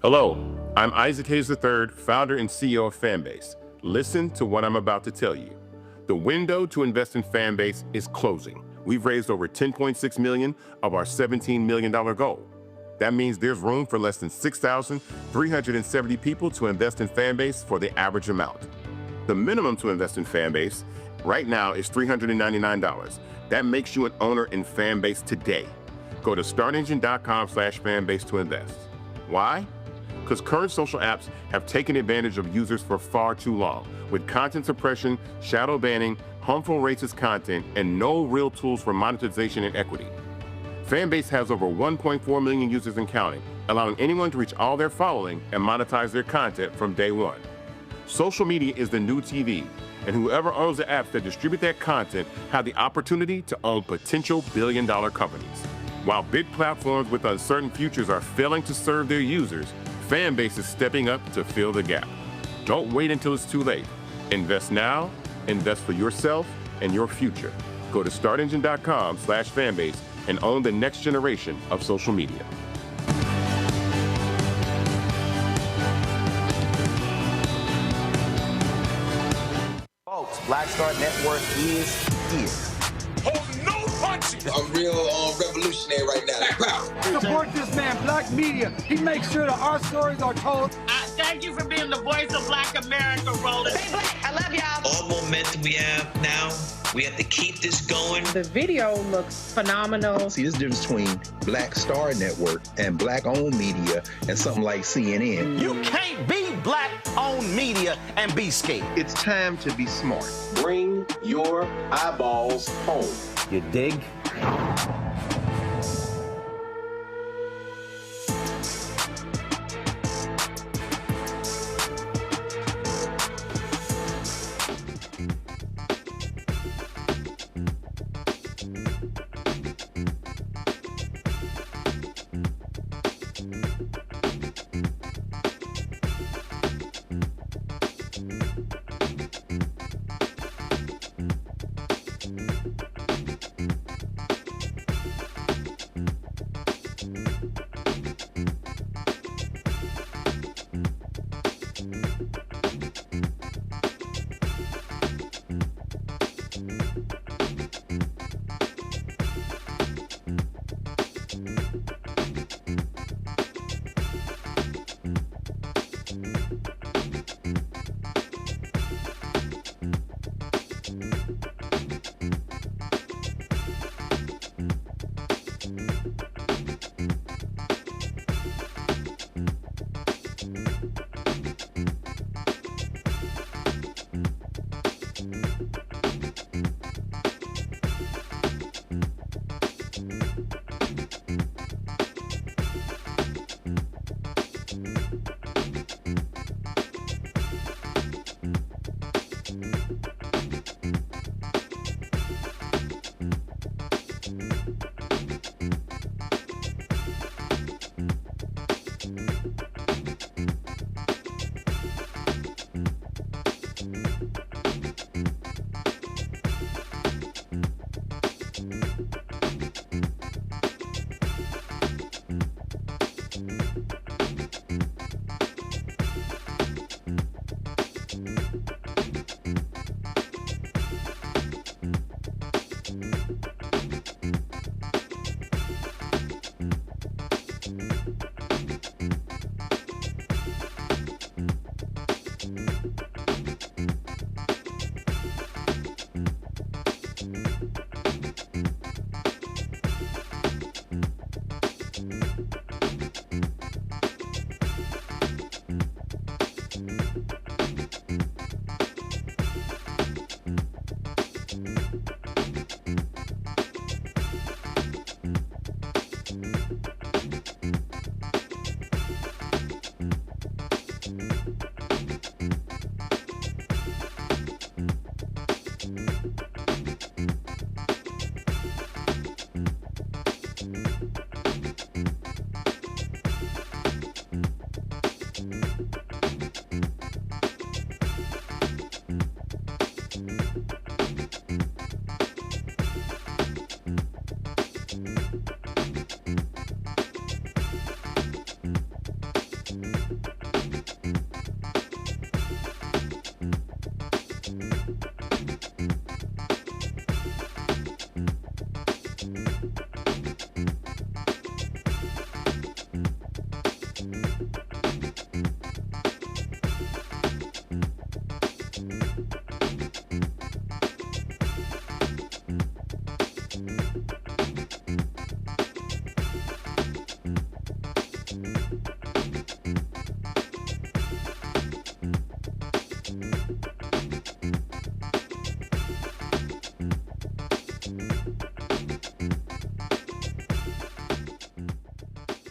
Hello, I'm Isaac Hayes III, founder and CEO of Fanbase. Listen to what I'm about to tell you. The window to invest in Fanbase is closing. We've raised over $10.6 million of our $17 million goal. That means there's room for less than 6,370 people to invest in Fanbase for the average amount. The minimum to invest in Fanbase right now is $399. That makes you an owner in Fanbase today. Go to startengine.com/fanbase to invest. Why? Because current social apps have taken advantage of users for far too long, with content suppression, shadow banning, harmful racist content, and no real tools for monetization and equity. Fanbase has over 1.4 million users and counting, allowing anyone to reach all their following and monetize their content from day one. Social media is the new TV, and whoever owns the apps that distribute that content have the opportunity to own potential billion-dollar companies. While big platforms with uncertain futures are failing to serve their users, Fanbase is stepping up to fill the gap. Don't wait until it's too late. Invest now, invest for yourself and your future. Go to startengine.com/fanbase and own the next generation of social media. Folks, Black Star Network is here. Hold no punches! I'm real revolutionary right now. Support this man, Black Media. He makes sure that our stories are told. I Thank you for being the voice of Black America, Roland. Stay black. I love y'all. All momentum we have now, we have to keep this going. The video looks phenomenal. See, there's a difference between Black Star Network and Black-owned media and something like CNN. You can't be Black-owned media and be scared. It's time to be smart. Bring your eyeballs home. You dig?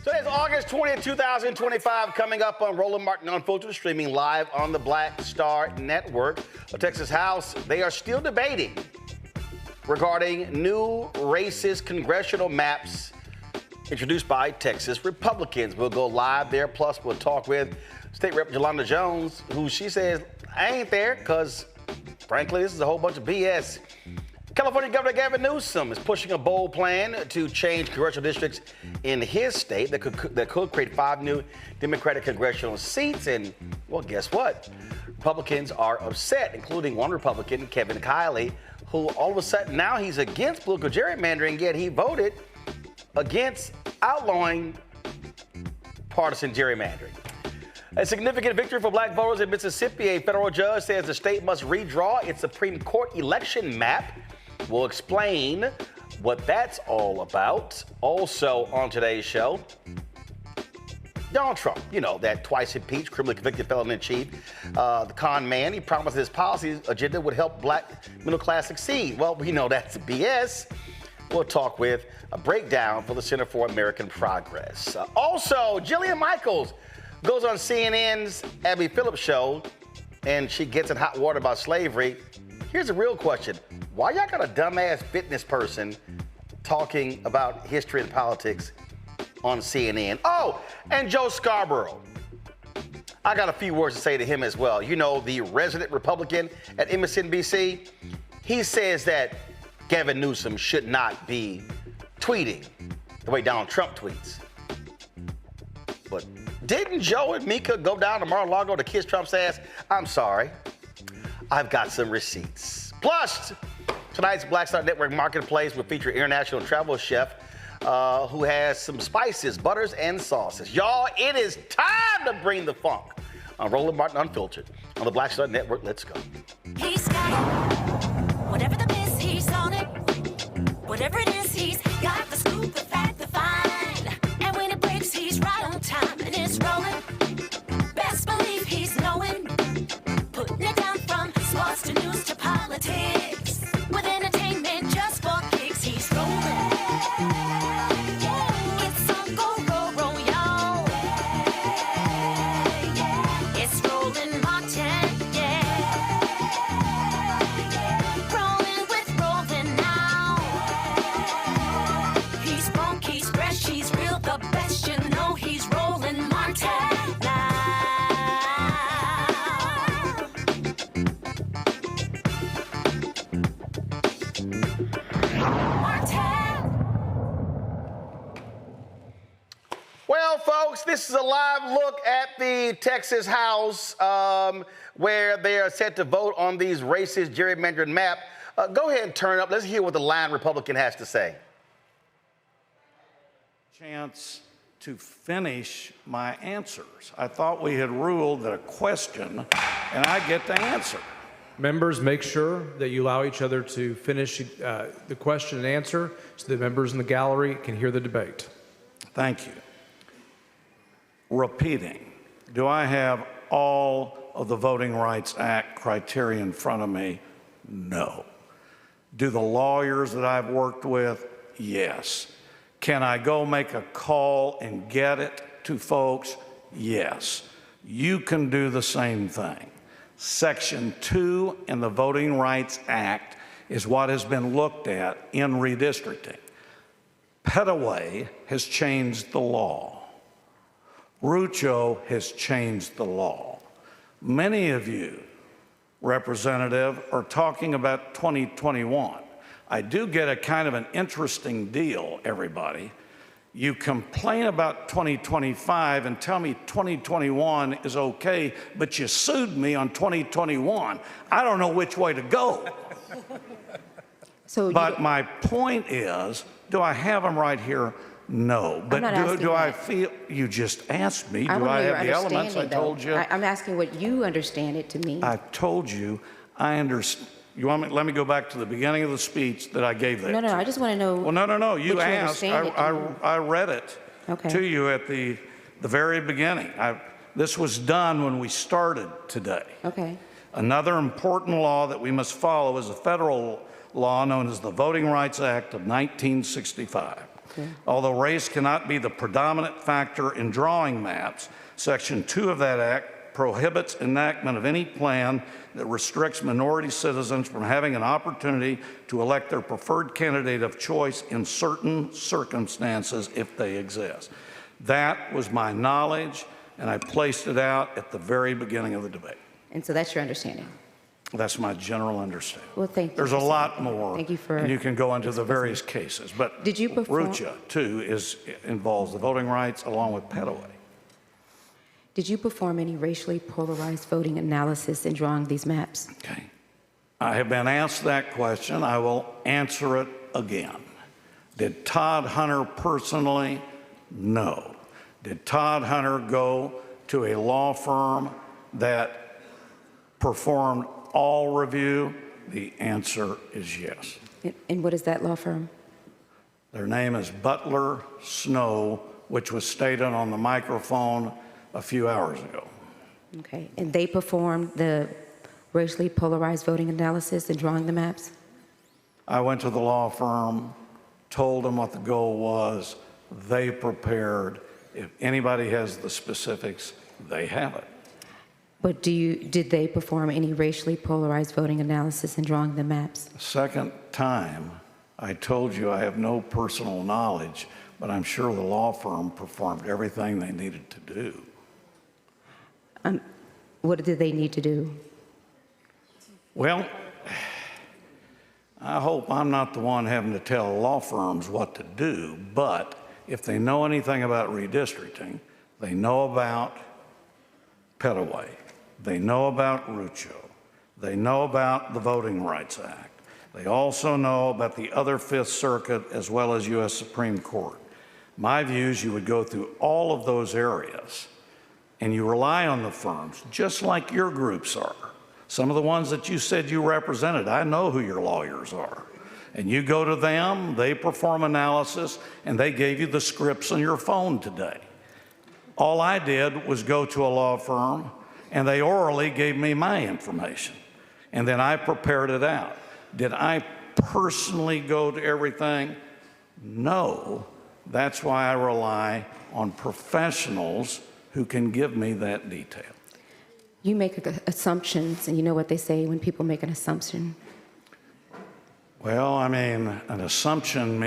Today's August 20th, 2025, coming up on Roland Martin Unfiltered, streaming live on the Black Star Network. The Texas House, they are still debating regarding new racist congressional maps introduced by Texas Republicans. We'll go live there, plus we'll talk with State Rep. Yolanda Jones, who she says, I ain't there because, frankly, this is a whole bunch of BS. California Governor Gavin Newsom is pushing a bold plan to change congressional districts in his state that could create 5 new Democratic congressional seats. And, well, guess what? Republicans are upset, including one Republican, Kevin Kiley, who all of a sudden now he's against political gerrymandering, yet he voted against outlawing partisan gerrymandering. A significant victory for black voters in Mississippi. A federal judge says the state must redraw its Supreme Court election map. We'll explain what that's all about. Also on today's show, Donald Trump, you know, that twice-impeached, criminally convicted felon-in-chief, the con man. He promised his policy agenda would help black middle class succeed. Well, we know that's BS. We'll talk with a breakdown for the Center for American Progress. Also, Jillian Michaels goes on CNN's Abby Phillips show, and she gets in hot water about slavery. Here's a real question. Why y'all got a dumbass fitness person talking about history and politics on CNN? Oh, and Joe Scarborough. I got a few words to say to him as well. You know, the resident Republican at MSNBC, he says that Gavin Newsom should not be tweeting the way Donald Trump tweets. But didn't Joe and Mika go down to Mar-a-Lago to kiss Trump's ass? I'm sorry. I've got some receipts. Plus, tonight's Black Star Network Marketplace will feature international travel chef who has some spices, butters, and sauces. Y'all, it is time to bring the funk on Roland Martin Unfiltered on the Black Star Network. Let's go. He's got it. Whatever the miss, he's on it. Whatever it is, he's got the scoop, the fact, the find. And when it breaks, he's right on time and it's rolling. Best believe he's knowing. Putting it down from sports to news to politics. With entertainment just for kicks, he's rolling. It's on go, roll, y'all. It's Roland Martin, yeah. Rolling with Roland now. He's funky, he's fresh, he's real, the best, you know he's Roland Martin now. Well, folks, this is a live look at the Texas House where they are set to vote on these racist gerrymandering map. Go ahead and turn up. Let's hear what the line Republican has to say. Chance to finish my answers. I thought we had ruled that a question and I get to answer. Members, make sure that you allow each other to finish the question and answer so the members in the gallery can hear the debate. Thank you. Repeating, do I have all of the Voting Rights Act criteria in front of me? No. Do the lawyers that I've worked with? Yes. Can I go make a call and get it to folks? Yes. You can do the same thing. Section 2 in the Voting Rights Act is what has been looked at in redistricting. Petaway has changed the law. Rucho has changed the law. Many of you, Representative, are talking about 2021. I do get a kind of an interesting deal, everybody. You complain about 2025 and tell me 2021 is okay, but you sued me on 2021. I don't know which way to go. But my point is, do I have them right here? No. But do I feel, you just asked me, do I have the elements? I told you. I'm asking what you understand it to mean. I told you, I understand. You want me, let me go back to the beginning of the speech that I gave there. No, I just want to know. Well, no, you asked. I read it to you at the very beginning. This was done when we started today. Okay. Another important law that we must follow is a federal law known as the Voting Rights Act of 1965. Okay. Although race cannot be the predominant factor in drawing maps, Section 2 of that act prohibits enactment of any plan that restricts minority citizens from having an opportunity to elect their preferred candidate of choice in certain circumstances if they exist. That was my knowledge, and I placed it out at the very beginning of the debate. And so that's your understanding? That's my general understanding. Well, thank you. There's a lot more. Thank you for. And you can go into the various cases. But did you perform? Rucha, too, involves the voting rights along with Petaway. Did you perform any racially polarized voting analysis in drawing these maps? Okay. I have been asked that question. I will answer it again. Did Todd Hunter personally? No. Did Todd Hunter go to a law firm that performed all review? The answer is yes. And what is that law firm? Their name is Butler Snow, which was stated on the microphone a few hours ago. Okay. And they performed the racially polarized voting analysis and drawing the maps? I went to the law firm, told them what the goal was. They prepared. If anybody has the specifics, they have it. But did they perform any racially polarized voting analysis and drawing the maps? Second time, I told you I have no personal knowledge, but I'm sure the law firm performed everything they needed to do. What did they need to do? Well, I hope I'm not the one having to tell law firms what to do, but if they know anything about redistricting, they know about Petaway, they know about Rucho, they know about the Voting Rights Act, they also know about the other Fifth Circuit as well as U.S. Supreme Court. My view is you would go through all of those areas and you rely on the firms, just like your groups are. Some of the ones that you said you represented, I know who your lawyers are. And you go to them, they perform analysis, and they gave you the scripts on your phone today. All I did was go to a law firm, and they orally gave me my information. And then I prepared it out. Did I personally go to everything? No. That's why I rely on professionals who can give me that detail. You make assumptions, and you know what they say when people make an assumption. Well, I mean, an assumption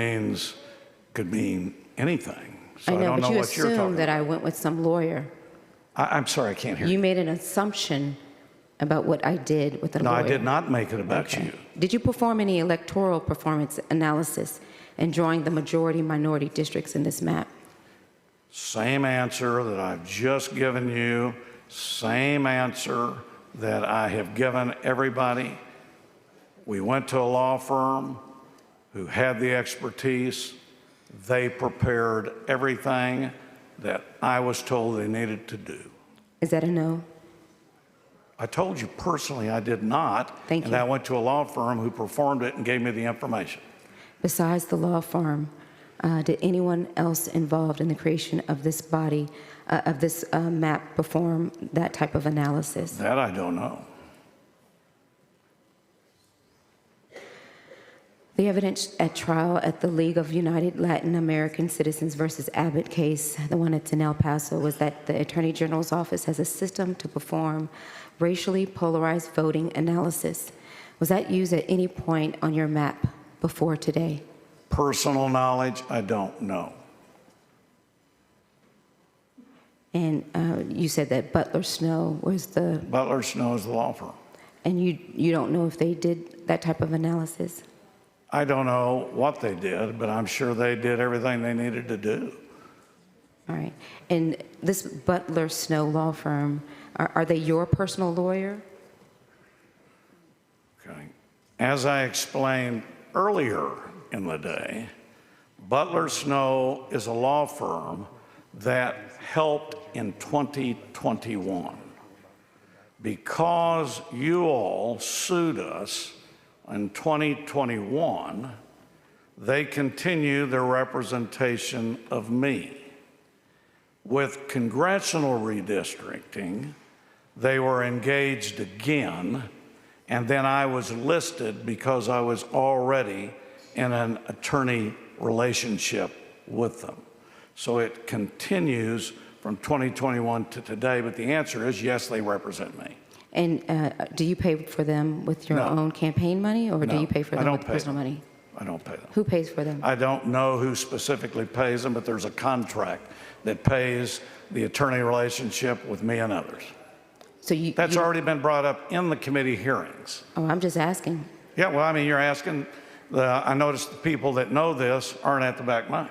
could mean anything. So I don't know what you're talking about. But you assumed that I went with some lawyer. I'm sorry, I can't hear you. You made an assumption about what I did with a lawyer. No, I did not make it about you. Did you perform any electoral performance analysis in drawing the majority-minority districts in this map? Same answer that I've just given you. Same answer that I have given everybody. We went to a law firm who had the expertise. They prepared everything that I was told they needed to do. Is that a no? I told you personally I did not. Thank you. And I went to a law firm who performed it and gave me the information. Besides the law firm, did anyone else involved in the creation of this body, of this map, perform that type of analysis? That I don't know. The evidence at trial at the League of United Latin American Citizens versus Abbott case, the one that's in El Paso, was that the Attorney General's office has a system to perform racially polarized voting analysis. Was that used at any point on your map before today? Personal knowledge, I don't know. And you said that Butler Snow was the... Butler Snow is the law firm. And you don't know if they did that type of analysis? I don't know what they did, but I'm sure they did everything they needed to do. All right. And this Butler Snow law firm, are they your personal lawyer? Okay. As I explained earlier in the day, Butler Snow is a law firm that helped in 2021. Because you all sued us in 2021, they continue their representation of me. With congressional redistricting, they were engaged again, and then I was listed because I was already in an attorney relationship with them. So it continues from 2021 to today, but the answer is yes, they represent me. And do you pay for them with your own campaign money, or do you pay for them with personal money? I don't pay them. Who pays for them? I don't know who specifically pays them, but there's a contract that pays the attorney relationship with me and others. So That's already been brought up in the committee hearings. Oh, I'm just asking. Yeah, well, I mean, you're asking, I noticed the people that know this aren't at the back mic.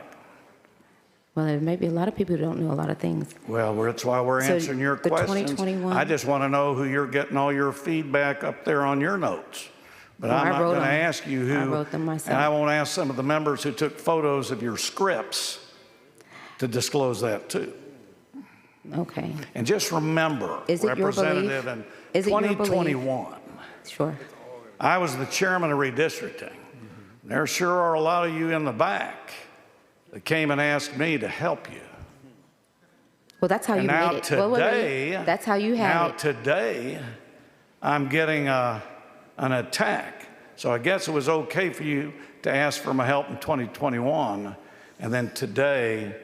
Well, there may be a lot of people who don't know a lot of things. Well, that's why we're answering your the questions. 2021 I just want to know who you're getting all your feedback up there on your notes. But Well, I'm I not wrote going to them. ask you who. I wrote them myself. And I won't ask some of the members who took photos of your scripts to disclose that too. Okay. And just remember, Is it your Representative, belief? in Is it your belief? 2021, Sure. I was the chairman of redistricting. There sure are a lot of you in the back that came and asked me to help you. Well, that's how you now made it. today, That's how you have now it. today, I'm getting an attack. So I guess it was okay for you to ask for my help in 2021, and then today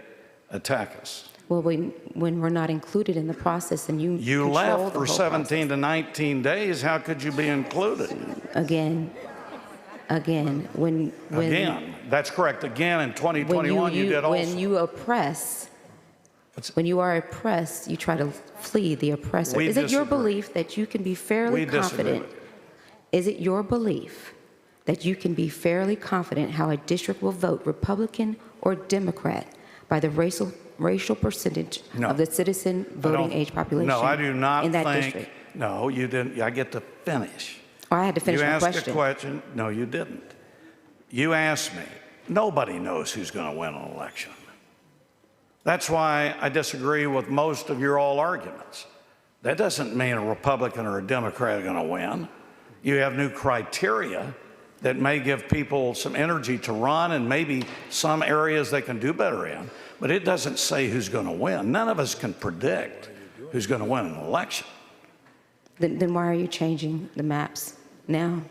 attack us. Well, when we're not included in the process and you You control left the for whole 17 to 19 days. How could you be included? Again, when Again, that's correct. Again, in 2021, you did also. When you oppress, when you are oppressed, you try to flee the oppressor. We Is it your disagree. belief that you can be fairly We disagree confident? with you. Is it your belief that you can be fairly confident how a district will vote, Republican or Democrat, by the racial percentage No. of the citizen voting age population? No, I do not in that think. district? No, you didn't. I get to finish. Oh, I had to finish You my asked question. a question. No, you didn't. You asked me. Nobody knows who's going to win an election. That's why I disagree with most of your all arguments. That doesn't mean a Republican or a Democrat are going to win. You have new criteria that may give people some energy to run and maybe some areas they can do better in, but it doesn't say who's going to win. None of us can predict who's going to win an election. Then why are you changing the maps now?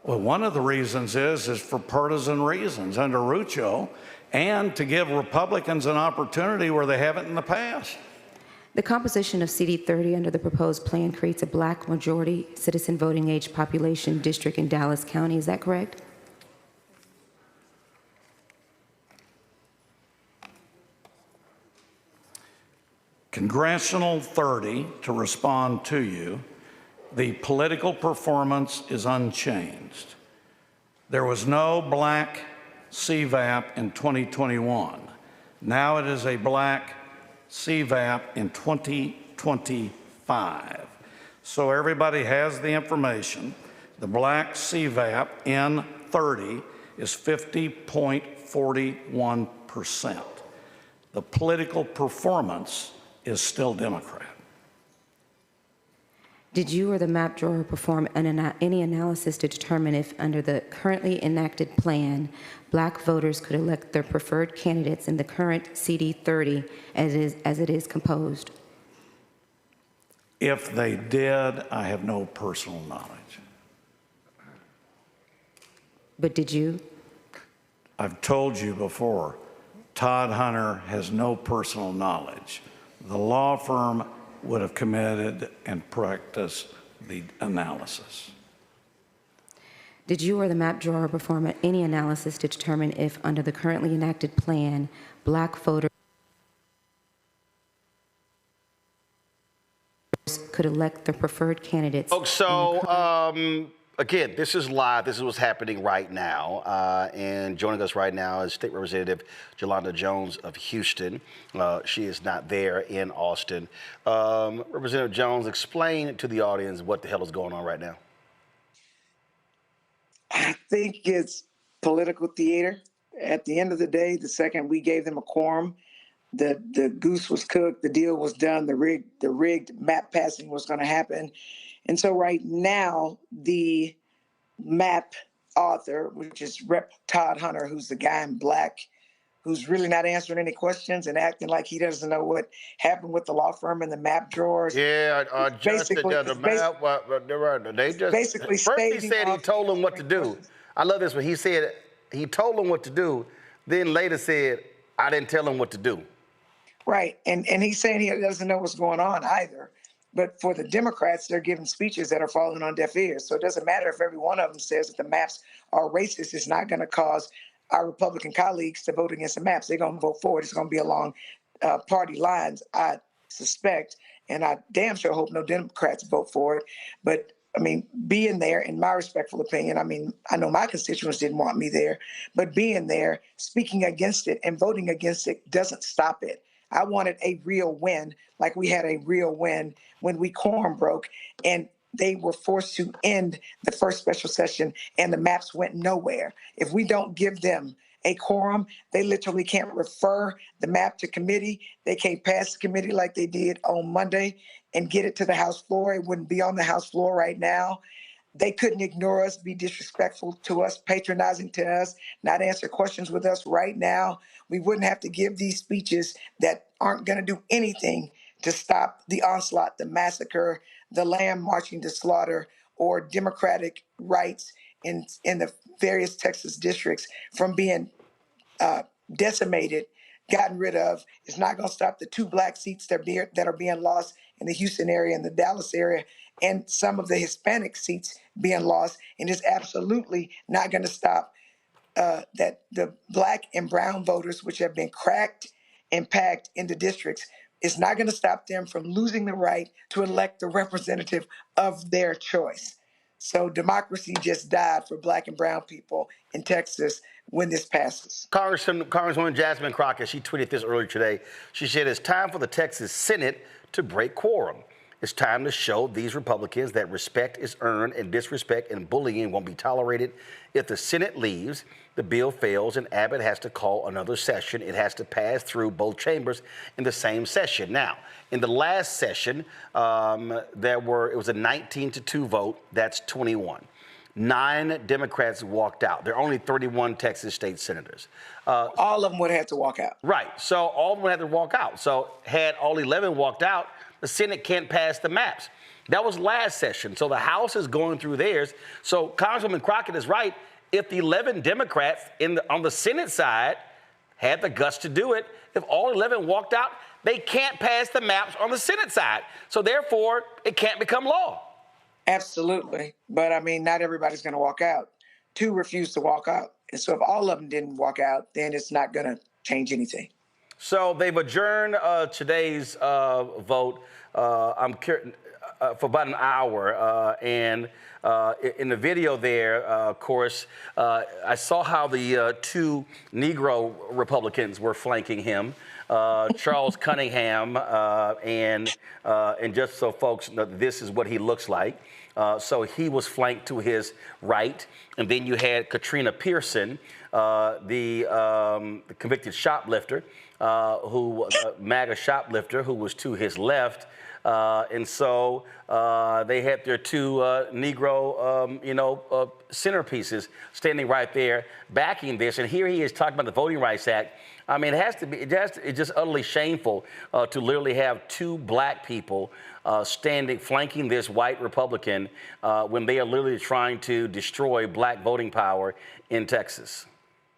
Well, one of the reasons is for partisan reasons under Rucho, and to give Republicans an opportunity where they haven't in the past. The composition of CD 30 under the proposed plan creates a black majority citizen voting age population district in Dallas County. Is that correct? Congressional 30, to respond to you, the political performance is unchanged. There was no black CVAP in 2021. Now it is a black CVAP in 2025. So everybody has the information. The black CVAP in 30 is 50.41%. The political performance is still Democrat. Did you or the map drawer perform any analysis to determine if, under the currently enacted plan, black voters could elect their preferred candidates in the current CD 30 as it is composed? If they did, I have no personal knowledge. But did you? I've told you before, Todd Hunter has no personal knowledge. The law firm would have committed and practiced the analysis. Did you or the map drawer perform any analysis to determine if, under the currently enacted plan, black voters could elect their preferred candidates? Folks, so again, this is live. This is what's happening right now. And joining us right now is State Representative Jolanda Jones of Houston. She is not there in Austin. Representative Jones, explain to the audience what the hell is going on right now. I think it's political theater. At the end of the day, the second we gave them a quorum, the goose was cooked, the deal was done, the rigged map passing was going to happen. And so right now, the map author, which is Rep. Todd Hunter, who's the guy in black, who's really not answering any questions and acting like he doesn't know what happened with the law firm and the map drawers. Yeah, just they just basically first he stating said he told them what to do. I love this one. He said he told them what to do, then later said, I didn't tell him what to do. Right, and he's saying he doesn't know what's going on either. But for the Democrats, they're giving speeches that are falling on deaf ears. So it doesn't matter if every one of them says that the maps are racist. It's not going to cause our Republican colleagues to vote against the maps. They're going to vote for it. It's going to be along party lines, I suspect. And I damn sure hope no Democrats vote for it. But, I mean, being there, in my respectful opinion, I mean, I know my constituents didn't want me there. But being there, speaking against it and voting against it doesn't stop it. I wanted a real win, like we had a real win when we quorum broke and they were forced to end the first special session and the maps went nowhere. If we don't give them a quorum. They literally can't refer the map to committee. They can't pass the committee like they did on Monday and get it to the House floor. It wouldn't be on the House floor right now. They couldn't ignore us, be disrespectful to us, patronizing to us, not answer questions with us right now. We wouldn't have to give these speeches that aren't going to do anything to stop the onslaught, the massacre, the lamb marching to slaughter, or democratic rights in the various Texas districts from being decimated, gotten rid of. It's not going to stop the 2 black seats that are being lost in the Houston area and the Dallas area, and some of the Hispanic seats being lost. And it's absolutely not going to stop that the black and brown voters, which have been cracked and packed into districts, it's not going to stop them from losing the right to elect the representative of their choice. So democracy just died for black and brown people in Texas when this passes. Congresswoman Jasmine Crockett, she tweeted this earlier today. She said, it's time for the Texas Senate to break quorum. It's time to show these Republicans that respect is earned and disrespect and bullying won't be tolerated. If the Senate leaves, the bill fails and Abbott has to call another session. It has to pass through both chambers in the same session. Now, in the last session, it was a 19-2 vote. That's 21. 9 Democrats walked out. There are only 31 Texas state senators. All of them would have to walk out. Right. So all of them would have to walk out. So had all 11 walked out, the Senate can't pass the maps. That was last session. So the House is going through theirs. So Congresswoman Crockett is right. If the 11 Democrats on the Senate side had the guts to do it, if all 11 walked out, they can't pass the maps on the Senate side. So therefore, it can't become law. Absolutely. But I mean, not everybody's going to walk out. 2 refused to walk out. And so if all of them didn't walk out, then it's not going to change anything. So they've adjourned today's vote for about an hour. And in the video there, of course, I saw how the 2 Negro Republicans were flanking him. Charles Cunningham, and just so folks know, this is what he looks like. So he was flanked to his right. And then you had Katrina Pearson, the convicted shoplifter, MAGA shoplifter, who was to his left. And so they had their 2 Negro, centerpieces standing right there backing this. And here he is talking about the Voting Rights Act. I mean, it's just utterly shameful to literally have 2 black people flanking this white Republican when they are literally trying to destroy black voting power in Texas.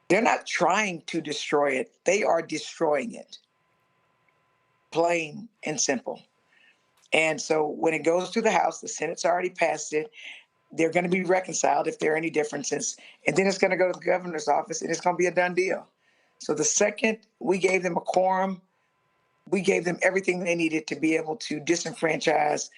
They're not trying to destroy it. They are destroying it. Plain and simple. And so when it goes to the House, the Senate's already passed it. They're going to be reconciled if there are any differences. And then it's going to go to the governor's office, and it's going to be a done deal. So the second we gave them a quorum, we gave them everything they needed to be able to disenfranchise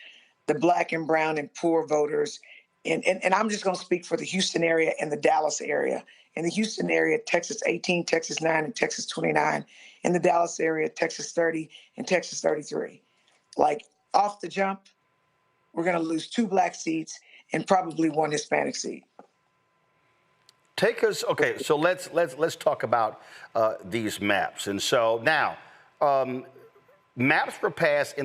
the black and brown and poor voters. And I'm just going to speak for the Houston area and the Dallas area. In the Houston area, Texas 18, Texas 9, and Texas 29. In the Dallas area, Texas 30 and Texas 33. Like, off the jump, we're going to lose 2 black seats and probably 1 Hispanic seat. Take us, okay, so let's talk about these maps. And so now, maps were passed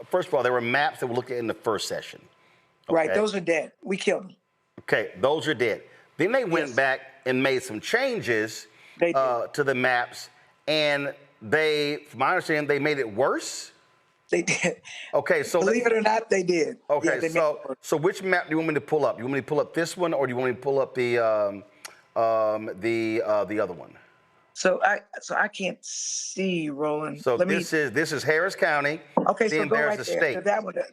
first of all, there were maps that were looked at in the first session. Okay? Right, those are dead. We killed them. Okay, those are dead. Then they went back and made some changes to the maps, and from my understanding, they made it worse. They did. Okay, so believe it or not, they did. Okay, yeah, so which map do you want me to pull up? You want me to pull up this one, or do you want me to pull up the other one? So I can't see, Roland. So this is Harris County. Okay, then so go there's right the there. state. So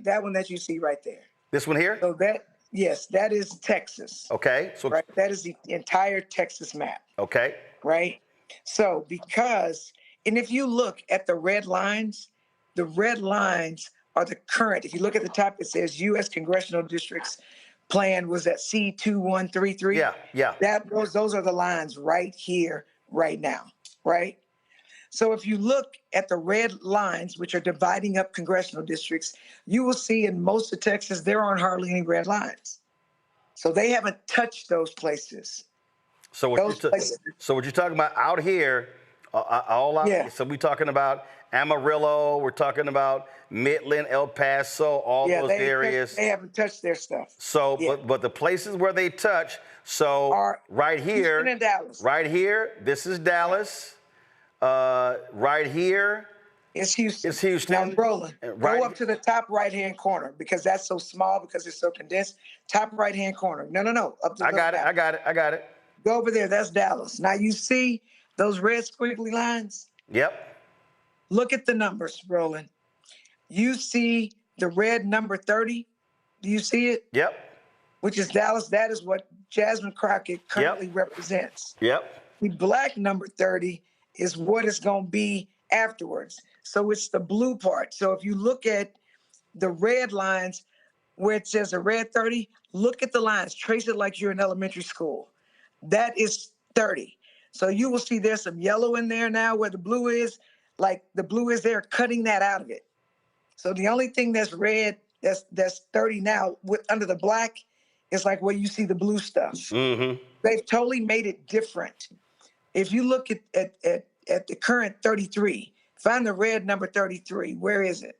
that one that you see right there. This one here? So that is Texas. Okay. So right, that is the entire Texas map. Okay. Right. So and if you look at the red lines are the current. If you look at the top, it says U.S. Congressional Districts Plan was at C2133. Yeah. Those are the lines right here, right now, right? So if you look at the red lines, which are dividing up congressional districts, you will see in most of Texas, there aren't hardly any red lines. So they haven't touched those places. So Those places. so what you're talking about out here, all out. Yeah. So we're talking about Amarillo. We're talking about Midland, El Paso, all those areas. They haven't touched their stuff. So, Yeah. but the places where they touch. So Are right here, Houston and Dallas. right here. This is Dallas. Right here. It's Houston. It's Houston. Now, Roland, Right. go up to the top right-hand corner because that's so small because it's so condensed. Top right-hand corner. No. Up to I the got it. left. I got it. Go over there. That's Dallas. Now, you see those red squiggly lines? Yep. Look at the numbers, Roland. You see the red number 30? Do you see it? Yep. Which is Dallas. That is what Jasmine Crockett currently represents. Yep. The black number 30 is what it's going to be afterwards. So it's the blue part. So if you look at the red lines where it says a red 30, look at the lines, trace it like you're in elementary school. That is 30. So you will see there's some yellow in there now where the blue is, like the blue is there cutting that out of it. So the only thing that's red, that's 30 now under the black is like where you see the blue stuff. Mm-hmm. They've totally made it different. If you look at the current 33, find the red number 33. Where is it?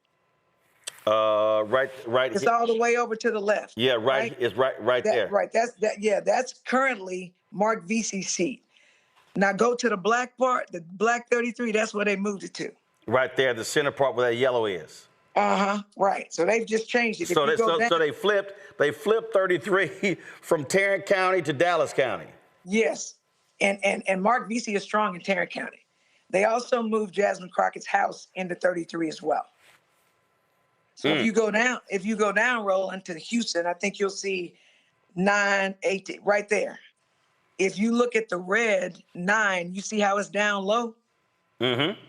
Right. It's all the way over to the left. Yeah, right. It's right there. Right. That's currently Mark Vesey's seat. Now go to the black part, the black 33. That's where they moved it to. Right there, the center part where that yellow is. Right. So they've just changed it. So they flipped 33 from Tarrant County to Dallas County. Yes. And Mark Vesey is strong in Tarrant County. They also moved Jasmine Crockett's house into 33 as well. So if you go down, Roland, to Houston, I think you'll see 9, 8, right there. If you look at the red 9, you see how it's down low? Mm-hmm.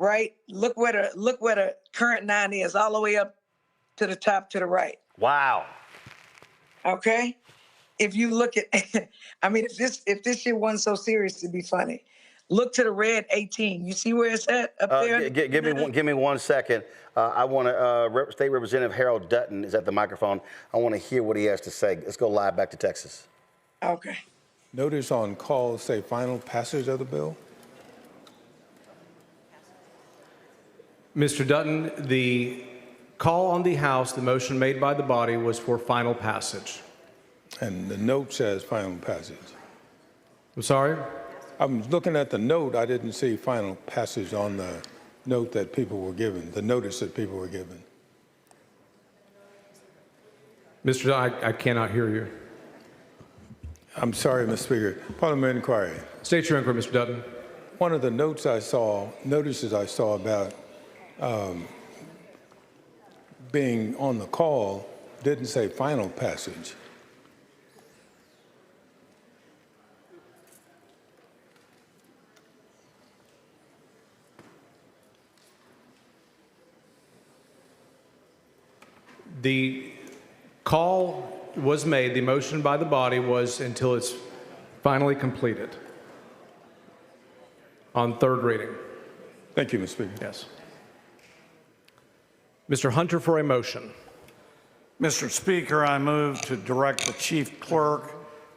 Right? Look where the current 9 is, all the way up to the top to the right. Wow. Okay? If you look at, I mean, if this shit wasn't so serious, it'd be funny. Look to the red 18. You see where it's at up there? Give me 1 second. I want to, State Representative Harold Dutton is at the microphone. I want to hear what he has to say. Let's go live back to Texas. Okay. Notice on call say final passage of the bill. Mr. Dutton, the call on the House, the motion made by the body was for final passage. And the note says final passage. I'm sorry? I'm looking at the note. I didn't see final passage on the note that people were given, the notice that people were given. Mr. Dutton, I cannot hear you. I'm sorry, Mr. Speaker. Parliamentary inquiry. State your inquiry, Mr. Dutton. One of the notices I saw about being on the call didn't say final passage. The call was made, the motion by the body was until it's finally completed on third reading. Thank you, Mr. Speaker. Yes. Mr. Hunter for a motion. Mr. Speaker, I move to direct the chief clerk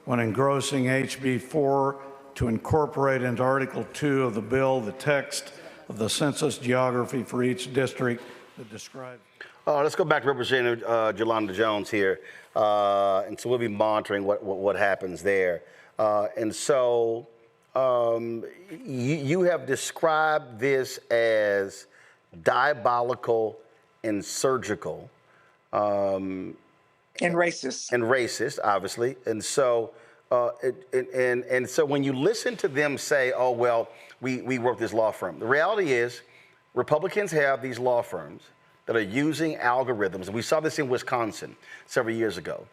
when engrossing HB 4 to incorporate into Article 2 of the bill the text of the census geography for each district that describes. Let's go back to Representative Jolanda Jones here. And so we'll be monitoring what happens there. And so you have described this as diabolical and surgical. And racist. And racist, obviously. And so and so when you listen to them say, oh, well, we work this law firm. The reality is Republicans have these law firms that are using algorithms. And we saw this in Wisconsin several years ago,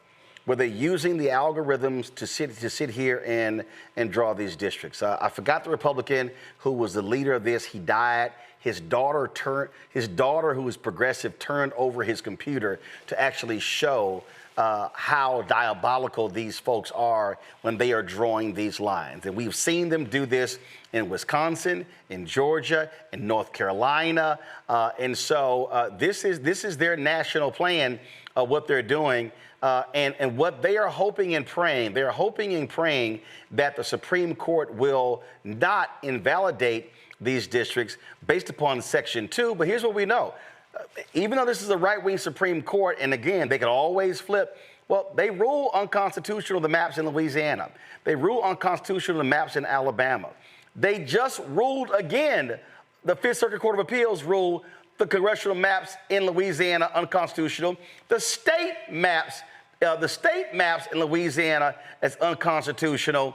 where they're using the algorithms to sit here and draw these districts. I forgot the Republican who was the leader of this. He died. His daughter, who was progressive, turned over his computer to actually show how diabolical these folks are when they are drawing these lines. And we've seen them do this in Wisconsin, in Georgia, in North Carolina. And so this is their national plan of what they're doing. And what they are hoping and praying, that the Supreme Court will not invalidate these districts based upon Section 2. But here's what we know. Even though this is a right-wing Supreme Court, and again, they can always flip, well, they rule unconstitutional the maps in Louisiana. They rule unconstitutional the maps in Alabama. They just ruled again, the Fifth Circuit Court of Appeals ruled the congressional maps in Louisiana unconstitutional. The state maps in Louisiana as unconstitutional.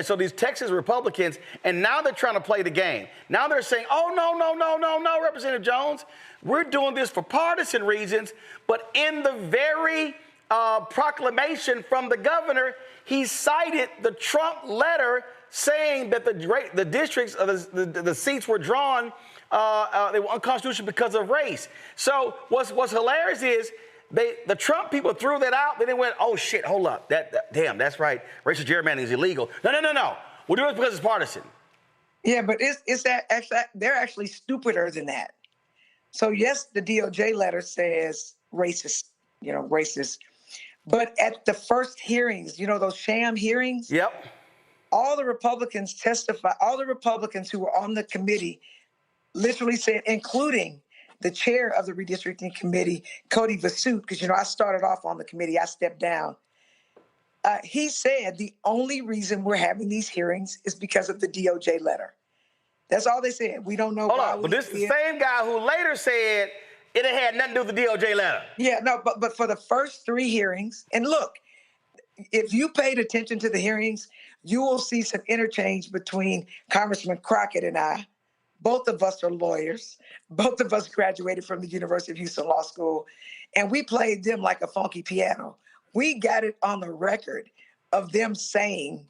So these Texas Republicans, and now they're trying to play the game. Now they're saying, oh, no, Representative Jones, we're doing this for partisan reasons, but in the very proclamation from the governor, he cited the Trump letter saying that the districts, the seats were drawn, they were unconstitutional because of race. So what's hilarious is the Trump people threw that out. Then they went, oh shit, hold up, damn, that's right, racial gerrymandering is illegal. No, we're doing it because it's partisan. Yeah, but it's that they're actually stupider than that. So yes, the DOJ letter says racist, racist. But at the first hearings, those sham hearings. Yep. All the Republicans testified, all the Republicans who were on the committee literally said, including the chair of the redistricting committee, Cody Vasut, because, I started off on the committee, I stepped down. He said the only reason we're having these hearings is because of the DOJ letter. That's all they said. We don't know why. But this is the same guy who later said it had nothing to do with the DOJ letter. Yeah, no, but for the first 3 hearings, and look, if you paid attention to the hearings, you will see some interchange between Congressman Crockett and I. Both of us are lawyers. Both of us graduated from the University of Houston Law School, and we played them like a funky piano. We got it on the record of them saying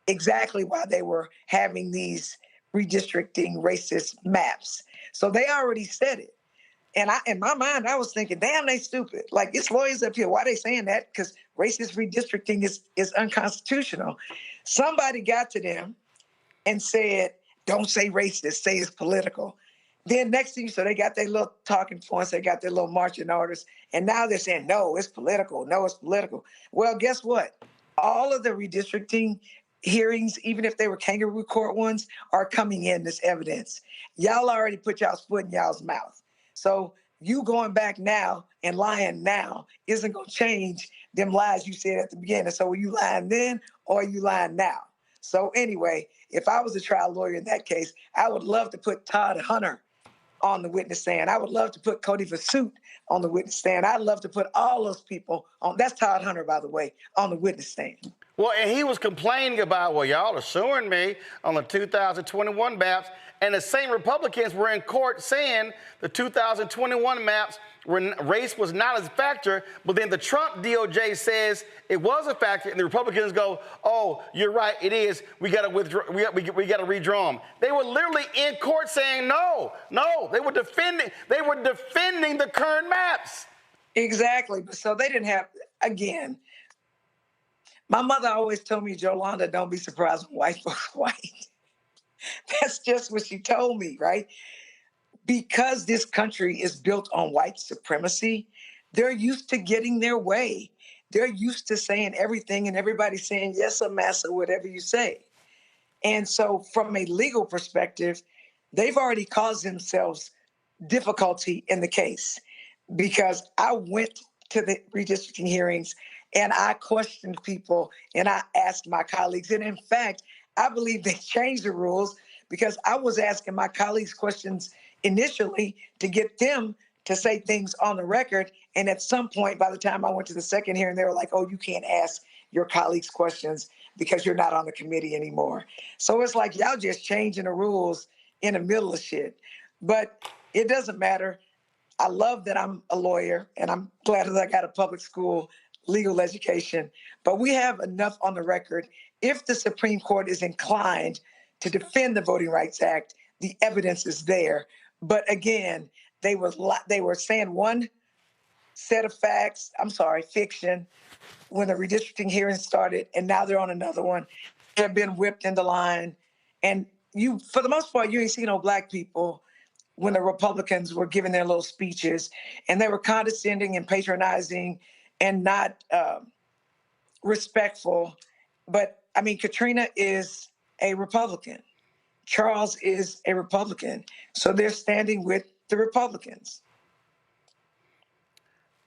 exactly why they were having these redistricting racist maps. So they already said it. And in my mind, I was thinking, damn, they stupid. Like, it's lawyers up here. Why are they saying that? Because racist redistricting is unconstitutional. Somebody got to them and said, don't say racist, say it's political. Then next thing, so they got their little talking points, they got their little marching orders, and now they're saying, no, it's political. No, it's political. Well, guess what? All of the redistricting hearings, even if they were kangaroo court ones, are coming in as evidence. Y'all already put y'all's foot in y'all's mouth. So you going back now and lying now isn't going to change them lies you said at the beginning. So were you lying then or are you lying now? So anyway, if I was a trial lawyer in that case, I would love to put Todd Hunter on the witness stand. I would love to put Cody Vasut on the witness stand. I'd love to put all those people on. That's Todd Hunter, by the way, on the witness stand. Well, and he was complaining about, well, y'all are suing me on the 2021 maps. And the same Republicans were in court saying the 2021 maps, race was not a factor, but then the Trump DOJ says it was a factor, and the Republicans go, oh, you're right, it is. We got to withdraw. We got to redraw them. They were literally in court saying no. They were defending the current maps. Exactly. So they didn't have, again, my mother always told me, Jolanda, don't be surprised when white folks white. That's just what she told me, right? Because this country is built on white supremacy, they're used to getting their way. They're used to saying everything and everybody saying, yes, massa, whatever you say. And so from a legal perspective, they've already caused themselves difficulty in the case because I went to the redistricting hearings and I questioned people and I asked my colleagues. And in fact, I believe they changed the rules because I was asking my colleagues questions initially to get them to say things on the record. And at some point, by the time I went to the second hearing, they were like, oh, you can't ask your colleagues questions because you're not on the committee anymore. So it's like y'all just changing the rules in the middle of shit. But it doesn't matter. I love that I'm a lawyer and I'm glad that I got a public school legal education, but we have enough on the record. If the Supreme Court is inclined to defend the Voting Rights Act, the evidence is there. But again, they were saying one set of facts, fiction, when the redistricting hearing started, and now they're on another one. They've been whipped into line. And you, for the most part, you ain't see no black people when the Republicans were giving their little speeches, and they were condescending and patronizing and not respectful. But I mean, Katrina is a Republican. Charles is a Republican. So they're standing with the Republicans.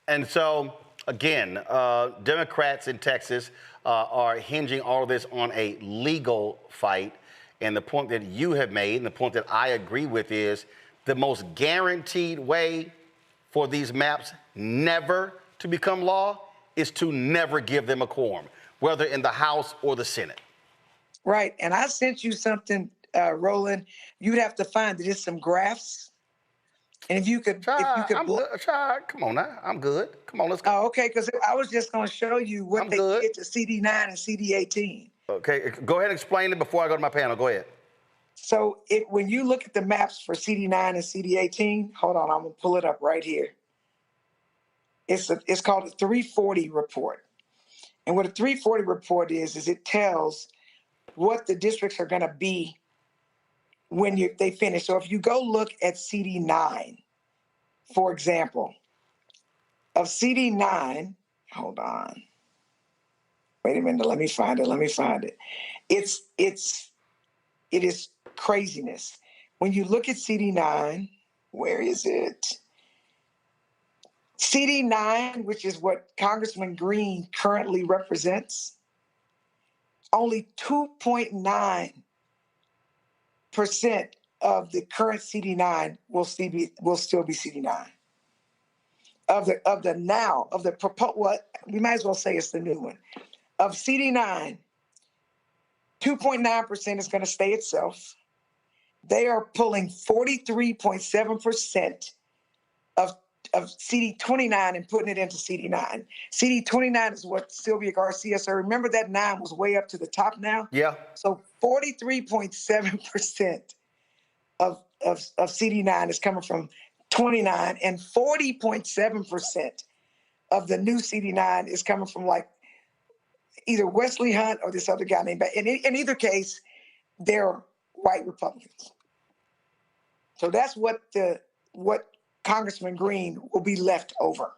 And so, again, Democrats in Texas are hinging all of this on a legal fight. And the point that you have made, and the point that I agree with, is the most guaranteed way for these maps never to become law is to never give them a quorum, whether in the House or the Senate. Right. And I sent you something, Roland. You'd have to find it. It's some graphs. And if you could, come on now. I'm good. Come on, let's go. Oh, okay. Because I was just going to show you what they did to CD9 and CD18. Okay. Go ahead and explain it before I go to my panel. Go ahead. So when you look at the maps for CD9 and CD18, hold on, I'm going to pull it up right here. It's called a 340 report. And what a 340 report is it tells what the districts are going to be when they finish. So if you go look at CD9, for example, of CD9, hold on. Wait a minute, let me find it. It is craziness. When you look at CD9, where is it? CD9, which is what Congressman Green currently represents, only 2.9% of the current CD9 will still be CD9. We might as well say it's the new one. Of CD9, 2.9% is going to stay itself. They are pulling 43.7% of CD29 and putting it into CD9. CD29 is what Sylvia Garcia said. Remember that 9 was way up to the top now? Yeah. So 43.7% of CD9 is coming from 29, and 40.7% of the new CD9 is coming from like either Wesley Hunt or this other guy named. In either case, they're white Republicans. So that's what Congressman Green will be left over.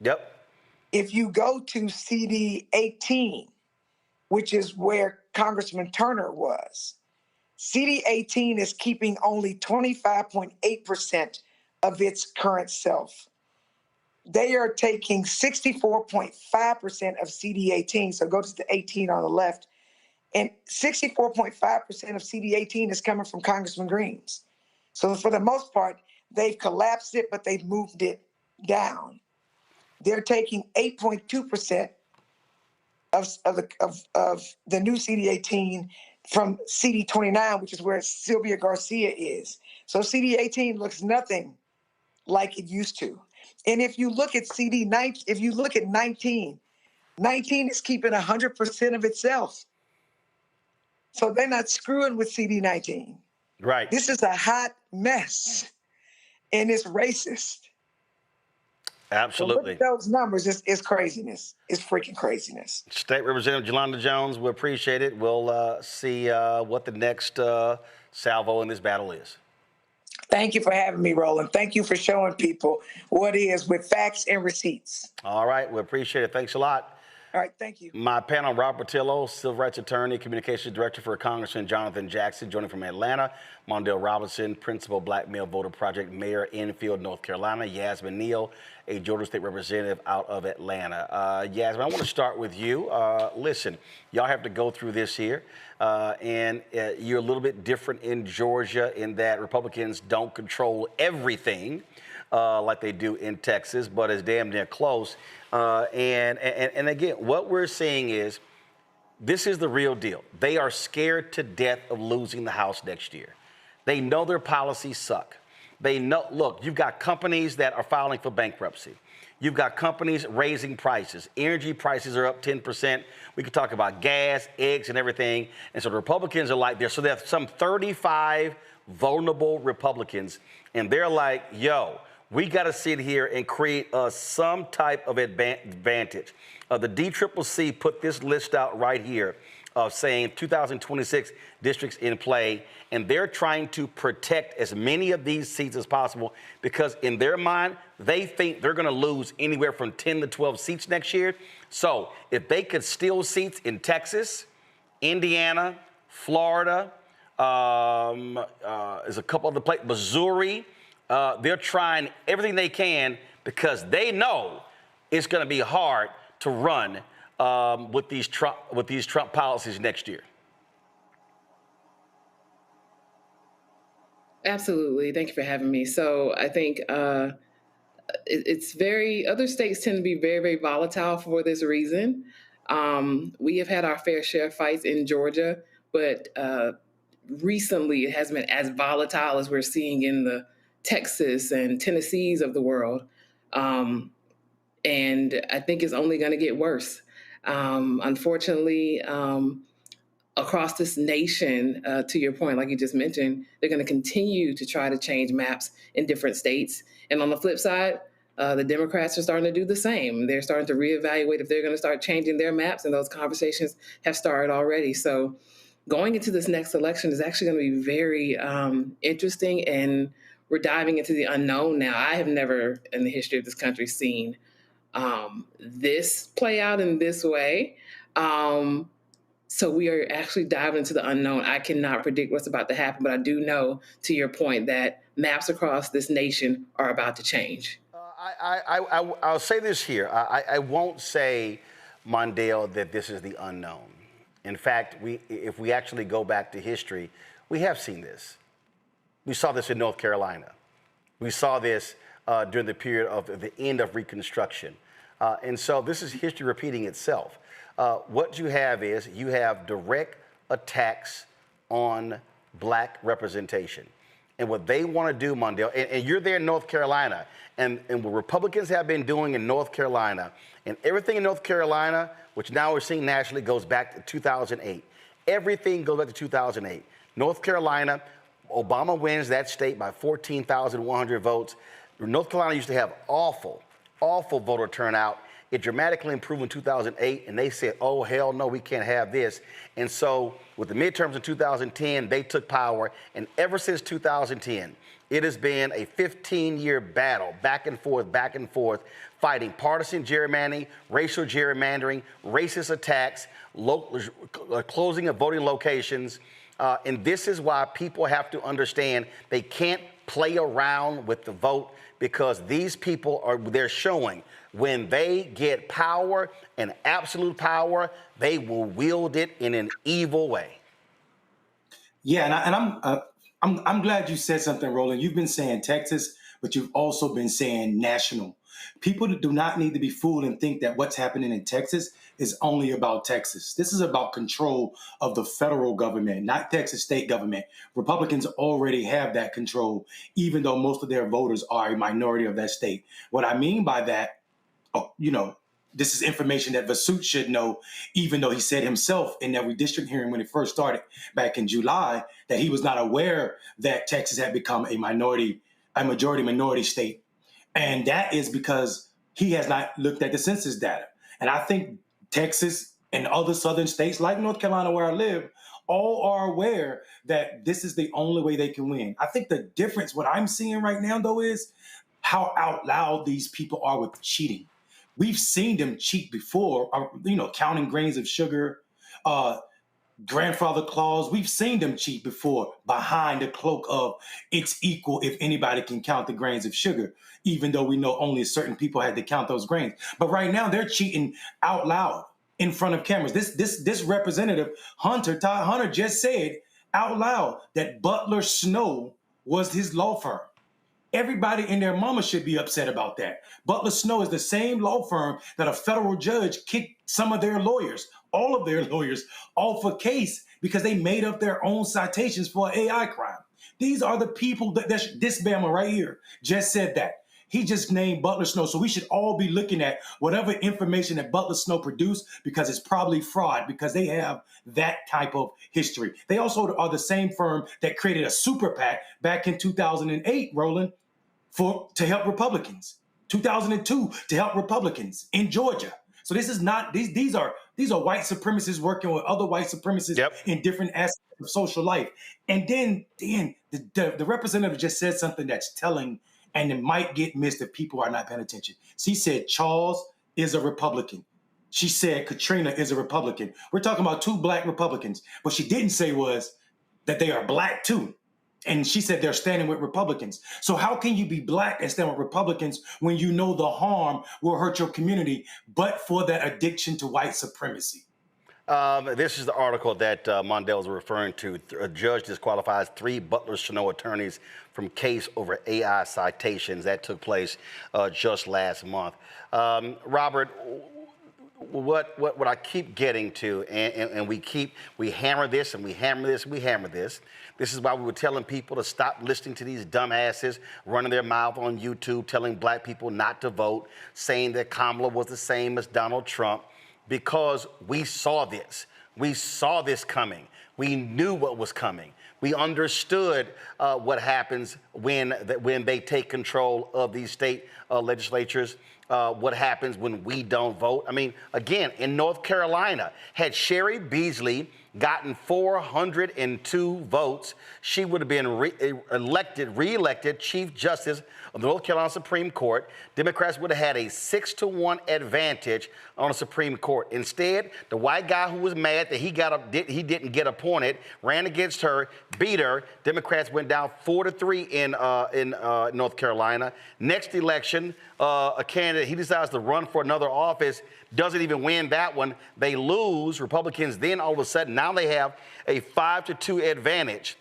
Yep. If you go to CD 18, which is where Congressman Turner was, CD 18 is keeping only 25.8% of its current self. They are taking 64.5% of CD 18. So go to the 18 on the left. And 64.5% of CD 18 is coming from Congressman Green's. So for the most part, they've collapsed it, but they've moved it down. They're taking 8.2% of the new CD18 from CD29, which is where Sylvia Garcia is. So CD18 looks nothing like it used to. And if you look at CD19, if you look at 19 is keeping 100% of itself. So they're not screwing with CD19. Right. This is a hot mess. And it's racist. Absolutely. So look at those numbers. It's craziness. It's freaking craziness. State Representative Jolanda Jones, we appreciate it. We'll see what the next salvo in this battle is. Thank you for having me, Roland. Thank you for showing people what is with facts and receipts. All right. We appreciate it. Thanks a lot. All right, thank you. My panel, Robert Patillo, Civil Rights Attorney, Communications Director for Congressman Jonathan Jackson, joining from Atlanta. Mondale Robinson, Principal Black Male Voter Project Mayor, Enfield, North Carolina. Yasmin Neal, a Georgia State Representative out of Atlanta. Yasmin, I want to start with you. Listen, y'all have to go through this here. And you're a little bit different in Georgia in that Republicans don't control everything like they do in Texas, but it's damn near close. And again, what we're seeing is this is the real deal. They are scared to death of losing the House next year. They know their policies suck. They know, look, you've got companies that are filing for bankruptcy. You've got companies raising prices. Energy prices are up 10%. We could talk about gas, eggs, and everything. And so the Republicans are like there. So there's some 35 vulnerable Republicans, and they're like, yo, we got to sit here and create some type of advantage. The DCCC put this list out right here of saying 2026 districts in play, and they're trying to protect as many of these seats as possible because in their mind, they think they're going to lose anywhere from 10 to 12 seats next year. So if they could steal seats in Texas, Indiana, Florida, there's a couple other places, Missouri, they're trying everything they can because they know it's going to be hard to run with these Trump policies next year. Absolutely. Thank you for having me. So I think it's other states tend to be very, very volatile for this reason. We have had our fair share of fights in Georgia, but recently it hasn't been as volatile as we're seeing in the Texas and Tennessees of the world. And I think it's only going to get worse. Unfortunately, across this nation, to your point, like you just mentioned, they're going to continue to try to change maps in different states. And on the flip side, the Democrats are starting to do the same. They're starting to reevaluate if they're going to start changing their maps, and those conversations have started already. So going into this next election is actually going to be very interesting, and we're diving into the unknown now. I have never in the history of this country seen this play out in this way. So we are actually diving into the unknown. I cannot predict what's about to happen, but I do know, to your point, that maps across this nation are about to change. I'll say this here. I won't say, Mondale, that this is the unknown. In fact, if we actually go back to history, we have seen this. We saw this in North Carolina. We saw this during the period of the end of Reconstruction. And so this is history repeating itself. What you have is you have direct attacks on black representation. And what they want to do, Mondale, and you're there in North Carolina, and what Republicans have been doing in North Carolina, and everything in North Carolina, which now we're seeing nationally, goes back to 2008. Everything goes back to 2008. North Carolina, Obama wins that state by 14,100 votes. North Carolina used to have awful voter turnout. It dramatically improved in 2008, and they said, oh, hell no, we can't have this. And so with the midterms in 2010, they took power, and ever since 2010, it has been a 15-year battle, back and forth, fighting partisan gerrymandering, racial gerrymandering, racist attacks, closing of voting locations. And this is why people have to understand they can't play around with the vote, because these people they're showing when they get power and absolute power, they will wield it in an evil way. Yeah, and I'm glad you said something, Roland. You've been saying Texas, but you've also been saying national. People do not need to be fooled and think that what's happening in Texas is only about Texas. This is about control of the federal government, not Texas state government. Republicans already have that control, even though most of their voters are a minority of that state. What I mean by that, this is information that Vasut should know, even though he said himself in that redistricting hearing when it first started back in July, that he was not aware that Texas had become a majority minority state. And that is because he has not looked at the census data. And I think Texas and other southern states like North Carolina, where I live, all are aware that this is the only way they can win. I think the difference, what I'm seeing right now, though, is how out loud these people are with cheating. We've seen them cheat before, counting grains of sugar, grandfather clause. We've seen them cheat before behind the cloak of it's equal if anybody can count the grains of sugar, even though we know only certain people had to count those grains. But right now they're cheating out loud in front of cameras. This representative, Todd Hunter, just said out loud that Butler Snow was his law firm. Everybody and their mama should be upset about that. Butler Snow is the same law firm that a federal judge kicked some of their lawyers, all of their lawyers, off a case because they made up their own citations for an AI crime. These are the people this Bama right here just said that. He just named Butler Snow. So we should all be looking at whatever information that Butler Snow produced, because it's probably fraud, because they have that type of history. They also are the same firm that created a super PAC back in 2008, Roland, to help Republicans. 2002 to help Republicans in Georgia. So this is not these are white supremacists working with other white supremacists in different aspects of social life. And then the representative just said something that's telling, and it might get missed if people are not paying attention. She said Charles is a Republican. She said Katrina is a Republican. We're talking about two black Republicans. What she didn't say was that they are black too. And she said they're standing with Republicans. So how can you be black and stand with Republicans when you know the harm will hurt your community, but for that addiction to white supremacy? This is the article that Mondale was referring to. A judge disqualifies 3 Butler Chanel attorneys from case over AI citations. That took place just last month. Robert, what I keep getting to, and we hammer this and we hammer this, we hammer this. This is why we were telling people to stop listening to these dumbasses running their mouth on YouTube, telling black people not to vote, saying that Kamala was the same as Donald Trump, because we saw this. We saw this coming. We knew what was coming. We understood what happens when they take control of these state legislatures. What happens when we don't vote. I mean, again, in North Carolina, had Sherry Beasley gotten 402 votes, she would have been re-elected Chief Justice of the North Carolina Supreme Court. Democrats would have had a 6-1 advantage on the Supreme Court. Instead, the white guy who was mad that he didn't get appointed ran against her, beat her. Democrats went down 4-3 in North Carolina. Next election, a candidate, he decides to run for another office, doesn't even win that one. They lose. Republicans then all of a sudden, now they have a 5-2 advantage.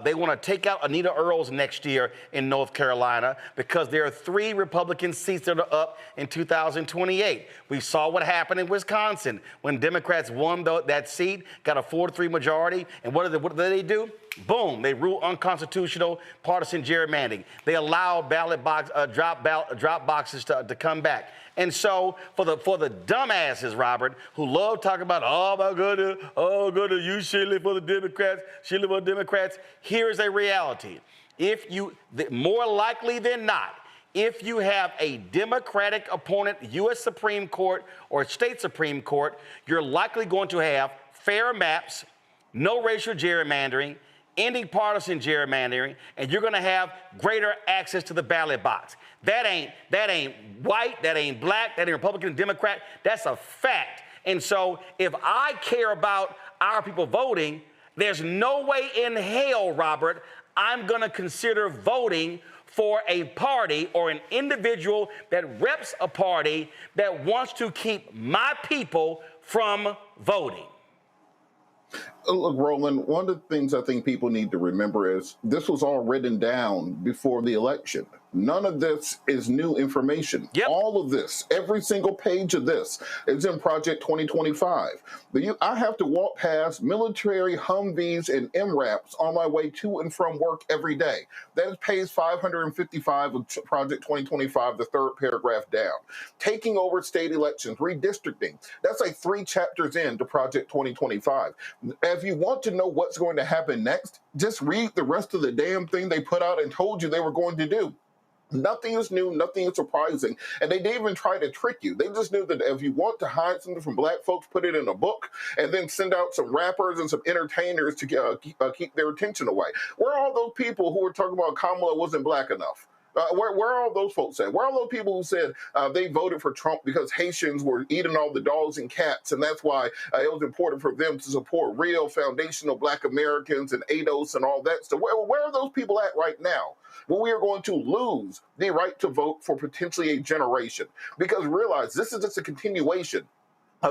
They want to take out Anita Earls next year in North Carolina because there are 3 Republican seats that are up in 2028. We saw what happened in Wisconsin when Democrats won that seat, got a 4-3 majority, and what do they do? Boom, they rule unconstitutional partisan gerrymandering. They allow drop boxes to come back. And so for the dumbasses, Robert, who love talking about, oh my goodness, you shilling for the Democrats, here's a reality. More likely than not, if you have a Democratic opponent, U.S. Supreme Court or state Supreme Court, you're likely going to have fair maps, no racial gerrymandering, ending partisan gerrymandering, and you're going to have greater access to the ballot box. That ain't white, that ain't black, that ain't Republican, Democrat. That's a fact. And so if I care about our people voting, there's no way in hell, Robert, I'm going to consider voting for a party or an individual that reps a party that wants to keep my people from voting. Look, Roland, one of the things I think people need to remember is this was all written down before the election. None of this is new information. Yep. All of this, every single page of this is in Project 2025. I have to walk past military Humvees and MRAPs on my way to and from work every day. That is page 555 of Project 2025, the 3rd paragraph down. Taking over state elections, redistricting. That's like 3 chapters into Project 2025. If you want to know what's going to happen next, just read the rest of the damn thing they put out and told you they were going to do. Nothing is new, nothing is surprising, and they didn't even try to trick you. They just knew that if you want to hide something from black folks, put it in a book, and then send out some rappers and some entertainers to keep their attention away. Where are all those people who were talking about Kamala wasn't black enough? Where are all those folks at? Where are all those people who said they voted for Trump because Haitians were eating all the dogs and cats, and that's why it was important for them to support real foundational black Americans and ADOS and all that stuff? Where are those people at right now? Well, we are going to lose the right to vote for potentially a generation. Because realize this is just a continuation.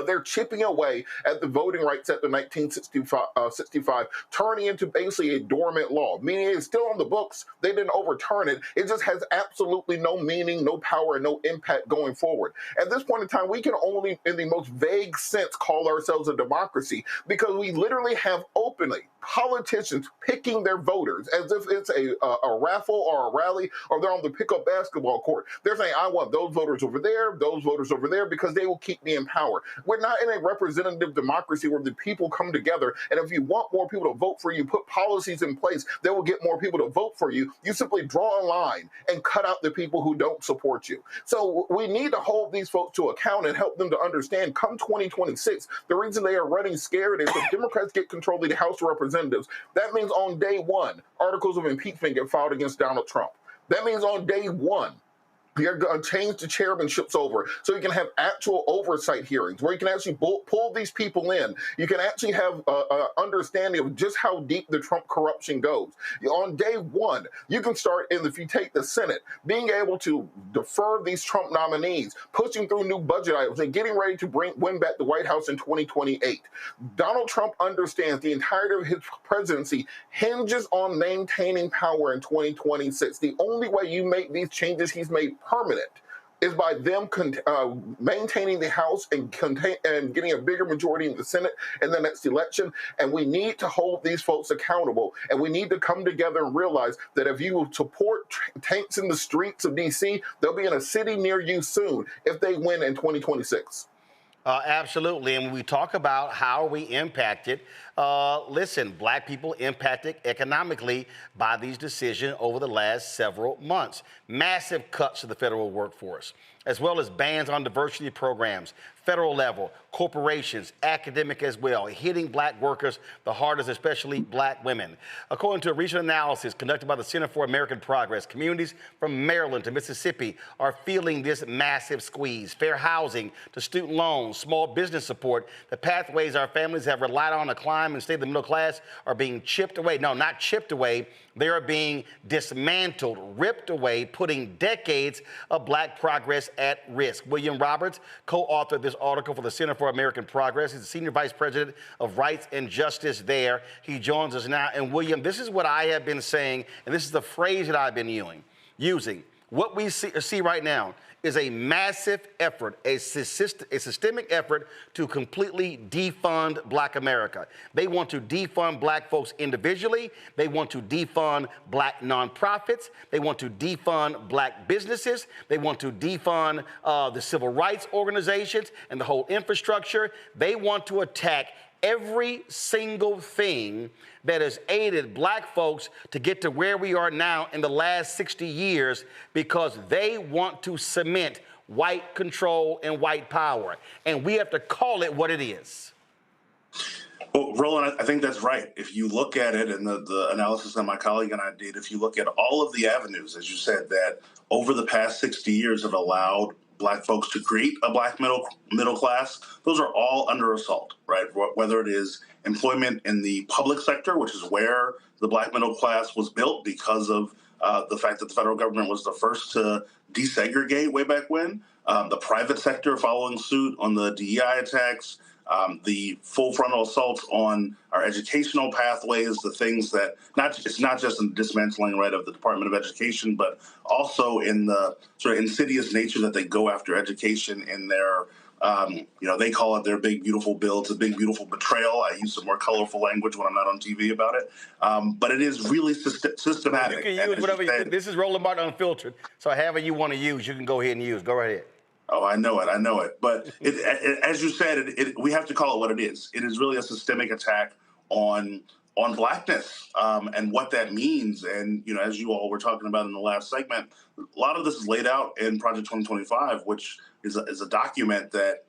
They're chipping away at the Voting Rights Act of 1965, turning into basically a dormant law, meaning it's still on the books. They didn't overturn it. It just has absolutely no meaning, no power, and no impact going forward. At this point in time, we can only, in the most vague sense, call ourselves a democracy because we literally have openly politicians picking their voters as if it's a raffle or a rally, or they're on the pickup basketball court. They're saying, I want those voters over there, because they will keep me in power. We're not in a representative democracy where the people come together, and if you want more people to vote for you, put policies in place that will get more people to vote for you. You simply draw a line and cut out the people who don't support you. So we need to hold these folks to account and help them to understand come 2026, the reason they are running scared is if Democrats get control of the House of Representatives, that means on day one, articles of impeachment get filed against Donald Trump. That means on day one, you're going to change the chairmanships over so you can have actual oversight hearings where you can actually pull these people in. You can actually have an understanding of just how deep the Trump corruption goes. On day one, you can start, and if you take the Senate, being able to defer these Trump nominees, pushing through new budget items, and getting ready to win back the White House in 2028. Donald Trump understands the entirety of his presidency hinges on maintaining power in 2026. The only way you make these changes he's made permanent is by them maintaining the House and getting a bigger majority in the Senate in the next election. And we need to hold these folks accountable. And we need to come together and realize that if you support tanks in the streets of D.C., they'll be in a city near you soon if they win in 2026. Absolutely. And when we talk about how are we impacted, listen, black people impacted economically by these decisions over the last several months. Massive cuts to the federal workforce, as well as bans on diversity programs, federal level, corporations, academic as well, hitting black workers the hardest, especially black women. According to a recent analysis conducted by the Center for American Progress, communities from Maryland to Mississippi are feeling this massive squeeze. Fair housing to student loans, small business support, the pathways our families have relied on to climb and stay in the middle class are being chipped away. No, not chipped away. They are being dismantled, ripped away, putting decades of black progress at risk. William Roberts co-authored this article for the Center for American Progress. He's the Senior Vice President of Rights and Justice there. He joins us now. And William, this is what I have been saying, and this is the phrase that I've been using. What we see right now is a massive effort, a systemic effort to completely defund black America. They want to defund black folks individually. They want to defund black nonprofits. They want to defund black businesses. They want to defund the civil rights organizations and the whole infrastructure. They want to attack every single thing that has aided black folks to get to where we are now in the last 60 years because they want to cement white control and white power. And we have to call it what it is. Well, Roland, I think that's right. If you look at it, and the analysis that my colleague and I did, if you look at all of the avenues, as you said, that over the past 60 years have allowed black folks to create a black middle class, those are all under assault, right? Whether it is employment in the public sector, which is where the black middle class was built because of the fact that the federal government was the first to desegregate way back when, the private sector following suit on the DEI attacks, the full frontal assaults on our educational pathways, the things that it's not just in the dismantling, right, of the Department of Education, but also in the sort of insidious nature that they go after education in their, they call it their big, beautiful bill. It's a big, beautiful betrayal. I use some more colorful language when I'm not on TV about it. But it is really systematic. You can use whatever this is Roland Martin Unfiltered. So however you want to use, you can go ahead and use. Go right ahead. Oh, I know it. But as you said, we have to call it what it is. It is really a systemic attack on blackness and what that means. And, as you all were talking about in the last segment, a lot of this is laid out in Project 2025, which is a document that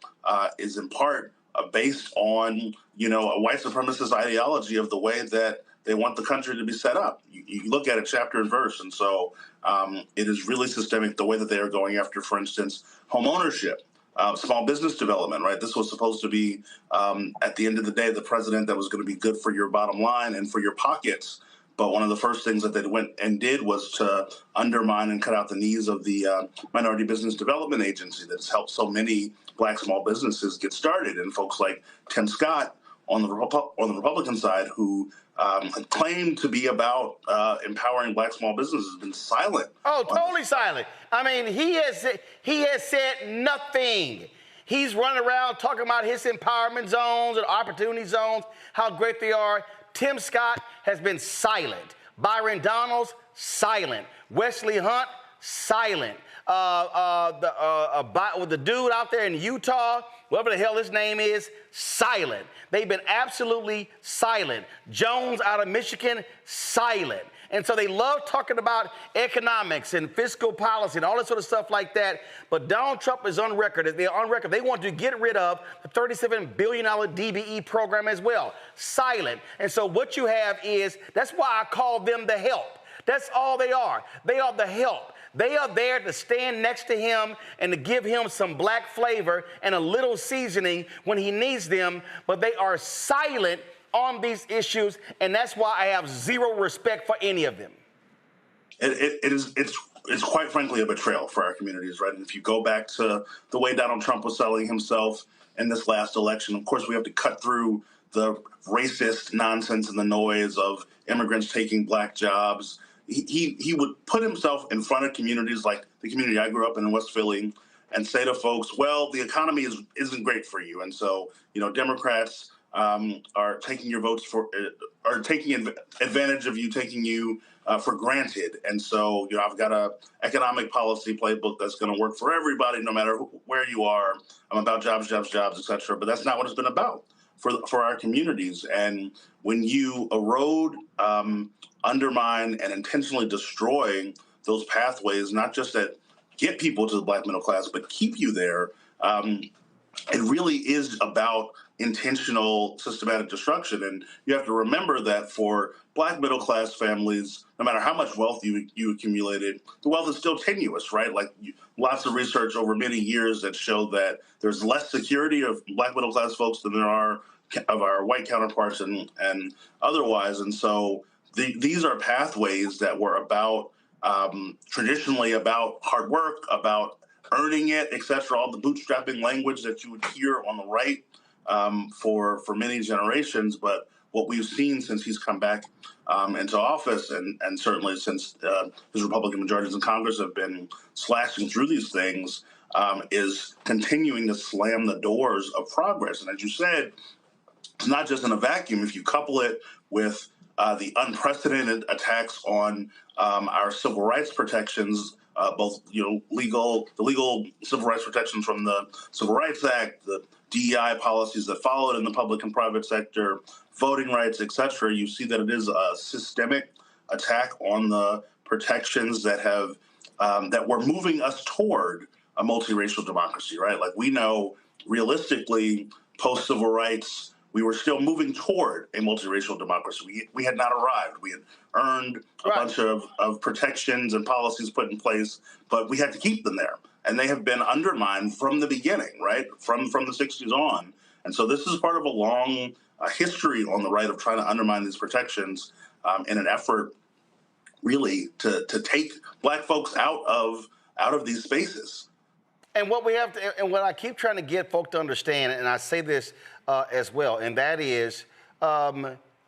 is in part based on, a white supremacist ideology of the way that they want the country to be set up. You look at it chapter and verse. And so it is really systemic, the way that they are going after, for instance, home ownership, small business development, right? This was supposed to be, at the end of the day, the president that was going to be good for your bottom line and for your pockets. But one of the first things that they went and did was to undermine and cut out the knees of the Minority Business Development Agency that's helped so many black small businesses get started. And folks like Tim Scott on the Republican side, who claimed to be about empowering black small businesses, has been silent. Oh, totally silent. I mean, he has said nothing. He's running around talking about his empowerment zones and opportunity zones, how great they are. Tim Scott has been silent. Byron Donalds, silent. Wesley Hunt, silent. With the dude out there in Utah, whatever the hell his name is, silent. They've been absolutely silent. Jones out of Michigan, silent. And so they love talking about economics and fiscal policy and all this sort of stuff like that. But Donald Trump is on record. They're on record. They want to get rid of the $37 billion DBE program as well. Silent. And so what you have is, that's why I call them the help. That's all they are. They are the help. They are there to stand next to him and to give him some black flavor and a little seasoning when he needs them, but they are silent on these issues, and that's why I have zero respect for any of them. It's quite frankly a betrayal for our communities, right? And if you go back to the way Donald Trump was selling himself in this last election, of course we have to cut through the racist nonsense and the noise of immigrants taking black jobs. He would put himself in front of communities like the community I grew up in West Philly and say to folks, well, the economy isn't great for you. And so, Democrats are taking your votes are taking advantage of you, taking you for granted. And so, I've got a economic policy playbook that's going to work for everybody, no matter where you are. I'm about jobs, et cetera. But that's not what it's been about for our communities. And when you erode, undermine, and intentionally destroy those pathways, not just that get people to the black middle class, but keep you there, it really is about intentional systematic destruction. And you have to remember that for black middle class families, no matter how much wealth you accumulated, the wealth is still tenuous, right? Like lots of research over many years that show that there's less security of black middle class folks than there are of our white counterparts and otherwise. And so these are pathways that were about traditionally about hard work, about earning it, et cetera, all the bootstrapping language that you would hear on the right for many generations. But what we've seen since he's come back into office, and certainly since his Republican majorities in Congress have been slashing through these things, is continuing to slam the doors of progress. And as you said, it's not just in a vacuum. If you couple it with the unprecedented attacks on our civil rights protections, both the legal civil rights protections from the Civil Rights Act, the DEI policies that followed in the public and private sector, voting rights, et cetera, you see that it is a systemic attack on the protections that have that were moving us toward a multiracial democracy, right? Like we know realistically, post-civil rights, we were still moving toward a multiracial democracy. We had not arrived. We had earned a bunch of protections and policies put in place, but we had to keep them there. And they have been undermined from the beginning, right? From the 60s on. And so this is part of a long history on the right of trying to undermine these protections in an effort really to take black folks out of these spaces. And what we have to, and what I keep trying to get folk to understand, and I say this as well, and that is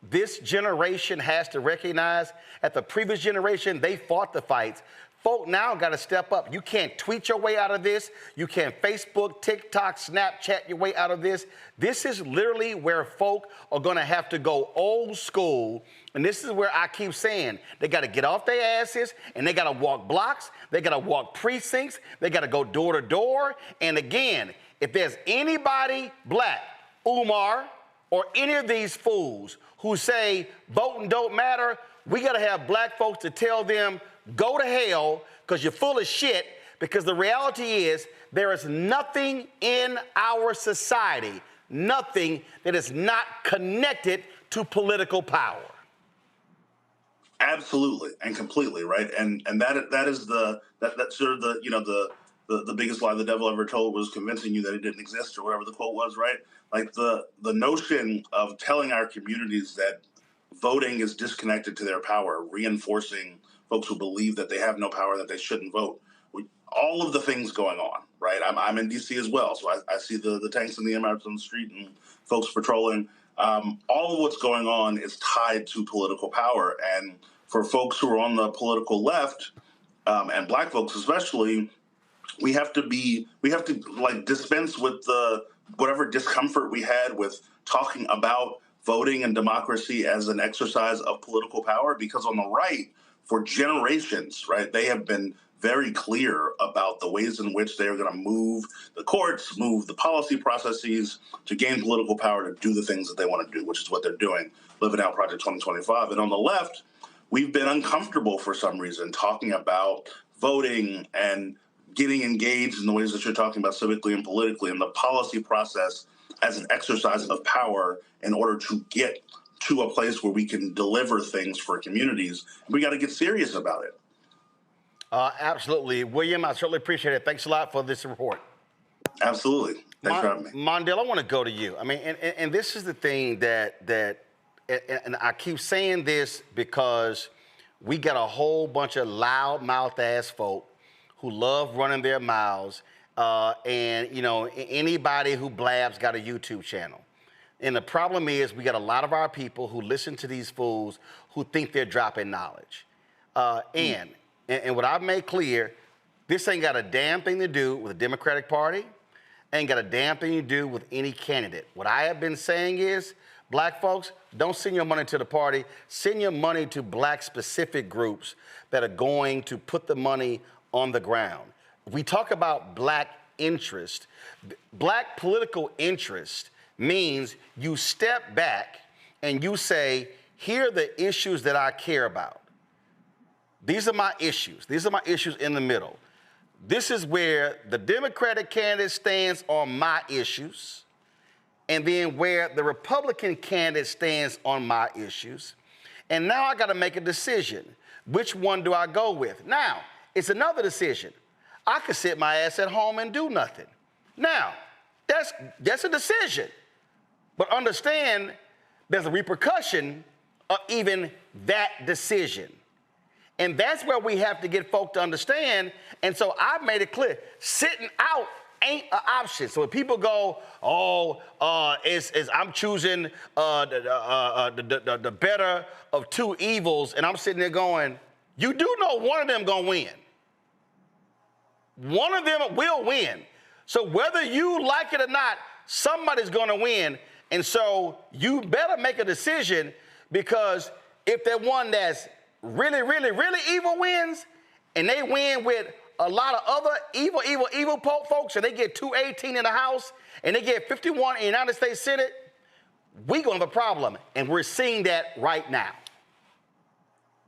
this generation has to recognize that the previous generation, they fought the fights. Folk now got to step up. You can't tweet your way out of this. You can't Facebook, TikTok, Snapchat your way out of this. This is literally where folk are going to have to go old school. And this is where I keep saying they got to get off their asses and they got to walk blocks. They got to walk precincts. They got to go door to door. And again, if there's anybody black, Umar, or any of these fools who say voting don't matter, we got to have black folks to tell them, go to hell because you're full of shit, because the reality is there is nothing in our society, nothing that is not connected to political power. Absolutely and completely, right? And that is that's sort of the biggest lie the devil ever told was convincing you that it didn't exist, or whatever the quote was, right? Like the notion of telling our communities that voting is disconnected to their power, reinforcing folks who believe that they have no power, that they shouldn't vote. All of the things going on, right? I'm in D.C. as well, so I see the tanks and the MRs on the street and folks patrolling. All of what's going on is tied to political power. And for folks who are on the political left, and black folks especially, we have to like dispense with the whatever discomfort we had with talking about voting and democracy as an exercise of political power, because on the right, for generations, right? They have been very clear about the ways in which they are going to move the courts, move the policy processes to gain political power to do the things that they want to do, which is what they're doing, living out Project 2025. And on the left, we've been uncomfortable for some reason talking about voting and getting engaged in the ways that you're talking about civically and politically, and the policy process as an exercise of power in order to get to a place where we can deliver things for communities. We got to get serious about it. Absolutely. William, I certainly appreciate it. Thanks a lot for this report. Absolutely. Thanks for having me. Mondale, I want to go to you. I mean, and this is the thing that I keep saying this because we got a whole bunch of loud-mouthed ass folk who love running their mouths, and, you know, anybody who blabs got a YouTube channel. And the problem is we got a lot of our people who listen to these fools who think they're dropping knowledge. And what I've made clear, this ain't got a damn thing to do with the Democratic Party, ain't got a damn thing to do with any candidate. What I have been saying is, black folks, don't send your money to the party, send your money to black specific groups that are going to put the money on the ground. If we talk about black interest, black political interest means you step back and you say, here are the issues that I care about. These are my issues. These are my issues in the middle. This is where the Democratic candidate stands on my issues, and then where the Republican candidate stands on my issues. And now I got to make a decision. Which one do I go with? Now, it's another decision. I could sit my ass at home and do nothing. Now, that's a decision. But understand there's a repercussion of even that decision. And that's where we have to get folk to understand. And so I've made it clear, sitting out ain't an option. So when people go, I'm choosing the better of two evils, and I'm sitting there going, you do know one of them gonna win. One of them will win. So whether you like it or not, somebody's gonna win. And so you better make a decision, because if that one that's really, really, really evil wins, and they win with a lot of other evil folks, and they get 218 in the House, and they get 51 in the United States Senate, we're gonna have a problem. And we're seeing that right now.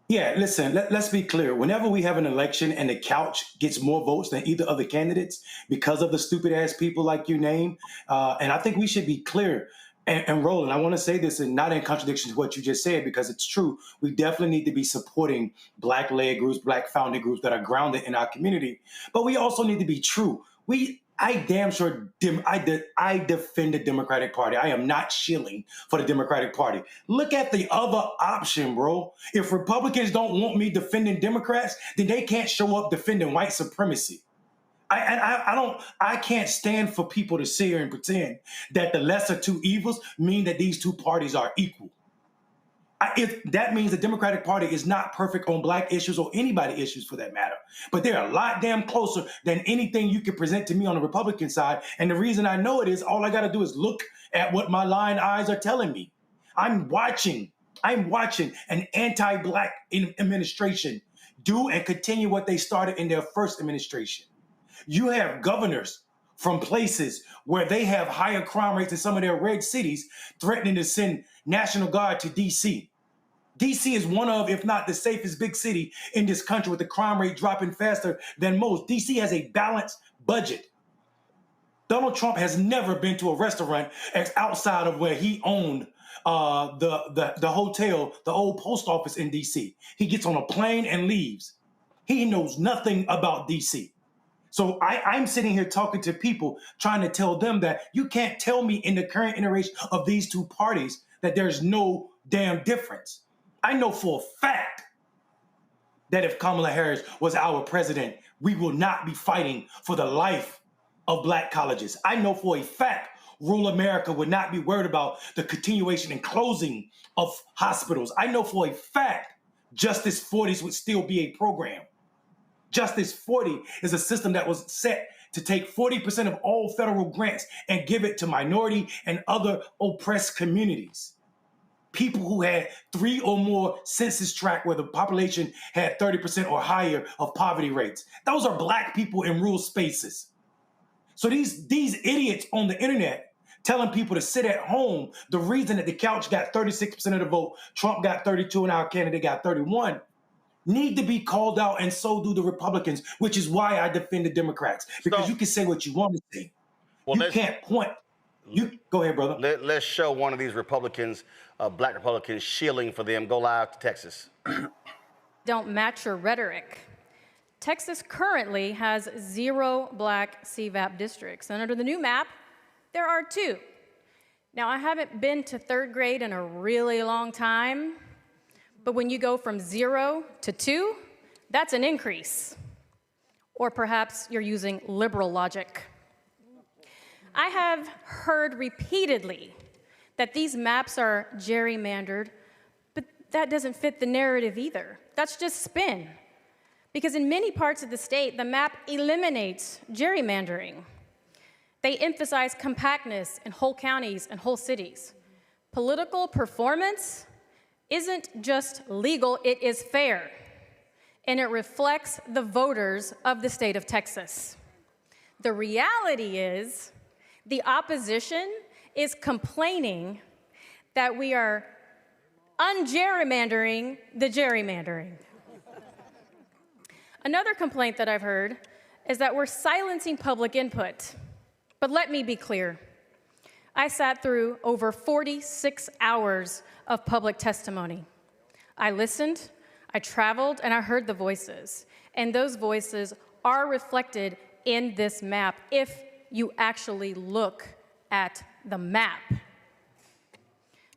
Yeah, listen, let's be clear. Whenever we have an election and the couch gets more votes than either of the candidates because of the stupid ass people like you name, and I think we should be clear. And Roland, I want to say this, and not in contradiction to what you just said, because it's true. We definitely need to be supporting Black-led groups, Black founded groups that are grounded in our community. But we also need to be true. I defend the Democratic Party. I am not shilling for the Democratic Party. Look at the other option, bro. If Republicans don't want me defending Democrats, then they can't show up defending white supremacy. I can't stand for people to sit here and pretend that the lesser two evils mean that these two parties are equal. If that means the Democratic Party is not perfect on black issues or anybody issues for that matter, but they're a lot damn closer than anything you can present to me on the Republican side. And the reason I know it is all I got to do is look at what my lying eyes are telling me. I'm watching an anti-black administration do and continue what they started in their first administration. You have governors from places where they have higher crime rates in some of their red cities threatening to send National Guard to D.C. D.C. is one of, if not the safest big city in this country, with the crime rate dropping faster than most. D.C. has a balanced budget. Donald Trump has never been to a restaurant outside of where he owned the hotel, the old post office in D.C. He gets on a plane and leaves. He knows nothing about D.C. So I'm sitting here talking to people, trying to tell them that you can't tell me in the current iteration of these two parties that there's no damn difference. I know for a fact that if Kamala Harris was our president, we will not be fighting for the life of black colleges. I know for a fact rural America would not be worried about the continuation and closing of hospitals. I know for a fact Justice 40s would still be a program. Justice 40 is a system that was set to take 40% of all federal grants and give it to minority and other oppressed communities. people who had 3 or more census tracts where the population had 30% or higher of poverty rates. Those are Black people in rural spaces. So these idiots on the internet telling people to sit at home, the reason that the couch got 36% of the vote, Trump got 32 and our candidate got 31, need to be called out, and so do the Republicans, which is why I defend the Democrats. Because you can say what you want to say. Well, you can't point. Go ahead, brother. Let's show one of these Republicans, Black Republicans, shilling for them. Go live to Texas. Don't match your rhetoric. Texas currently has 0 Black CVAP districts, and under the new map, there are 2. Now, I haven't been to 3rd grade in a really long time, but when you go from 0 to 2, that's an increase. Or perhaps you're using liberal logic. I have heard repeatedly that these maps are gerrymandered, but that doesn't fit the narrative either. That's just spin. Because in many parts of the state, the map eliminates gerrymandering. They emphasize compactness in whole counties and whole cities. Political performance isn't just legal, it is fair. And it reflects the voters of the state of Texas. The reality is, the opposition is complaining that we are ungerrymandering the gerrymandering. Another complaint that I've heard is that we're silencing public input. But let me be clear. I sat through over 46 hours of public testimony. I listened, I traveled, and I heard the voices. And those voices are reflected in this map if you actually look at the map.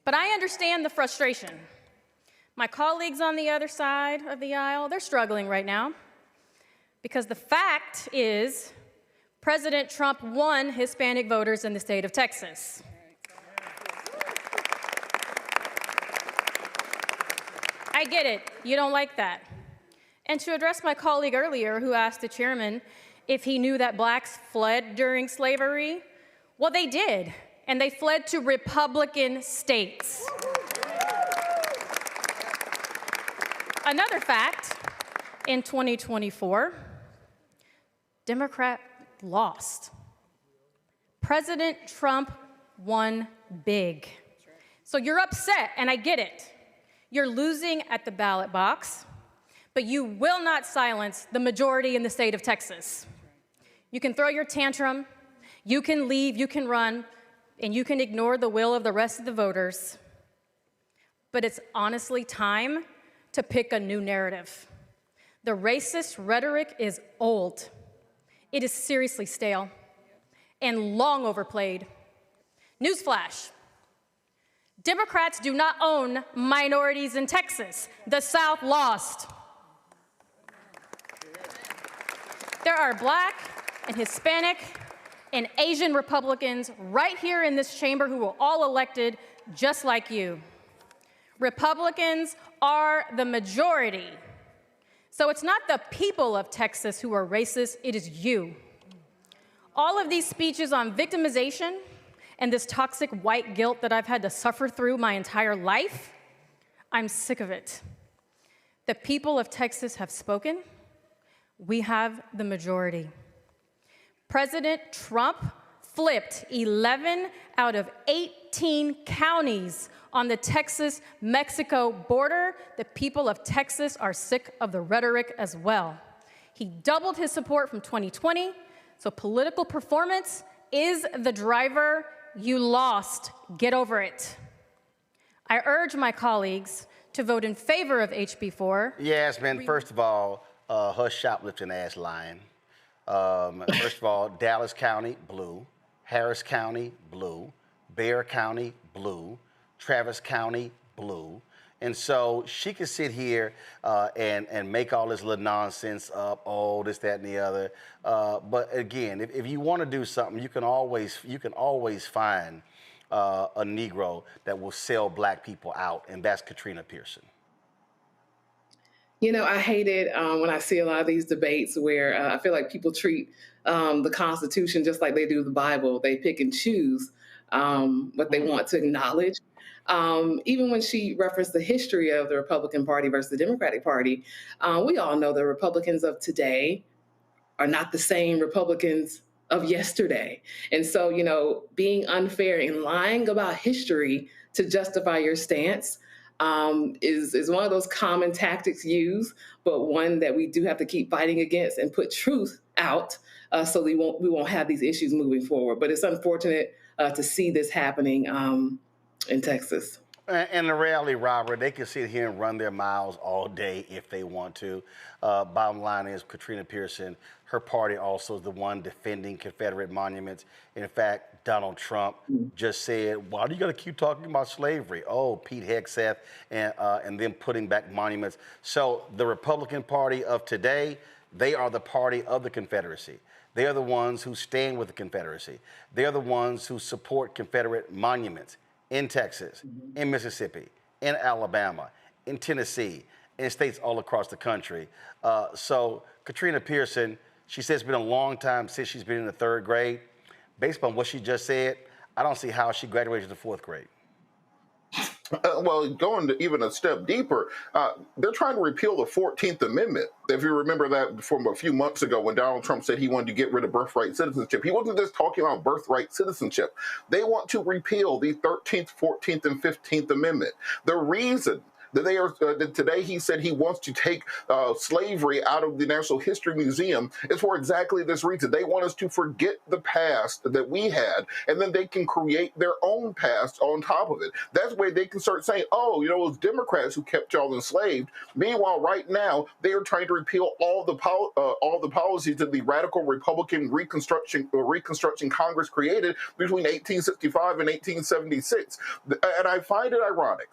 But I understand the frustration. My colleagues on the other side of the aisle, they're struggling right now. Because the fact is, President Trump won Hispanic voters in the state of Texas. I get it, you don't like that. And to address my colleague earlier who asked the chairman if he knew that Blacks fled during slavery, well, they did, and they fled to Republican states. Another fact, in 2024, Democrat lost. President Trump won big. So you're upset, and I get it. You're losing at the ballot box, but you will not silence the majority in the state of Texas. You can throw your tantrum, you can leave, you can run, and you can ignore the will of the rest of the voters. But it's honestly time to pick a new narrative. The racist rhetoric is old. It is seriously stale and long overplayed. Newsflash. Democrats do not own minorities in Texas. The South lost. There are Black and Hispanic and Asian Republicans right here in this chamber who were all elected just like you. Republicans are the majority. So it's not the people of Texas who are racist, it is you. All of these speeches on victimization and this toxic white guilt that I've had to suffer through my entire life, I'm sick of it. The people of Texas have spoken. We have the majority. President Trump flipped 11 out of 18 counties on the Texas-Mexico border. The people of Texas are sick of the rhetoric as well. He doubled his support from 2020, so political performance is the driver. You lost. Get over it. I urge my colleagues to vote in favor of HB4. Yasmin, first of all, her shoplifting ass lying. First of all, Dallas County, blue. Harris County, blue. Bexar County, blue. Travis County, blue. And so she could sit here and make all this little nonsense up, oh, this, that, and the other. But again, if you want to do something, you can always find a Negro that will sell Black people out, and that's Katrina Pearson. You know, I hate it when I see a lot of these debates where I feel like people treat the Constitution just like they do the Bible. They pick and choose what they want to acknowledge. Even when she referenced the history of the Republican Party versus the Democratic Party, we all know the Republicans of today are not the same Republicans of yesterday. And so, being unfair and lying about history to justify your stance is one of those common tactics used, but one that we do have to keep fighting against and put truth out so we won't have these issues moving forward. But it's unfortunate to see this happening in Texas. And the reality, Robert, they can sit here and run their mouths all day if they want to. Bottom line is Katrina Pearson, her party also is the one defending Confederate monuments. In fact, Donald Trump just said, why do you got to keep talking about slavery? Oh, Pete Hegseth and them putting back monuments. So the Republican Party of today, they are the party of the Confederacy. They are the ones who stand with the Confederacy. They are the ones who support Confederate monuments in Texas, in Mississippi, in Alabama, in Tennessee, in states all across the country. So Katrina Pearson, she says it's been a long time since she's been in the third grade. Based on what she just said, I don't see how she graduated to the fourth grade. Well, going to even a step deeper, they're trying to repeal the 14th Amendment. If you remember that from a few months ago when Donald Trump said he wanted to get rid of birthright citizenship, he wasn't just talking about birthright citizenship. They want to repeal the 13th, 14th, and 15th Amendment. The reason that they are today, he said he wants to take slavery out of the National History Museum is for exactly this reason. They want us to forget the past that we had, and then they can create their own past on top of it. That's where they can start saying, oh, it was Democrats who kept y'all enslaved. Meanwhile, right now, they are trying to repeal all the policies that the radical Republican Reconstruction Congress created between 1865 and 1876. And I find it ironic,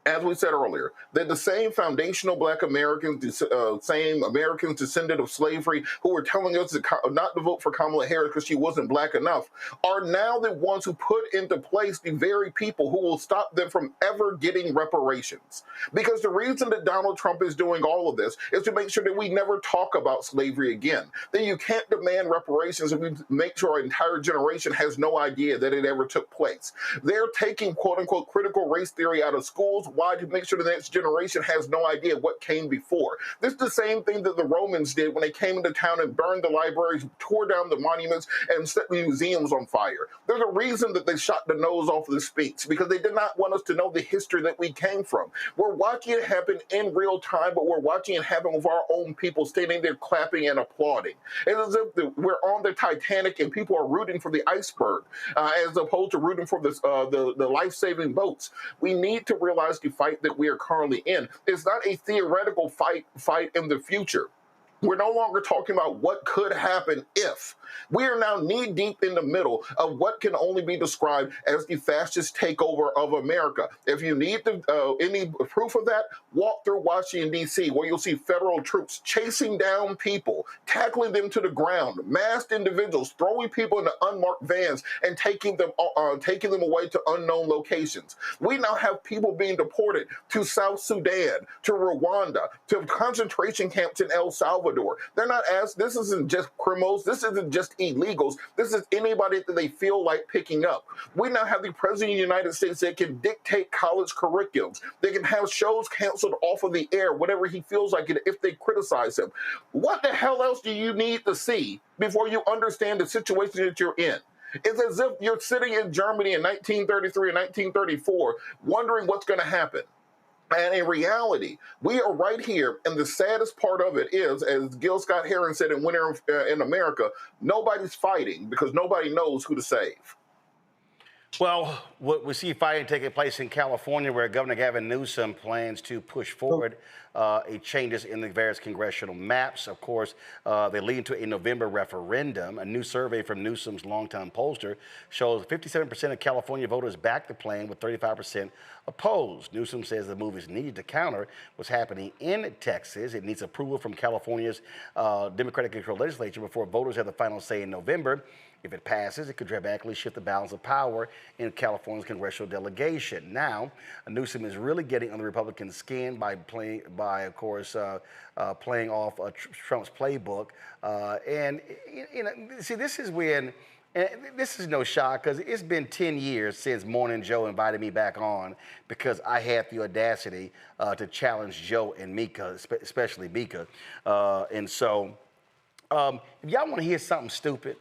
as we said earlier, that the same foundational Black Americans, same Americans descended of slavery who were telling us not to vote for Kamala Harris because she wasn't Black enough, are now the ones who put into place the very people who will stop them from ever getting reparations. Because the reason that Donald Trump is doing all of this is to make sure that we never talk about slavery again. That you can't demand reparations if you make sure an entire generation has no idea that it ever took place. They're taking quote-unquote critical race theory out of schools. Why? To make sure the next generation has no idea what came before. This is the same thing that the Romans did when they came into town and burned the libraries, tore down the monuments, and set the museums on fire. There's a reason that they shot the nose off of the Sphinx, because they did not want us to know the history that we came from. We're watching it happen in real time, but we're watching it happen with our own people standing there clapping and applauding. It's as if we're on the Titanic and people are rooting for the iceberg, as opposed to rooting for the life-saving boats. We need to realize the fight that we are currently in is not a theoretical fight in the future. We're no longer talking about what could happen if. We are now knee-deep in the middle of what can only be described as the fascist takeover of America. If you need any proof of that, walk through Washington, D.C., where you'll see federal troops chasing down people, tackling them to the ground, masked individuals, throwing people into unmarked vans, and taking them away to unknown locations. We now have people being deported to South Sudan, to Rwanda, to concentration camps in El Salvador. They're not this isn't just criminals, this isn't just illegals, this is anybody that they feel like picking up. We now have the President of the United States that can dictate college curriculums. They can have shows canceled off of the air, whatever he feels like it, if they criticize him. What the hell else do you need to see before you understand the situation that you're in? It's as if you're sitting in Germany in 1933 and 1934 wondering what's going to happen. And in reality, we are right here, and the saddest part of it is, as Gil Scott-Heron said in Winter in America, nobody's fighting because nobody knows who to save. Well, we see fighting taking place in California, where Governor Gavin Newsom plans to push forward changes in the various congressional maps. Of course, they lead to a November referendum. A new survey from Newsom's longtime pollster shows 57% of California voters back the plan, with 35% opposed. Newsom says the move is needed to counter what's happening in Texas. It needs approval from California's Democratic-controlled legislature before voters have the final say in November. If it passes, it could dramatically shift the balance of power in California's congressional delegation. Now, Newsom is really getting under the Republican skin by playing off Trump's playbook. And see, this is when And this is no shock because it's been 10 years since Morning Joe invited me back on because I had the audacity to challenge Joe and Mika, especially Mika. And so if y'all want to hear something stupid,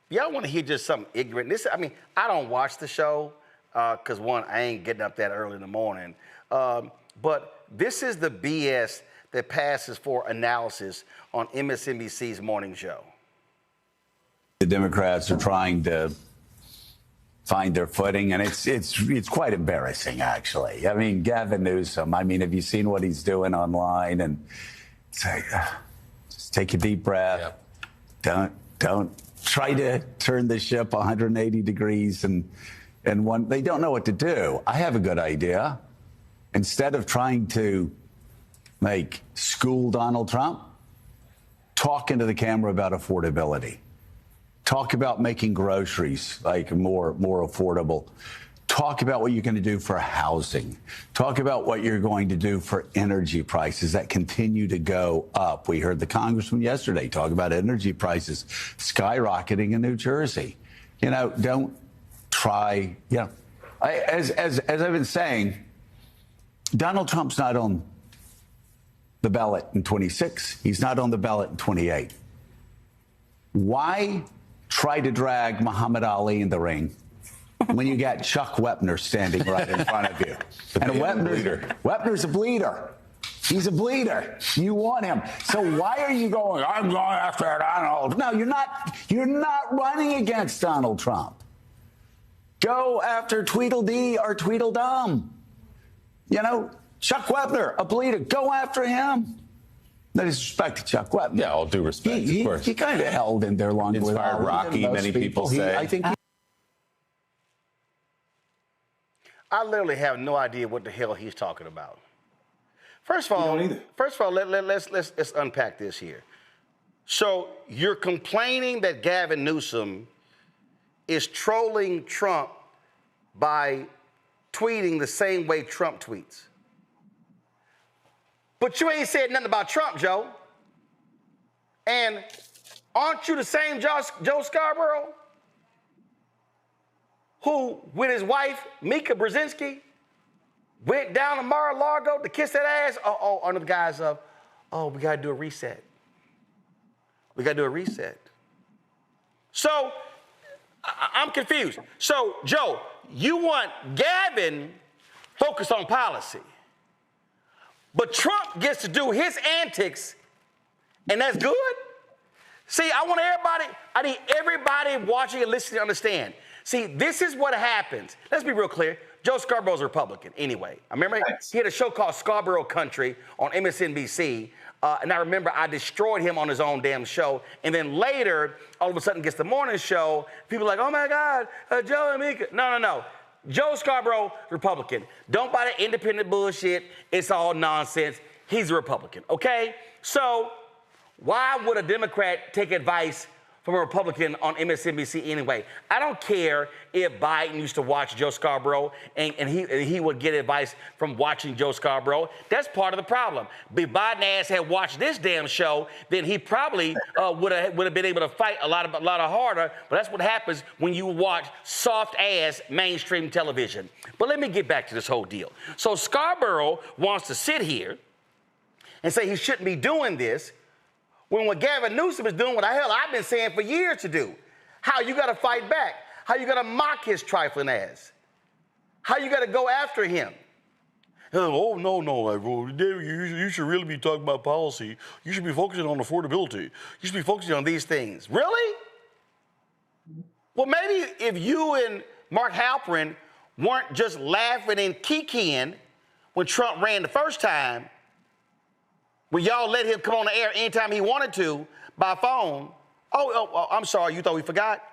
if y'all want to hear just something ignorant, I don't watch the show because one, I ain't getting up that early in the morning. But this is the BS that passes for analysis on MSNBC's Morning Joe. The Democrats are trying to find their footing, and it's quite embarrassing, actually. I mean, Gavin Newsom, have you seen what he's doing online? And say, just take a deep breath. Yep. Don't try to turn the ship 180 degrees and they don't know what to do. I have a good idea. Instead of trying to school Donald Trump, talk into the camera about affordability. Talk about making groceries more affordable. Talk about what you're going to do for housing. Talk about what you're going to do for energy prices that continue to go up. We heard the congressman yesterday talk about energy prices skyrocketing in New Jersey. Don't try. As I've been saying, Donald Trump's not on the ballot in 26. He's not on the ballot in 28. Why try to drag Muhammad Ali in the ring when you got Chuck Wepner standing right in front of you? And Wepner's a bleeder. He's a bleeder. You want him. So why are you going, I'm going after Donald? No, you're not running against Donald Trump. Go after Tweedledee or Tweedledum. Chuck Wepner, a bleeder. Go after him. No disrespect to Chuck Wepner. Yeah, all due respect, of course. He kind of held in there long with inspired Rocky, many people say. I literally have no idea what the hell he's talking about. First of all, let's unpack this here. So you're complaining that Gavin Newsom is trolling Trump by tweeting the same way Trump tweets. But you ain't said nothing about Trump, Joe. And aren't you the same Joe Scarborough who, with his wife, Mika Brzezinski, went down to Mar-a-Lago to kiss that ass? Under the guise of, we got to do a reset. We got to do a reset. So I'm confused. So, Joe, you want Gavin focused on policy. But Trump gets to do his antics, and that's good? See, I need everybody watching and listening to understand. See, this is what happens. Let's be real clear. Joe Scarborough's a Republican anyway. I remember he had a show called Scarborough Country on MSNBC, and I remember I destroyed him on his own damn show. And then later, all of a sudden gets the morning show. People are like, oh my God, Joe and Mika. No. Joe Scarborough, Republican. Don't buy the independent bullshit. It's all nonsense. He's a Republican, okay? So why would a Democrat take advice from a Republican on MSNBC anyway? I don't care if Biden used to watch Joe Scarborough and he would get advice from watching Joe Scarborough. That's part of the problem. If Biden ass had watched this damn show, then he probably would have been able to fight a lot harder. But that's what happens when you watch soft ass mainstream television. But let me get back to this whole deal. So Scarborough wants to sit here and say he shouldn't be doing this, when what Gavin Newsom is doing, what the hell I've been saying for years to do. How you got to fight back. How you got to mock his trifling ass. How you got to go after him. Oh, no, you should really be talking about policy. You should be focusing on affordability. You should be focusing on these things. Really? Well, maybe if you and Mark Halperin weren't just laughing and kikiing when Trump ran the first time, when y'all let him come on the air anytime he wanted to by phone. Oh, I'm sorry, you thought we forgot?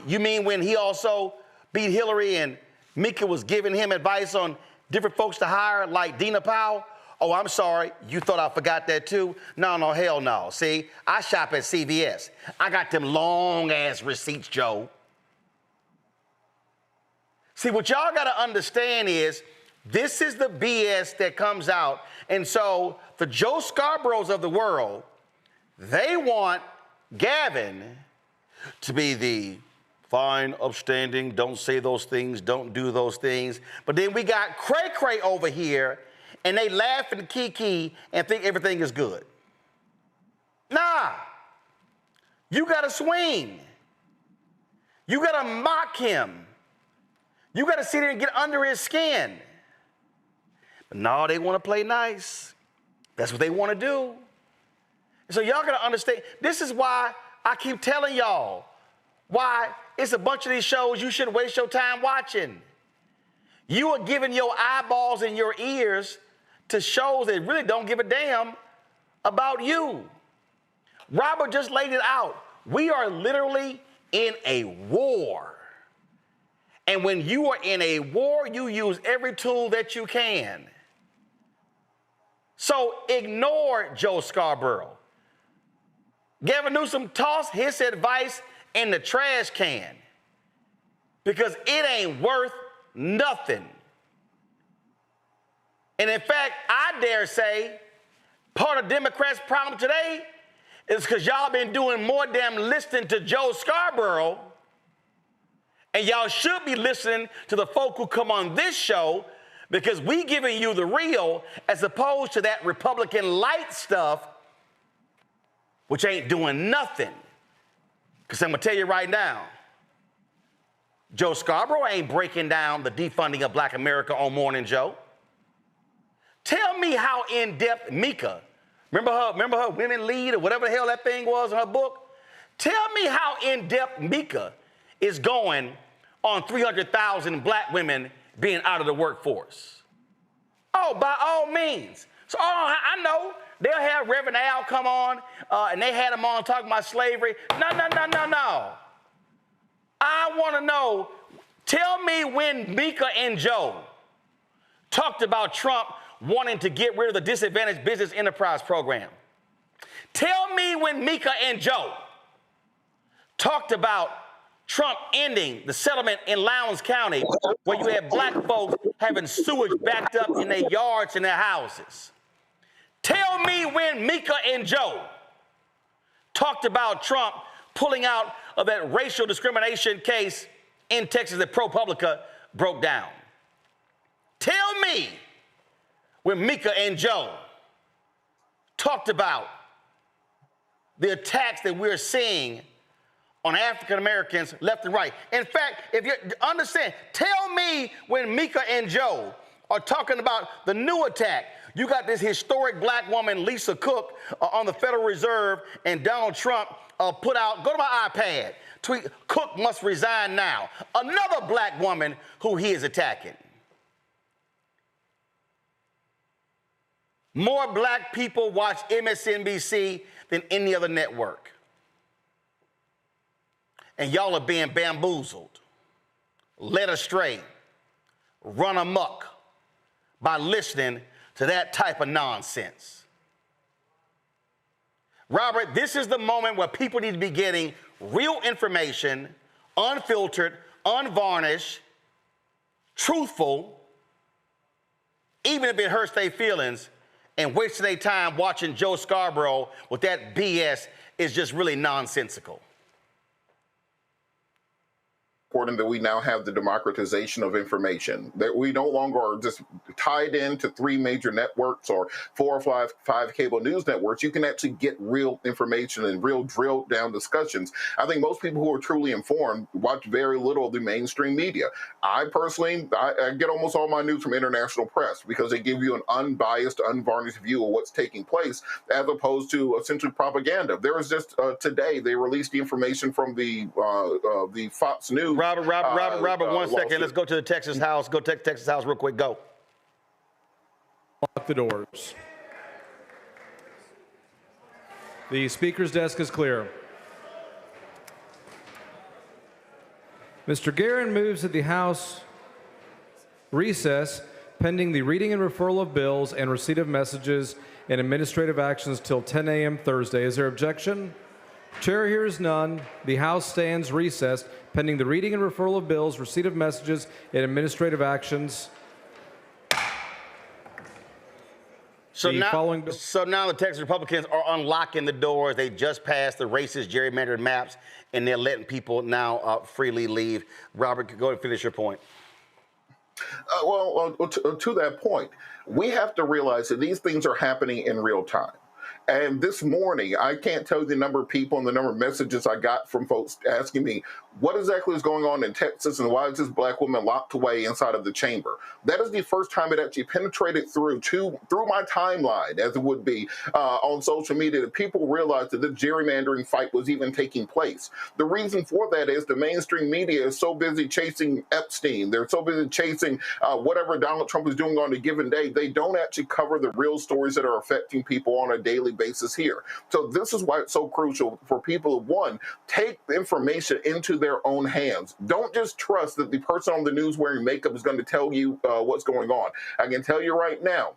You mean when he also beat Hillary and Mika was giving him advice on different folks to hire like Dina Powell? Oh, I'm sorry, you thought I forgot that too? No, hell no. See, I shop at CVS. I got them long-ass receipts, Joe. See, what y'all got to understand is this is the BS that comes out. And so the Joe Scarboroughs of the world, they want Gavin to be the fine, upstanding, don't say those things, don't do those things. But then we got Cray Cray over here, and they laugh and kiki and think everything is good. Nah. You got to swing. You got to mock him. You got to sit there and get under his skin. But no, they want to play nice. That's what they want to do. So y'all got to understand, this is why I keep telling y'all why it's a bunch of these shows you should waste your time watching. You are giving your eyeballs and your ears to shows that really don't give a damn about you. Robert just laid it out. We are literally in a war. And when you are in a war, you use every tool that you can. So ignore Joe Scarborough. Gavin Newsom tossed his advice in the trash can because it ain't worth nothing. And in fact, I dare say part of Democrats' problem today is because y'all been doing more damn listening to Joe Scarborough, and y'all should be listening to the folk who come on this show because we giving you the real as opposed to that Republican light stuff, which ain't doing nothing. Because I'm going to tell you right now, Joe Scarborough ain't breaking down the defunding of Black America on Morning Joe. Tell me how in-depth Mika, remember her Women Lead or whatever the hell that thing was in her book? Tell me how in-depth Mika is going on 300,000 Black women being out of the workforce. Oh, by all means. So I know they'll have Reverend Al come on, and they had him on talking about slavery. No. I want to know, tell me when Mika and Joe talked about Trump wanting to get rid of the Disadvantaged Business Enterprise Program. Tell me when Mika and Joe talked about Trump ending the settlement in Lowndes County where you had Black folks having sewage backed up in their yards and their houses. Tell me when Mika and Joe talked about Trump pulling out of that racial discrimination case in Texas that ProPublica broke down. Tell me when Mika and Joe talked about the attacks that we're seeing on African Americans left and right. In fact, if you understand, tell me when Mika and Joe are talking about the new attack. You got this historic Black woman, Lisa Cook, on the Federal Reserve, and Donald Trump put out, go to my iPad, tweet, Cook must resign now. Another Black woman who he is attacking. More Black people watch MSNBC than any other network. And y'all are being bamboozled, led astray, run amok by listening to that type of nonsense. Robert, this is the moment where people need to be getting real information, unfiltered, unvarnished, truthful, even if it hurts their feelings, and wasting their time watching Joe Scarborough with that BS is just really nonsensical. Important that we now have the democratization of information, that we no longer are just tied into 3 major networks or 4 or 5 cable news networks. You can actually get real information and real drilled down discussions. I think most people who are truly informed watch very little of the mainstream media. I personally, I get almost all my news from international press because they give you an unbiased, unvarnished view of what's taking place as opposed to essentially propaganda. There was just today, they released the information from the Fox News. Robert, 1 second. Let's go to the Texas House. Go to Texas House real quick. Go. Lock the doors. The Speaker's desk is clear. Mr. Guerin moves that the House recess pending the reading and referral of bills and receipt of messages and administrative actions till 10 a.m. Thursday. Is there objection? Chair hears none. The House stands recessed pending the reading and referral of bills, receipt of messages, and administrative actions. So now the Texas Republicans are unlocking the doors. They just passed the racist gerrymandered maps, and they're letting people now freely leave. Robert, go ahead and finish your point. To that point, we have to realize that these things are happening in real time. And this morning, I can't tell you the number of people and the number of messages I got from folks asking me, what exactly is going on in Texas and why is this black woman locked away inside of the chamber? That is the first time it actually penetrated through my timeline, as it would be on social media, that people realized that the gerrymandering fight was even taking place. The reason for that is the mainstream media is so busy chasing Epstein. They're so busy chasing whatever Donald Trump is doing on a given day. They don't actually cover the real stories that are affecting people on a daily basis here. So this is why it's so crucial for people to, one, take the information into their own hands. Don't just trust that the person on the news wearing makeup is going to tell you what's going on. I can tell you right now,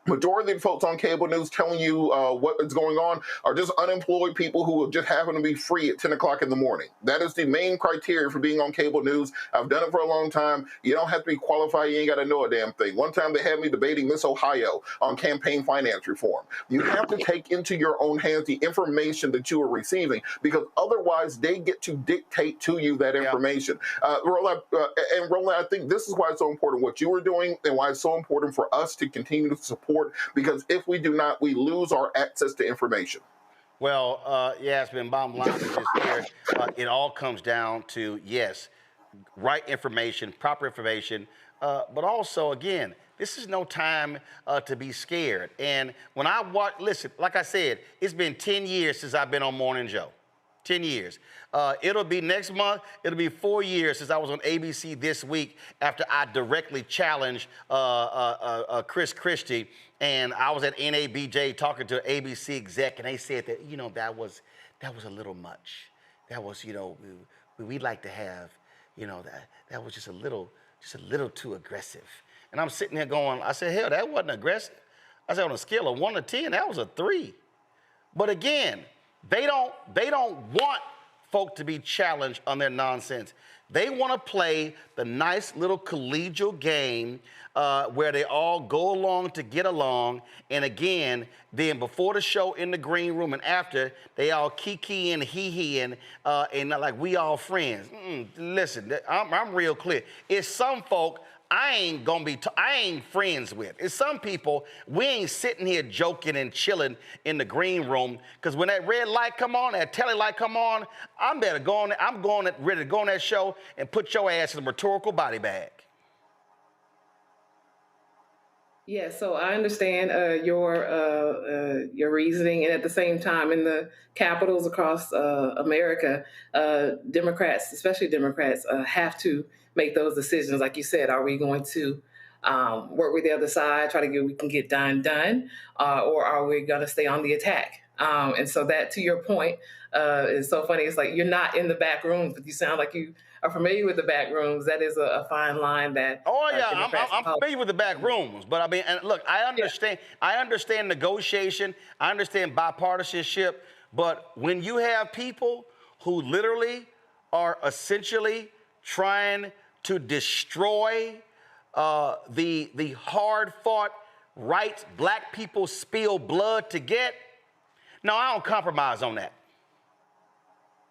majority of the folks on cable news telling you what is going on are just unemployed people who just happen to be free at 10 o'clock in the morning. That is the main criteria for being on cable news. I've done it for a long time. You don't have to be qualified. You ain't got to know a damn thing. One time they had me debating Miss Ohio on campaign finance reform. You have to take into your own hands the information that you are receiving, because otherwise they get to dictate to you that information. Roland, I think this is why it's so important what you are doing and why it's so important for us to continue to support, because if we do not, we lose our access to information. Well, Yasmin, bottom line is just here. It all comes down to, yes, right information, proper information, but also, again, this is no time to be scared. And when I watch, listen, like I said, it's been 10 years since I've been on Morning Joe. 10 years. It'll be next month, it'll be 4 years since I was on ABC This Week after I directly challenged Chris Christie, and I was at NABJ talking to an ABC exec, and they said that, you know, that was a little much. That was, you know, we'd like to have, you know, that was just a little too aggressive. And I'm sitting there going, I said, hell, that wasn't aggressive. I said, on a scale of 1 to 10, that was a 3. But again, they don't want folk to be challenged on their nonsense. They want to play the nice little collegial game where they all go along to get along. And again, then before the show in the green room and after, they all kiki and hee and like we all friends. Listen, I'm real clear. It's some folk I ain't friends with. It's some people, we ain't sitting here joking and chilling in the green room, because when that red light come on, that telly light come on, I'm ready to go on that show and put your ass in a rhetorical body bag. Yeah, so I understand your reasoning, and at the same time, in the capitals across America, Democrats, especially Democrats, have to make those decisions. Like you said, are we going to work with the other side, try to get what we can get done, or are we going to stay on the attack? And so that, to your point, is so funny. It's like you're not in the back rooms, but you sound like you are familiar with the back rooms. That is a fine line that. Oh yeah, I'm familiar with the back rooms, but I mean, and look, I understand. Yeah. I understand negotiation. I understand bipartisanship. But when you have people who literally are essentially trying to destroy the hard-fought rights black people spill blood to get, no, I don't compromise on that.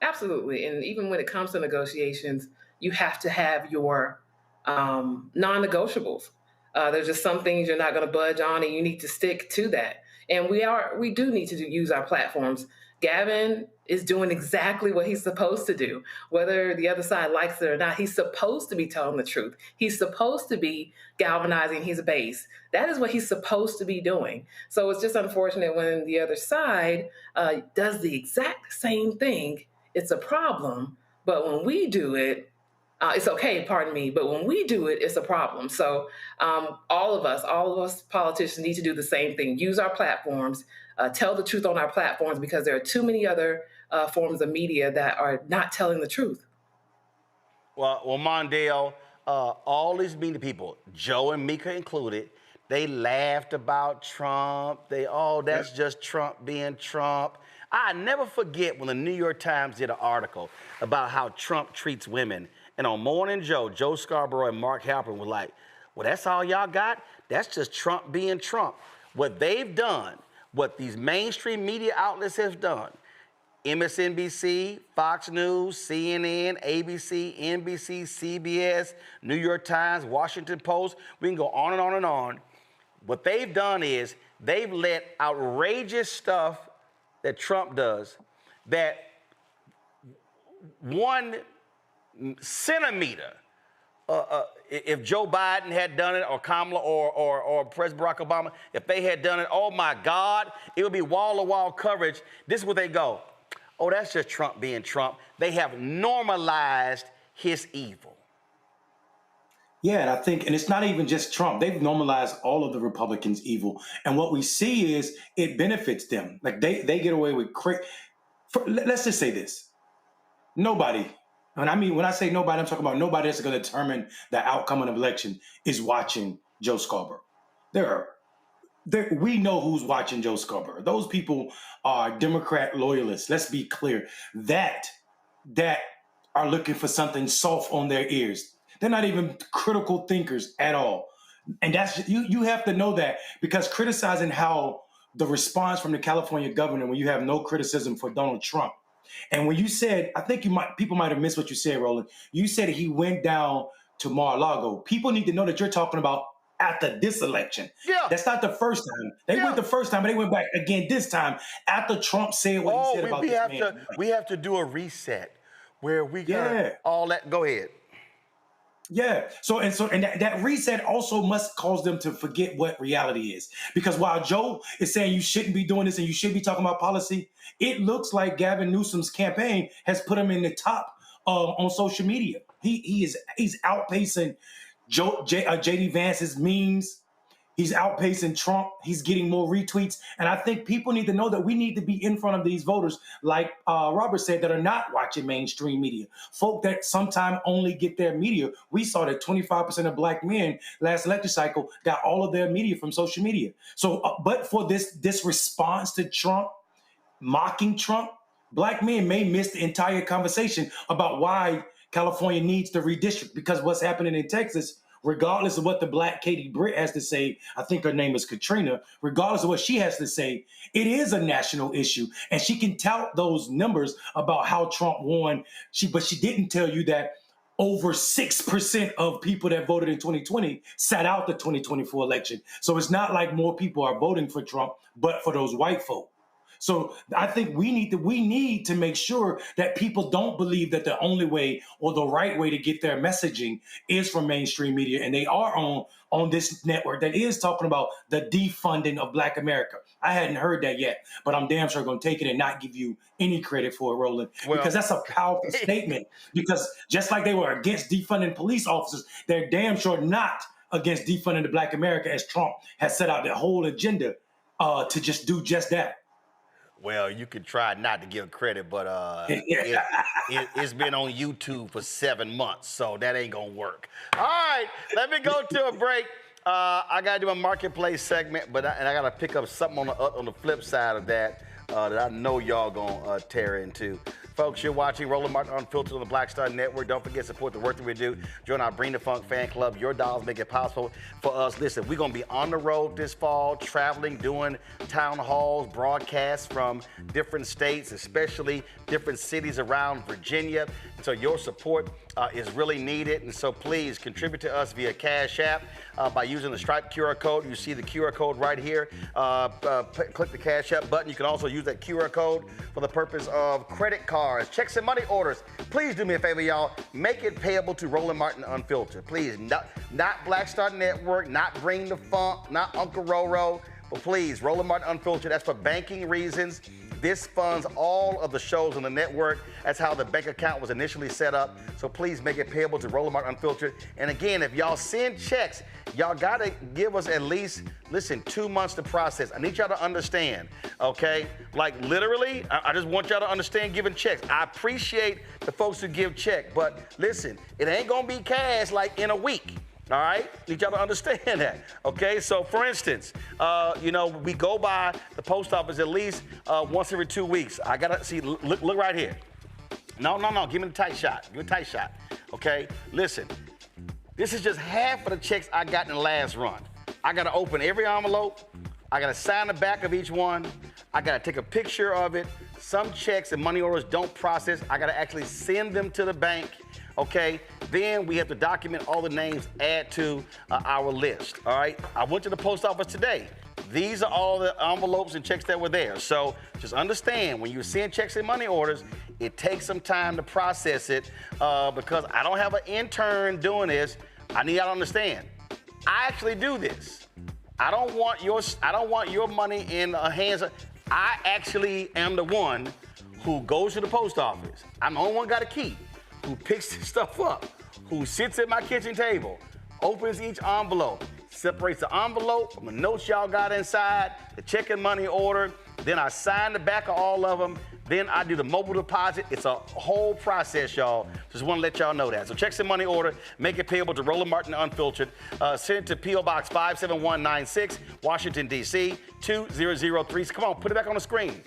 Absolutely. And even when it comes to negotiations, you have to have your non-negotiables. There's just some things you're not going to budge on, and you need to stick to that. And we do need to use our platforms. Gavin is doing exactly what he's supposed to do. Whether the other side likes it or not, he's supposed to be telling the truth. He's supposed to be galvanizing his base. That is what he's supposed to be doing. So it's just unfortunate when the other side does the exact same thing. It's a problem. But when we do it, it's okay, pardon me, but when we do it, it's a problem. So all of us politicians need to do the same thing. Use our platforms, tell the truth on our platforms, because there are too many other forms of media that are not telling the truth. Well, Mondale, all these media people, Joe and Mika included, they laughed about Trump. That's just Trump being Trump. I never forget when the New York Times did an article about how Trump treats women. And on Morning Joe, Joe Scarborough and Mark Halperin were like, well, that's all y'all got? That's just Trump being Trump. What they've done, what these mainstream media outlets have done, MSNBC, Fox News, CNN, ABC, NBC, CBS, New York Times, Washington Post, we can go on and on and on. What they've done is they've let outrageous stuff that Trump does, that 1 centimeter, if Joe Biden had done it, or Kamala, or President Barack Obama, if they had done it, oh my God, it would be wall-to-wall coverage. This is where they go. Oh, that's just Trump being Trump. They have normalized his evil. Yeah, and I think, and it's not even just Trump. They've normalized all of the Republicans' evil. And what we see is it benefits them. Like they get away with let's just say this. Nobody, and I mean, when I say nobody, I'm talking about nobody that's going to determine the outcome of an election is watching Joe Scarborough. We know who's watching Joe Scarborough. Those people are Democrat loyalists. Let's be clear. That are looking for something soft on their ears. They're not even critical thinkers at all. And that's you have to know that, because criticizing how the response from the California governor, when you have no criticism for Donald Trump, and when you said, I think people might have missed what you said, Roland. You said he went down to Mar-a-Lago. People need to know that you're talking about after this election. Yeah. That's not the first time. They went the first time, but they went back again this time after Trump said what he said about this man. We have to do a reset where we got all that. Go ahead. Yeah. So that reset also must cause them to forget what reality is. Because while Joe is saying you shouldn't be doing this and you should be talking about policy, it looks like Gavin Newsom's campaign has put him in the top on social media. He's outpacing J.D. Vance's memes. He's outpacing Trump. He's getting more retweets. And I think people need to know that we need to be in front of these voters, like Robert said, that are not watching mainstream media. Folk that sometimes only get their media. We saw that 25% of black men last election cycle got all of their media from social media. So, but for this response to Trump, mocking Trump, black men may miss the entire conversation about why California needs to redistrict, because what's happening in Texas, regardless of what the black Katie Britt has to say, I think her name is Katrina, regardless of what she has to say, it is a national issue. And she can tout those numbers about how Trump won. But she didn't tell you that over 6% of people that voted in 2020 sat out the 2024 election. So it's not like more people are voting for Trump, but for those white folk. So I think we need to make sure that people don't believe that the only way or the right way to get their messaging is from mainstream media. And they are on this network that is talking about the defunding of Black America. I hadn't heard that yet, but I'm damn sure going to take it and not give you any credit for it, Roland, because that's a powerful statement. Because just like they were against defunding police officers, they're damn sure not against defunding the Black America, as Trump has set out the whole agenda to just do just that. Well, you could try not to give credit, but it's been on YouTube for 7 months, so that ain't gonna work. All right, let me go to a break. I gotta do a marketplace segment, but I gotta pick up something on the flip side of that that I know y'all gonna tear into. Folks, you're watching Roland Martin Unfiltered on the Black Star Network. Don't forget to support the work that we do. Join our Bring the Funk fan club. Your dollars make it possible for us. Listen, we're going to be on the road this fall, traveling, doing town halls, broadcasts from different states, especially different cities around Virginia. So your support is really needed. And so please contribute to us via Cash App by using the Stripe QR code. You see the QR code right here. Click the Cash App button. You can also use that QR code for the purpose of credit cards, checks, and money orders. Please do me a favor, y'all. Make it payable to Roland Martin Unfiltered. Please, not Black Star Network, not Bring the Funk, not Uncle Roro, but please, Roland Martin Unfiltered. That's for banking reasons. This funds all of the shows on the network. That's how the bank account was initially set up. So please make it payable to Roland Martin Unfiltered. And again, if y'all send checks, y'all gotta give us at least, 2 months to process. I need y'all to understand, okay? Like literally, I just want y'all to understand giving checks. I appreciate the folks who give check, but listen, it ain't gonna be cash like in a week. All right, need y'all to understand that. Okay, so for instance, we go by the post office at least once every 2 weeks. I gotta see. Look right here. No. Give me the tight shot. Give me a tight shot. Okay, listen. This is just half of the checks I got in the last run. I gotta open every envelope. I got to sign the back of each one. I got to take a picture of it. Some checks and money orders don't process. I got to actually send them to the bank. Okay, then we have to document all the names, add to our list. All right, I went to the post office today. These are all the envelopes and checks that were there. So just understand, when you send checks and money orders, it takes some time to process it because I don't have an intern doing this. I need y'all to understand. I actually do this. I don't want your money in the hands of. I actually am the one who goes to the post office. I'm the only one got a key, who picks this stuff up, who sits at my kitchen table, opens each envelope, separates the envelope from the notes y'all got inside, the check and money order. Then I sign the back of all of them. Then I do the mobile deposit. It's a whole process, y'all. Just want to let y'all know that. So checks and money order, make it payable to Roland Martin Unfiltered. Send it to P.O. Box 57196, Washington, D.C., 2003. Come on, put it back on the screen.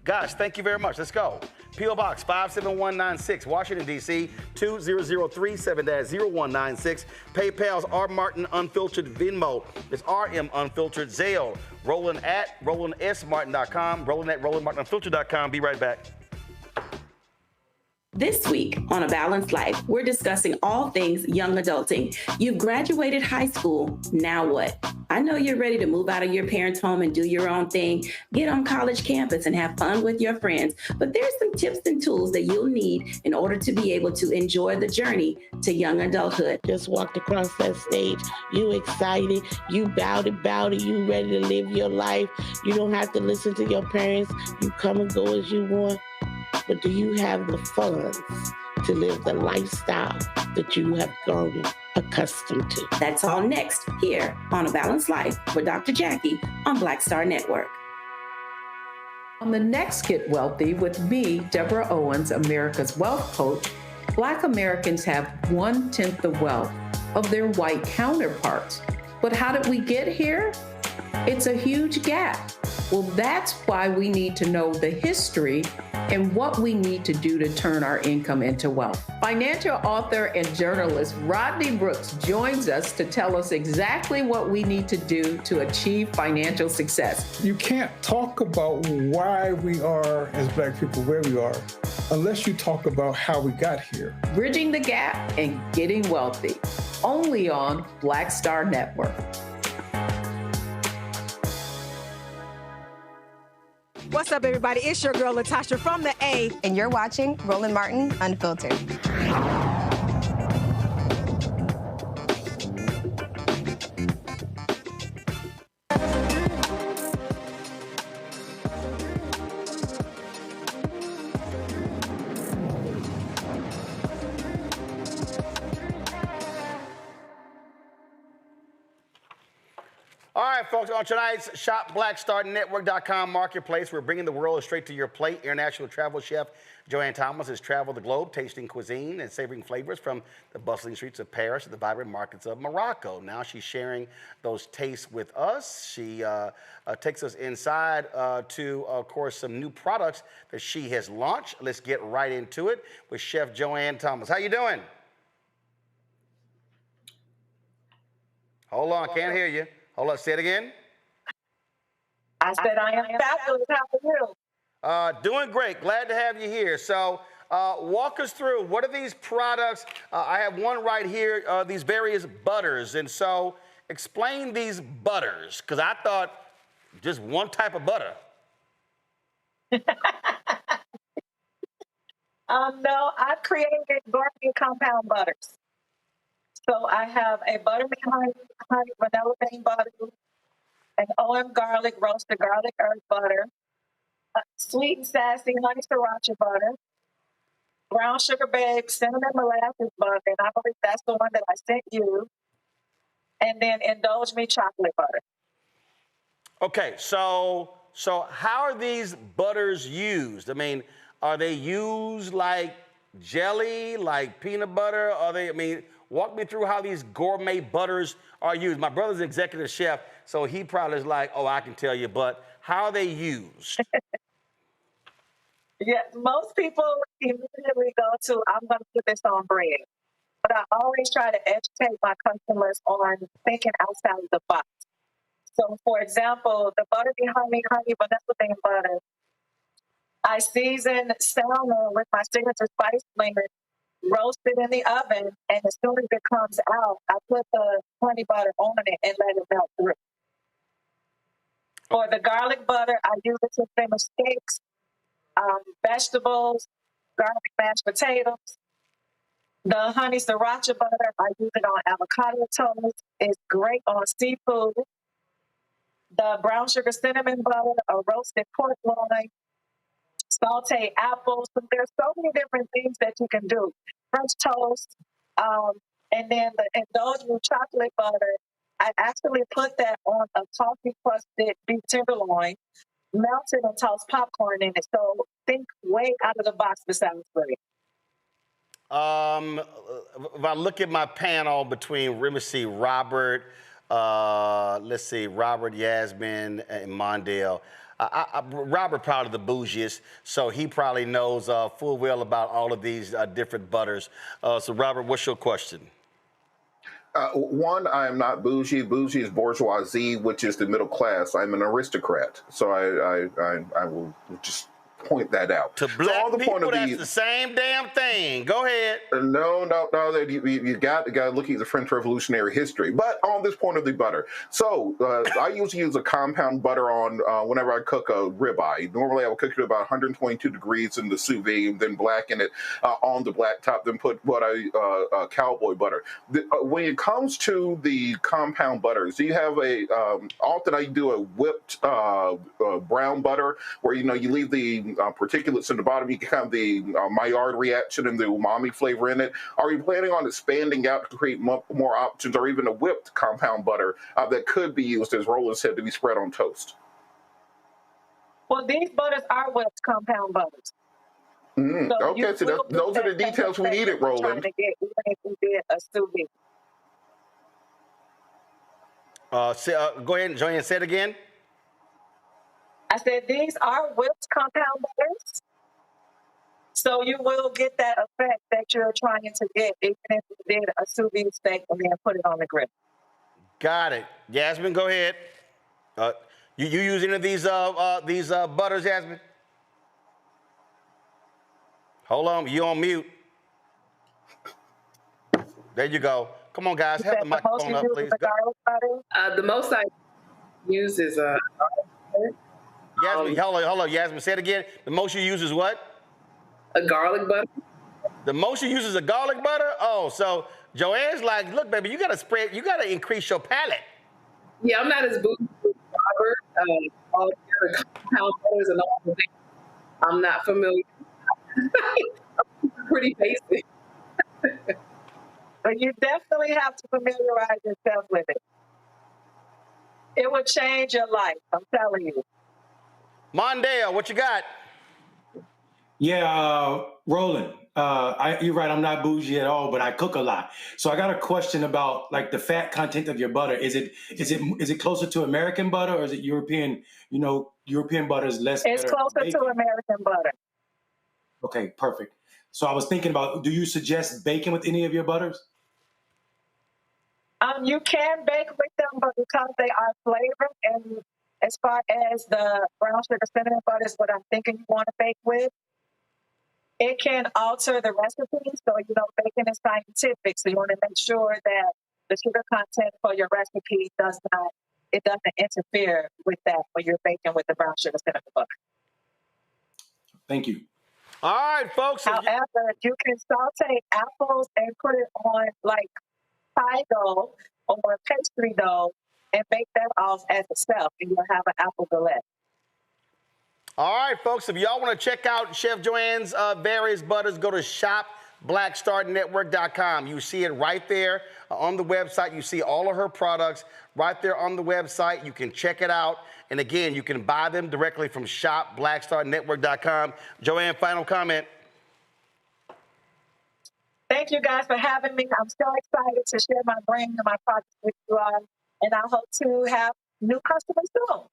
Guys, thank you very much. Let's go. P.O. Box 57196, Washington, D.C., 2003, 7-0196. PayPal's R. Martin Unfiltered. Venmo is RM Unfiltered. Zelle, Roland at RolandSMartin.com. Roland at RolandMartinUnfiltered.com. Be right back. This week on A Balanced Life, we're discussing all things young adulting. You've graduated high school, now what? I know you're ready to move out of your parents' home and do your own thing, get on college campus and have fun with your friends, but there's some tips and tools that you'll need in order to be able to enjoy the journey to young adulthood. Just walked across that stage, you excited, you bout it, you ready to live your life. You don't have to listen to your parents, you come and go as you want. But do you have the funds to live the lifestyle that you have grown accustomed to? That's all next here on A Balanced Life with Dr. Jackie on Black Star Network. On the next Get Wealthy with me, Deborah Owens, America's Wealth Coach, Black Americans have 1/10 the wealth of their white counterparts. But how did we get here? It's a huge gap. Well, that's why we need to know the history and what we need to do to turn our income into wealth. Financial author and journalist Rodney Brooks joins us to tell us exactly what we need to do to achieve financial success. You can't talk about why we are, as Black people, where we are, unless you talk about how we got here. Bridging the Gap and Getting Wealthy, only on Black Star Network. What's up, everybody? It's your girl, Latasha from the A. And you're watching Roland Martin Unfiltered. All right, folks, on tonight's ShopBlackStarNetwork.com marketplace, we're bringing the world straight to your plate. International travel chef Joanne Thomas has traveled the globe, tasting cuisine and savoring flavors from the bustling streets of Paris to the vibrant markets of Morocco. Now she's sharing those tastes with us. She takes us inside to, of course, some new products that she has launched. Let's get right into it with Chef Joanne Thomas. How you doing? Hold on, can't hear you. Hold on, say it again. I said I am fabulous. How are you? Doing great. Glad to have you here. So walk us through, what are these products? I have one right here, these various butters. And so explain these butters, because I thought just one type of butter. No, I've created gourmet compound butters. So I have a buttermilk honey vanilla bean butter, an OM garlic roasted garlic herb butter, sweet and sassy honey sriracha butter, brown sugar baked cinnamon molasses butter, and I believe that's the one that I sent you, and then indulge me chocolate butter. Okay, so how are these butters used? I mean, are they used like jelly, like peanut butter? Are they, I mean, walk me through how these gourmet butters are used. My brother's an executive chef, so he probably is like, oh, I can tell you, but how are they used? Yeah, most people immediately go to, I'm going to put this on bread. But I always try to educate my customers on thinking outside of the box. So, for example, the butter honey vanilla bean butter, I season salmon with my signature spice blend, roast it in the oven, and as soon as it comes out, I put the honey butter on it and let it melt through. For the garlic butter, I use it to finish steaks, vegetables, garlic mashed potatoes. The honey sriracha butter, I use it on avocado toast. It's great on seafood. The brown sugar cinnamon butter, a roasted pork loin, sauteed apples. So there's so many different things that you can do. French toast, and then the indulgent chocolate butter. I actually put that on a coffee crusted beef tenderloin, melted and tossed popcorn in it. So think way out of the box for Salisbury. If I look at my panel between, let me see, Robert, Robert, Yasmin, and Mondale. Robert probably the bougiest, so he probably knows full well about all of these different butters. So Robert, what's your question? One, I am not bougie. Bougie is bourgeoisie, which is the middle class. I'm an aristocrat, so I will just point that out. To black people, that's the same damn thing. Go ahead. No. You got to look at the French Revolutionary history. But on this point of the butter, so I usually use a compound butter on whenever I cook a ribeye. Normally, I will cook it about 122 degrees in the sous vide, and then blacken it on the black top, then put cowboy butter. When it comes to the compound butters, you have often I do a whipped brown butter where you leave the particulates in the bottom. You can have the Maillard reaction and the umami flavor in it. Are you planning on expanding out to create more options, or even a whipped compound butter that could be used, as Roland said, to be spread on toast? Well, these butters are whipped compound butters. Okay, so those are the details we needed, Roland. Even if we did a sous vide. Go ahead, Joanne, say it again. I said these are whipped compound butters, so you will get that effect that you're trying to get, even if you did a sous vide steak and then put it on the grill. Got it. Yasmin, go ahead. You use any of these butters, Yasmin? Hold on, you on mute. There you go. Come on, guys, have the microphone up, please. The most I use is Yasmin, hold on, Yasmin, say it again. The most you use is what? a garlic butter. The most you use is a garlic butter? Oh, so Joanne's like, look, baby, you gotta increase your palate. Yeah, I'm not as bougie as Robert. All the other compound butters and all the things. I'm not familiar. Pretty basic. But you definitely have to familiarize yourself with it. It will change your life, I'm telling you. Mondale, what you got? Yeah, Roland, you're right. I'm not bougie at all, but I cook a lot. So I got a question about like the fat content of your butter. Is it closer to American butter, or is it European? European butter is less. It's closer to American butter. Okay, perfect. So I was thinking about, do you suggest bacon with any of your butters? You can bake with them, but because they are flavored, and as far as the brown sugar cinnamon butter is what I'm thinking you want to bake with, it can alter the recipe. So, bacon is scientific. So you want to make sure that the sugar content for your recipe doesn't interfere with that when you're baking with the brown sugar cinnamon butter. Thank you. All right, folks. However, you can saute apples and put it on like pie dough or pastry dough and bake that off as itself, and you'll have an apple galette. All right, folks, if y'all want to check out Chef Joanne's various butters, go to shopblackstarnetwork.com. You see it right there on the website. You see all of her products right there on the website. You can check it out. And again, you can buy them directly from shopblackstarnetwork.com. Joanne, final comment. Thank you guys for having me. I'm so excited to share my brand and my products with you all. And I hope to have new customers soon.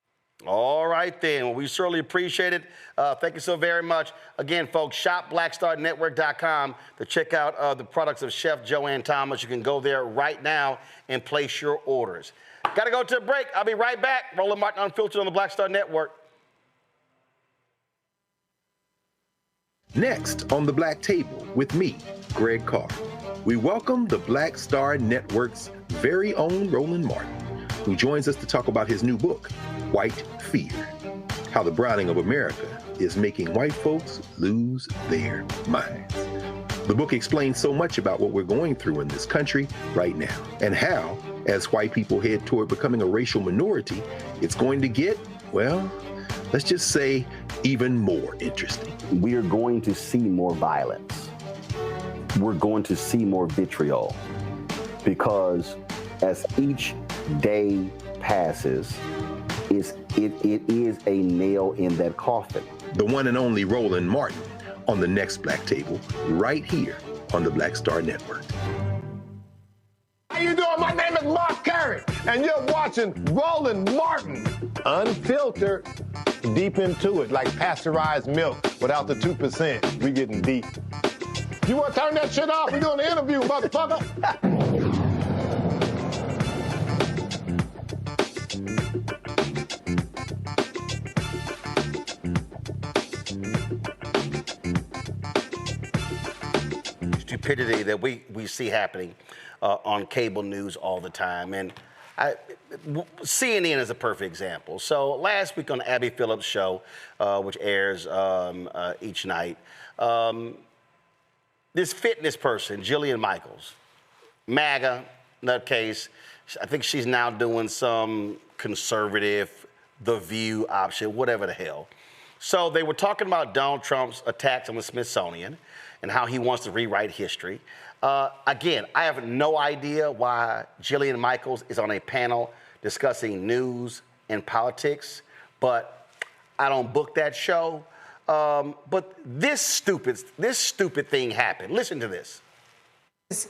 All right, then. Well, we certainly appreciate it. Thank you so very much. Again, folks, shopblackstarnetwork.com to check out the products of Chef Joanne Thomas. You can go there right now and place your orders. Got to go to a break. I'll be right back. Roland Martin Unfiltered on the Black Star Network. Next on the Black Table with me, Greg Carr, we welcome the Black Star Network's very own Roland Martin, who joins us to talk about his new book, White Fear, How the Browning of America is Making White Folks Lose Their Minds. The book explains so much about what we're going through in this country right now, and how, as white people head toward becoming a racial minority, it's going to get, well, let's just say, even more interesting. We are going to see more violence. We're going to see more vitriol, because as each day passes, it is a nail in that coffin. The one and only Roland Martin on the next Black Table, right here on the Black Star Network. How you doing? My name is Mark Carey, and you're watching Roland Martin Unfiltered. Deep into it, like pasteurized milk without the 2%. We getting deep. You want to turn that shit off? We're doing an interview, motherfucker. Stupidity that we see happening on cable news all the time. And CNN is a perfect example. So last week on the Abby Phillips show, which airs each night, this fitness person, Jillian Michaels, MAGA nutcase, I think she's now doing some conservative, The View option, whatever the hell. So they were talking about Donald Trump's attacks on the Smithsonian and how he wants to rewrite history. Again, I have no idea why Jillian Michaels is on a panel discussing news and politics, but I don't book that show. But this stupid thing happened. Listen to this.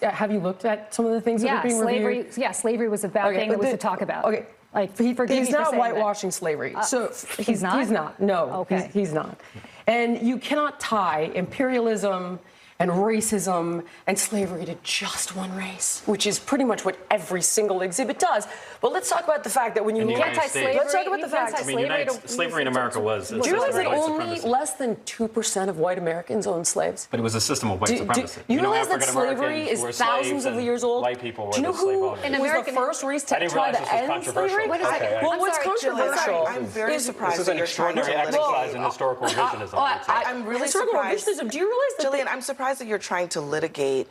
Have you looked at some of the things that are being reviewed? Slavery was a bad thing that was to talk about. Okay. Like, he forgave He's me for not saying whitewashing slavery. So he's not? He's not. No. Okay. He's not. And you cannot tie imperialism and racism and slavery to just one race, which is pretty much what every single exhibit does. But let's talk about the fact that when you look at slavery, let's talk about the fact that slavery in America was. Do you realize that only less than 2% of white Americans owned slaves? But it was a system of white supremacy. You realize that slavery is thousands of years old? White people were do you know who was the first race to try to end slavery? Well, what's controversial? I'm very surprised that you're trying to exercise in historical revisionism. I'm really surprised. Do you realize that? Jillian, I'm surprised that you're trying to litigate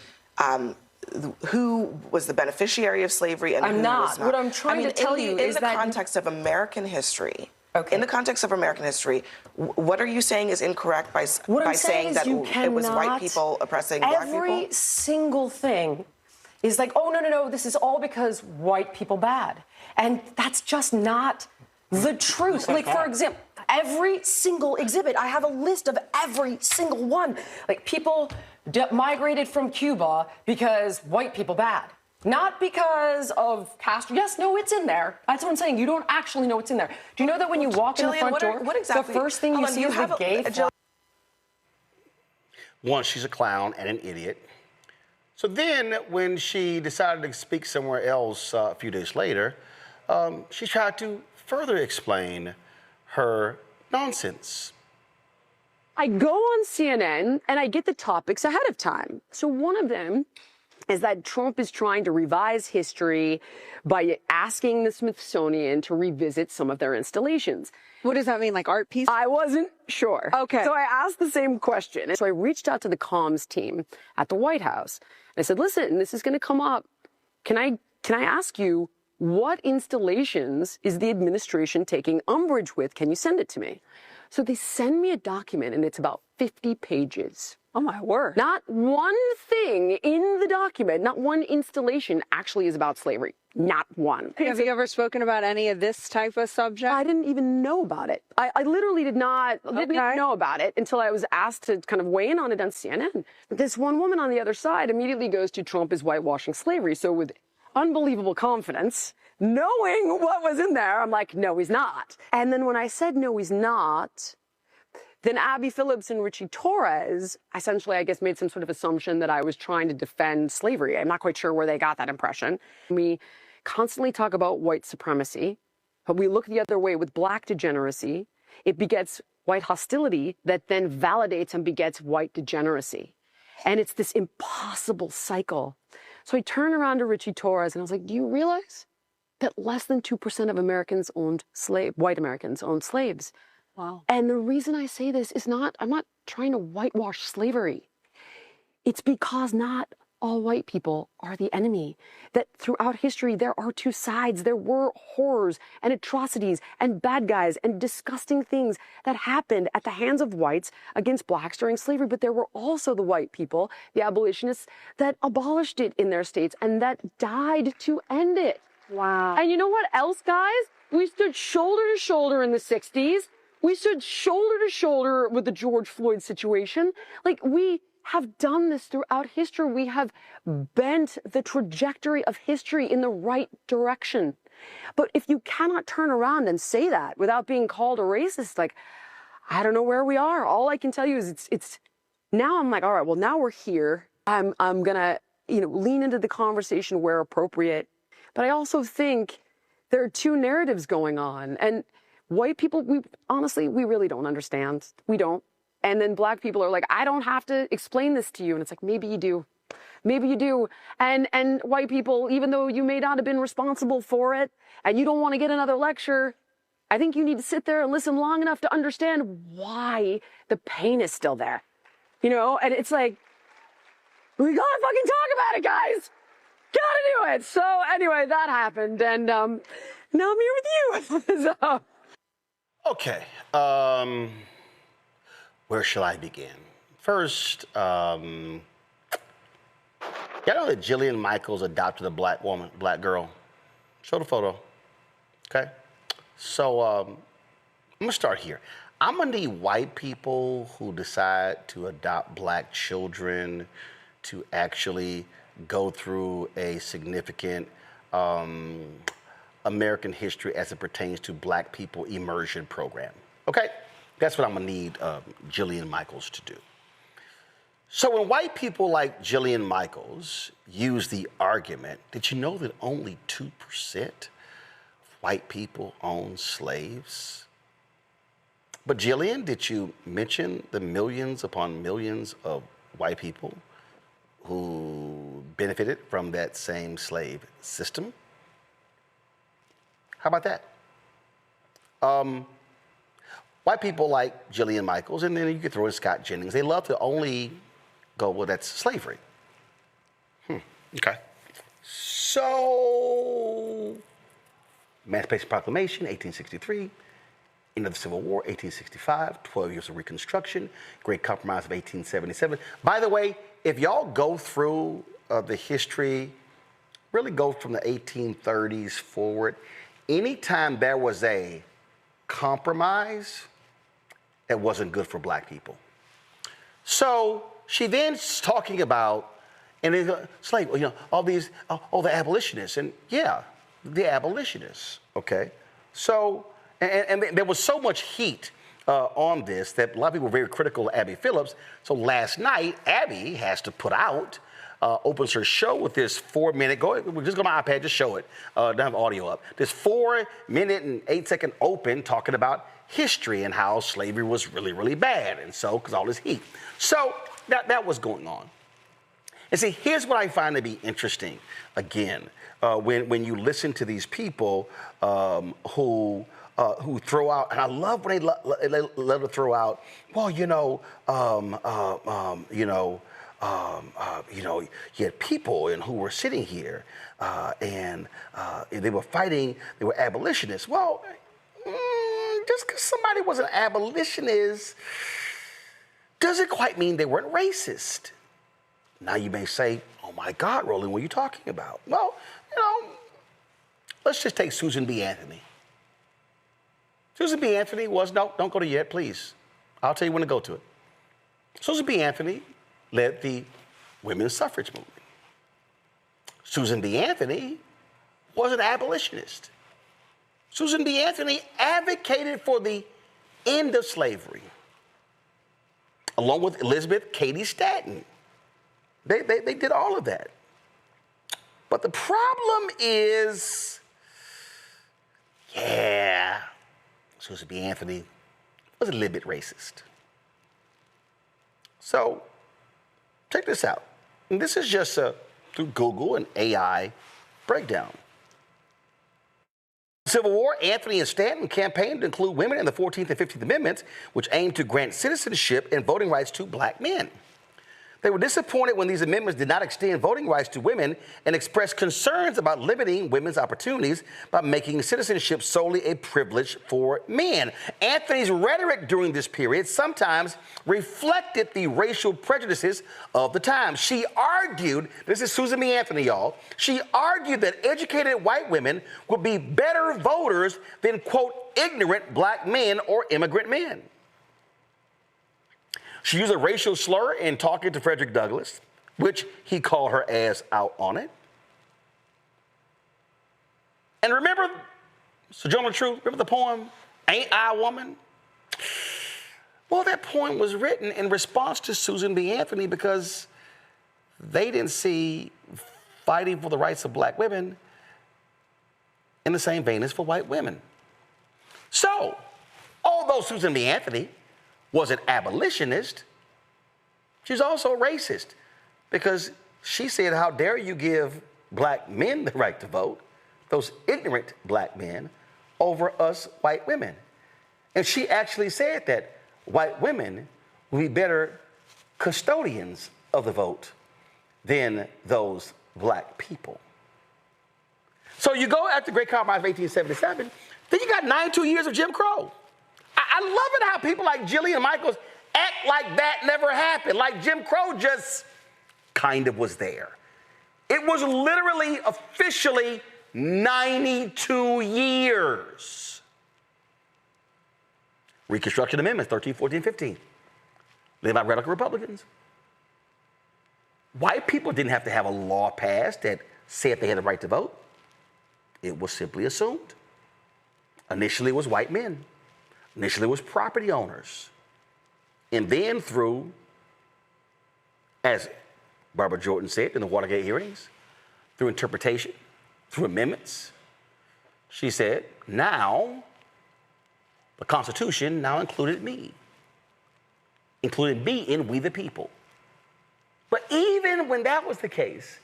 who was the beneficiary of slavery and who was not. What I'm trying to tell you is that in the context of American history. Okay. In the context of American history, what are you saying is incorrect by saying that it was white people oppressing black people? Every single thing is like, oh, no, this is all because white people bad. And that's just not the truth. Like, for example, every single exhibit, I have a list of every single one. Like, people migrated from Cuba because white people bad. Not because of Castro. Yes, no, it's in there. That's what I'm saying. You don't actually know what's in there. Do you know that when you walk in the front door, the first thing you see is the gay flag? One, she's a clown and an idiot. So then when she decided to speak somewhere else a few days later, she tried to further explain her nonsense. I go on CNN and I get the topics ahead of time. So one of them is that Trump is trying to revise history by asking the Smithsonian to revisit some of their installations. What does that mean, like art piece? I wasn't sure. Okay. So I asked the same question. So I reached out to the comms team at the White House. I said, listen, this is going to come up. Can I ask you, what installations is the administration taking umbrage with? Can you send it to me? So they send me a document, and it's about 50 pages. Oh, my word. Not one thing in the document, not one installation actually is about slavery. Not one. Have you ever spoken about any of this type of subject? I didn't even know about it. I literally didn't know about it until I was asked to kind of weigh in on it on CNN. But this one woman on the other side immediately goes to Trump is whitewashing slavery. So with unbelievable confidence, knowing what was in there, I'm like, no, he's not. And then when I said, no, he's not, then Abby Phillips and Richie Torres essentially, I guess, made some sort of assumption that I was trying to defend slavery. I'm not quite sure where they got that impression. We constantly talk about white supremacy, but we look the other way with black degeneracy. It begets white hostility that then validates and begets white degeneracy. And it's this impossible cycle. So I turned around to Richie Torres and I was like, do you realize that less than 2% of Americans white Americans owned slaves? Wow. And the reason I say this is I'm not trying to whitewash slavery. It's because not all white people are the enemy. That throughout history, there are two sides. There were horrors and atrocities and bad guys and disgusting things that happened at the hands of whites against blacks during slavery. But there were also the white people, the abolitionists, that abolished it in their states and that died to end it. Wow. And you know what else, guys? We stood shoulder to shoulder in the 60s. We stood shoulder to shoulder with the George Floyd situation. Like, we have done this throughout history. We have bent the trajectory of history in the right direction. But if you cannot turn around and say that without being called a racist, like, I don't know where we are. All I can tell you is it's now I'm like, all right, well, now we're here. I'm gonna, lean into the conversation where appropriate. But I also think there are two narratives going on. And white people, we really don't understand. We don't. And then black people are like, I don't have to explain this to you. And it's like, maybe you do. Maybe you do. And white people, even though you may not have been responsible for it and you don't want to get another lecture, I think you need to sit there and listen long enough to understand why the pain is still there. And it's like, we gotta fucking talk about it, guys. Gotta do it. So anyway, that happened. And now I'm here with you. So. Okay. Where shall I begin? First, y'all know that Jillian Michaels adopted a black girl? Show the photo. Okay? So I'm gonna start here. I'm gonna need white people who decide to adopt black children to actually go through a significant American history as it pertains to black people immersion program. Okay? That's what I'm gonna need Jillian Michaels to do. So when white people like Jillian Michaels use the argument, did you know that only 2% of white people own slaves? But Jillian, did you mention the millions upon millions of white people who benefited from that same slave system? How about that? White people like Jillian Michaels, and then you could throw in Scott Jennings, they love to only go, well, that's slavery. Okay. So, Emancipation Proclamation, 1863, end of the Civil War, 1865, 12 years of Reconstruction, Great Compromise of 1877. By the way, if y'all go through the history, really go from the 1830s forward, anytime there was a compromise, that wasn't good for black people. So she then's talking about, and it's like, all these, the abolitionists, and yeah, the abolitionists, okay? So, and there was so much heat on this that a lot of people were very critical of Abby Phillips. So last night, Abby has to put out, opens her show with this 4-minute, just go to my iPad, just show it, don't have audio up. This 4-minute and 8-second open talking about history and how slavery was really, really bad. And so, because all this heat. So that was going on. And see, here's what I find to be interesting, again, when you listen to these people who throw out, and I love when they love to throw out, well, you had people who were sitting here and they were fighting, they were abolitionists. Well, just because somebody was an abolitionist doesn't quite mean they weren't racist. Now you may say, oh my God, Roland, what are you talking about? Well, let's just take Susan B. Anthony. Susan B. Anthony was, no, don't go to yet, please. I'll tell you when to go to it. Susan B. Anthony led the women's suffrage movement. Susan B. Anthony was an abolitionist. Susan B. Anthony advocated for the end of slavery, along with Elizabeth Cady Stanton. They did all of that. But the problem is, Susan B. Anthony was a little bit racist. So check this out. And this is just through Google and AI breakdown. Civil War, Anthony and Stanton campaigned to include women in the 14th and 15th Amendments, which aimed to grant citizenship and voting rights to black men. They were disappointed when these amendments did not extend voting rights to women and expressed concerns about limiting women's opportunities by making citizenship solely a privilege for men. Anthony's rhetoric during this period sometimes reflected the racial prejudices of the time. She argued, this is Susan B. Anthony, y'all, she argued that educated white women would be better voters than, quote, ignorant black men or immigrant men. She used a racial slur in talking to Frederick Douglass, which he called her ass out on it. And remember, Sojourner Truth, remember the poem, Ain't I a Woman? Well, that poem was written in response to Susan B. Anthony because they didn't see fighting for the rights of black women in the same vein as for white women. So, although Susan B. Anthony was an abolitionist, she's also racist because she said, how dare you give black men the right to vote, those ignorant black men, over us white women. And she actually said that white women would be better custodians of the vote than those black people. So you go after the Great Compromise of 1877, then you got 92 years of Jim Crow. I love it how people like Jillian Michaels act like that never happened, like Jim Crow just kind of was there. It was literally, officially 92 years. Reconstruction Amendments, 13, 14, 15. Live by radical Republicans. White people didn't have to have a law passed that said they had the right to vote. It was simply assumed. Initially, it was white men. Initially, it was property owners. And then through, as Barbara Jordan said in the Watergate hearings, through interpretation, through amendments, she said, now, the Constitution now included me in We the People. But even when that was the case,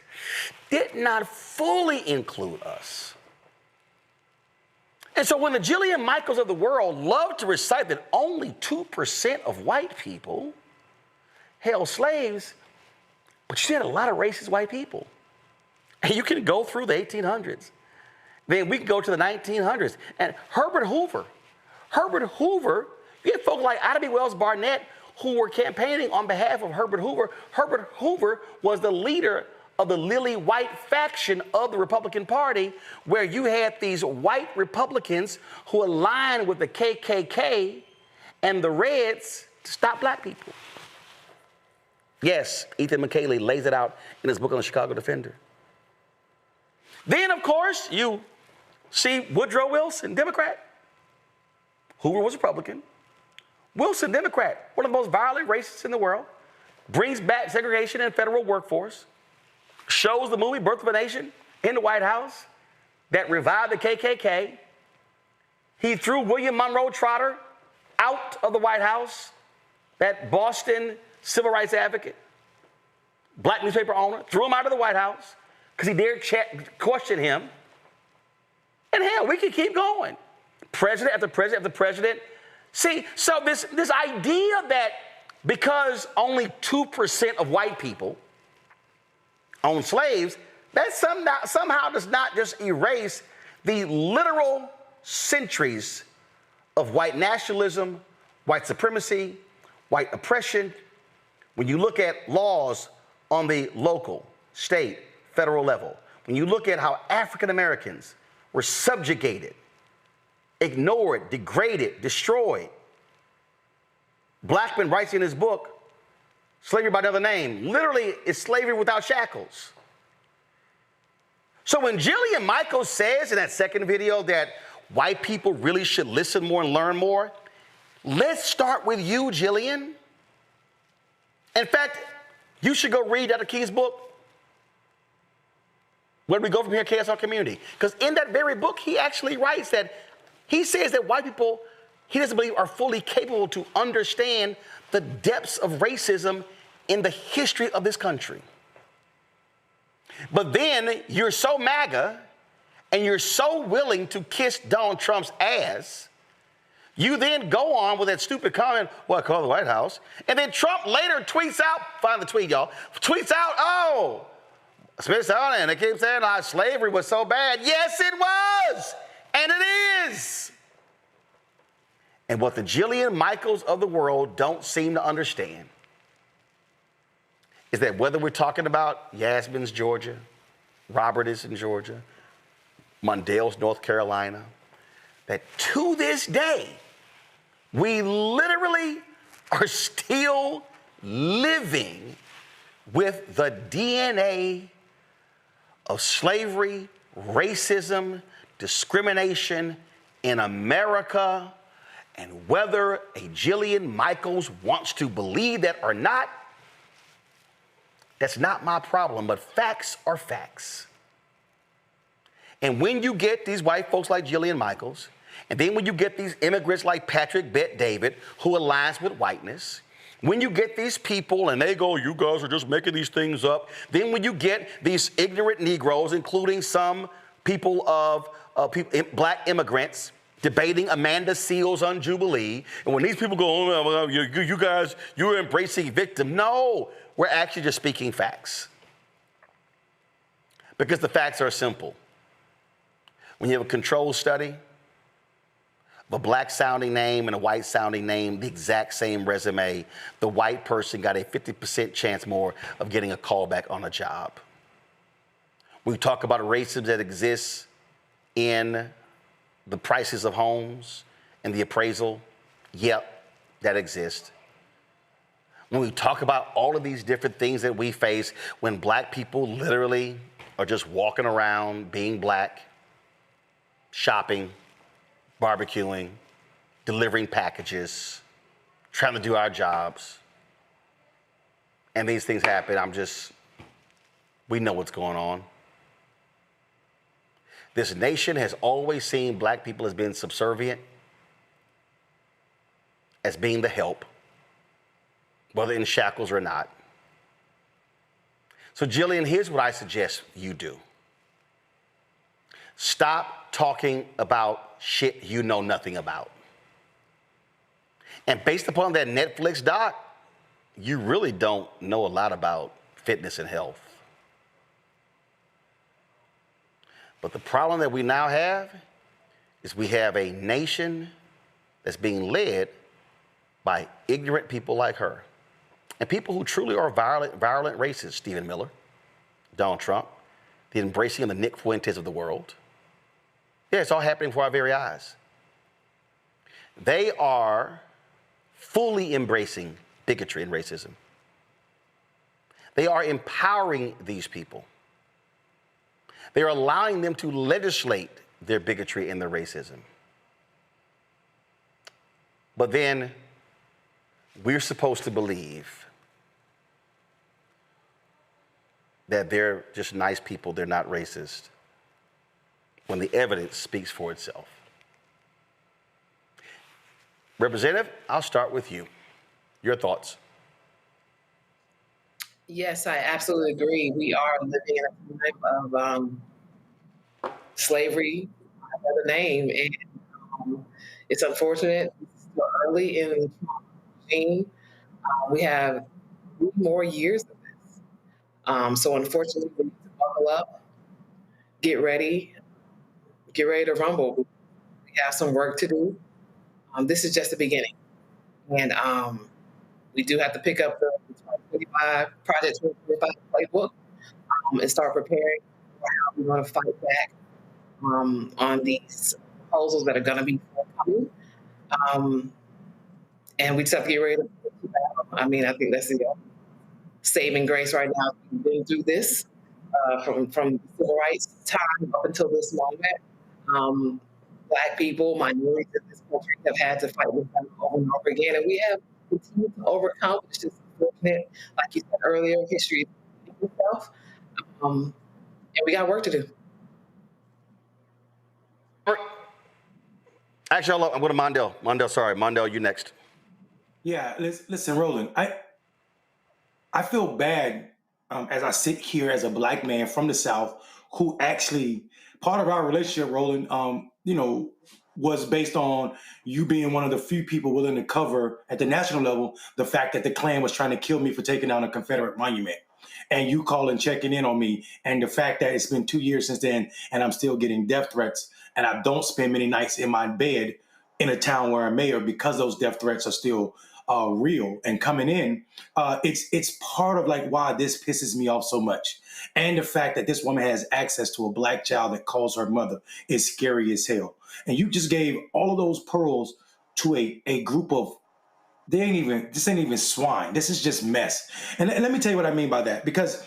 did not fully include us. And so when the Jillian Michaels of the world love to recite that only 2% of white people held slaves, but you had a lot of racist white people. And you can go through the 1800s. Then we can go to the 1900s. And Herbert Hoover, you had folks like Ida B. Wells Barnett who were campaigning on behalf of Herbert Hoover. Herbert Hoover was the leader of the lily white faction of the Republican Party, where you had these white Republicans who aligned with the KKK and the Reds to stop black people. Yes, Ethan McKaylee lays it out in his book on the Chicago Defender. Then, of course, you see Woodrow Wilson, Democrat. Hoover was Republican. Wilson, Democrat, one of the most violent racists in the world, brings back segregation in the federal workforce, shows the movie Birth of a Nation in the White House that revived the KKK. He threw William Monroe Trotter out of the White House, that Boston civil rights advocate, black newspaper owner, threw him out of the White House because he dared question him. And hell, we could keep going. President after president after president. See, so this idea that because only 2% of white people own slaves, that somehow does not just erase the literal centuries of white nationalism, white supremacy, white oppression. When you look at laws on the local, state, federal level, when you look at how African Americans were subjugated, ignored, degraded, destroyed. Blackman writes in his book, Slavery by Another Name, literally it's slavery without shackles. So when Jillian Michaels says in that second video that white people really should listen more and learn more, let's start with you, Jillian. In fact, you should go read Dr. King's book. Where do we go from here, KSL community? Because in that very book, he actually writes that he says that white people, he doesn't believe, are fully capable to understand the depths of racism in the history of this country. But then you're so MAGA and you're so willing to kiss Donald Trump's ass, you then go on with that stupid comment, well, call the White House, and then Trump later tweets out, find the tweet, y'all, tweets out, oh, Smithsonian, they keep saying slavery was so bad. Yes, it was, and it is. And what the Jillian Michaels of the world don't seem to understand is that whether we're talking about Yasmin's Georgia, Robert is in Georgia, Mondale's North Carolina, that to this day, we literally are still living with the DNA of slavery, racism, discrimination in America. And whether a Jillian Michaels wants to believe that or not, that's not my problem, but facts are facts. And when you get these white folks like Jillian Michaels, and then when you get these immigrants like Patrick Bet David, who aligns with whiteness, when you get these people and they go, you guys are just making these things up, then when you get these ignorant Negroes, including some people of black immigrants, debating Amanda Seals on Jubilee, and when these people go, oh, you guys, you're embracing victim. No, we're actually just speaking facts. Because the facts are simple. When you have a control study of a black-sounding name and a white-sounding name, the exact same resume, the white person got a 50% chance more of getting a call back on a job. We talk about racism that exists in the prices of homes and the appraisal. Yep, that exists. When we talk about all of these different things that we face when black people literally are just walking around being black, shopping, barbecuing, delivering packages, trying to do our jobs, and these things happen, we know what's going on. This nation has always seen black people as being subservient, as being the help, whether in shackles or not. So Jillian, here's what I suggest you do. Stop talking about shit you know nothing about. And based upon that Netflix doc, you really don't know a lot about fitness and health. But the problem that we now have is we have a nation that's being led by ignorant people like her. And people who truly are violent racists, Stephen Miller, Donald Trump, the embracing of the Nick Fuentes of the world. Yeah, it's all happening before our very eyes. They are fully embracing bigotry and racism. They are empowering these people. They are allowing them to legislate their bigotry and their racism. But then we're supposed to believe that they're just nice people, they're not racist, when the evidence speaks for itself. Representative, I'll start with you. Your thoughts? Yes, I absolutely agree. We are living in a time of slavery, another name, and it's unfortunate. It's still early in the regime. We have more years of this. So unfortunately, we need to buckle up, get ready to rumble. We have some work to do. This is just the beginning. And we do have to pick up the 2025 Project 2025 playbook and start preparing for how we're going to fight back on these proposals that are going to be forthcoming. And we just have to get ready to battle. I mean, I think that's the saving grace right now. We've been through this from civil rights time up until this moment. Black people, minorities in this country have had to fight with them over and over again, and we have continued to overcome, which is unfortunate. Like you said earlier, history is itself. And And we got work to do. Actually, I'm going to Mondale. Mondale, you next. Yeah, listen, Roland. I feel bad as I sit here as a black man from the South who actually part of our relationship, Roland, was based on you being one of the few people willing to cover at the national level the fact that the Klan was trying to kill me for taking down a Confederate monument. And you calling, checking in on me, and the fact that it's been 2 years since then, and I'm still getting death threats, and I don't spend many nights in my bed in a town where I'm mayor because those death threats are still real and coming in. It's part of like why this pisses me off so much, and the fact that this woman has access to a black child that calls her mother is scary as hell. And you just gave all of those pearls to a group of this ain't even swine. This is just mess. And let me tell you what I mean by that, because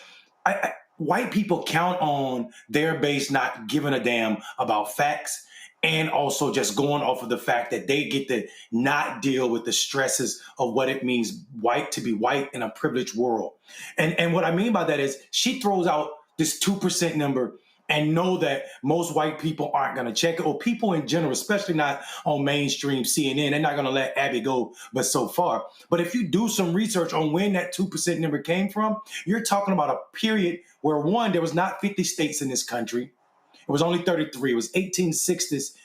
white people count on their base not giving a damn about facts and also just going off of the fact that they get to not deal with the stresses of what it means to be white in a privileged world. And what I mean by that is she throws out this 2% number and know that most white people aren't going to check it, or people in general, especially not on mainstream CNN. They're not going to let Abby go but so far. But if you do some research on when that 2% number came from, you're talking about a period where, one, there was not 50 states in this country. It was only 33. It was 1860s.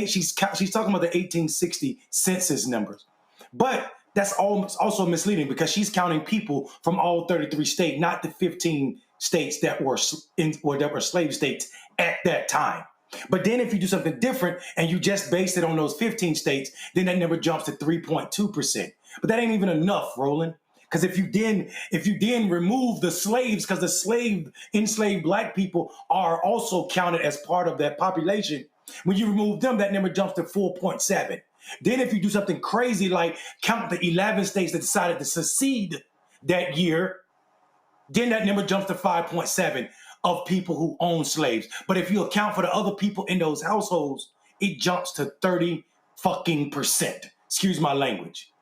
She's talking about the 1860 census numbers. But that's also misleading because she's counting people from all 33 states, not the 15 states that were slave states at that time. But then if you do something different and you just base it on those 15 states, then that number jumps to 3.2%. But that ain't even enough, Roland. Because if you then remove the slaves, because the enslaved black people are also counted as part of that population, when you remove them, that number jumps to 4.7. Then if you do something crazy like count the 11 states that decided to secede that year, then that number jumps to 5.7 of people who own slaves. But if you account for the other people in those households, it jumps to 30% fucking percent. Excuse my language.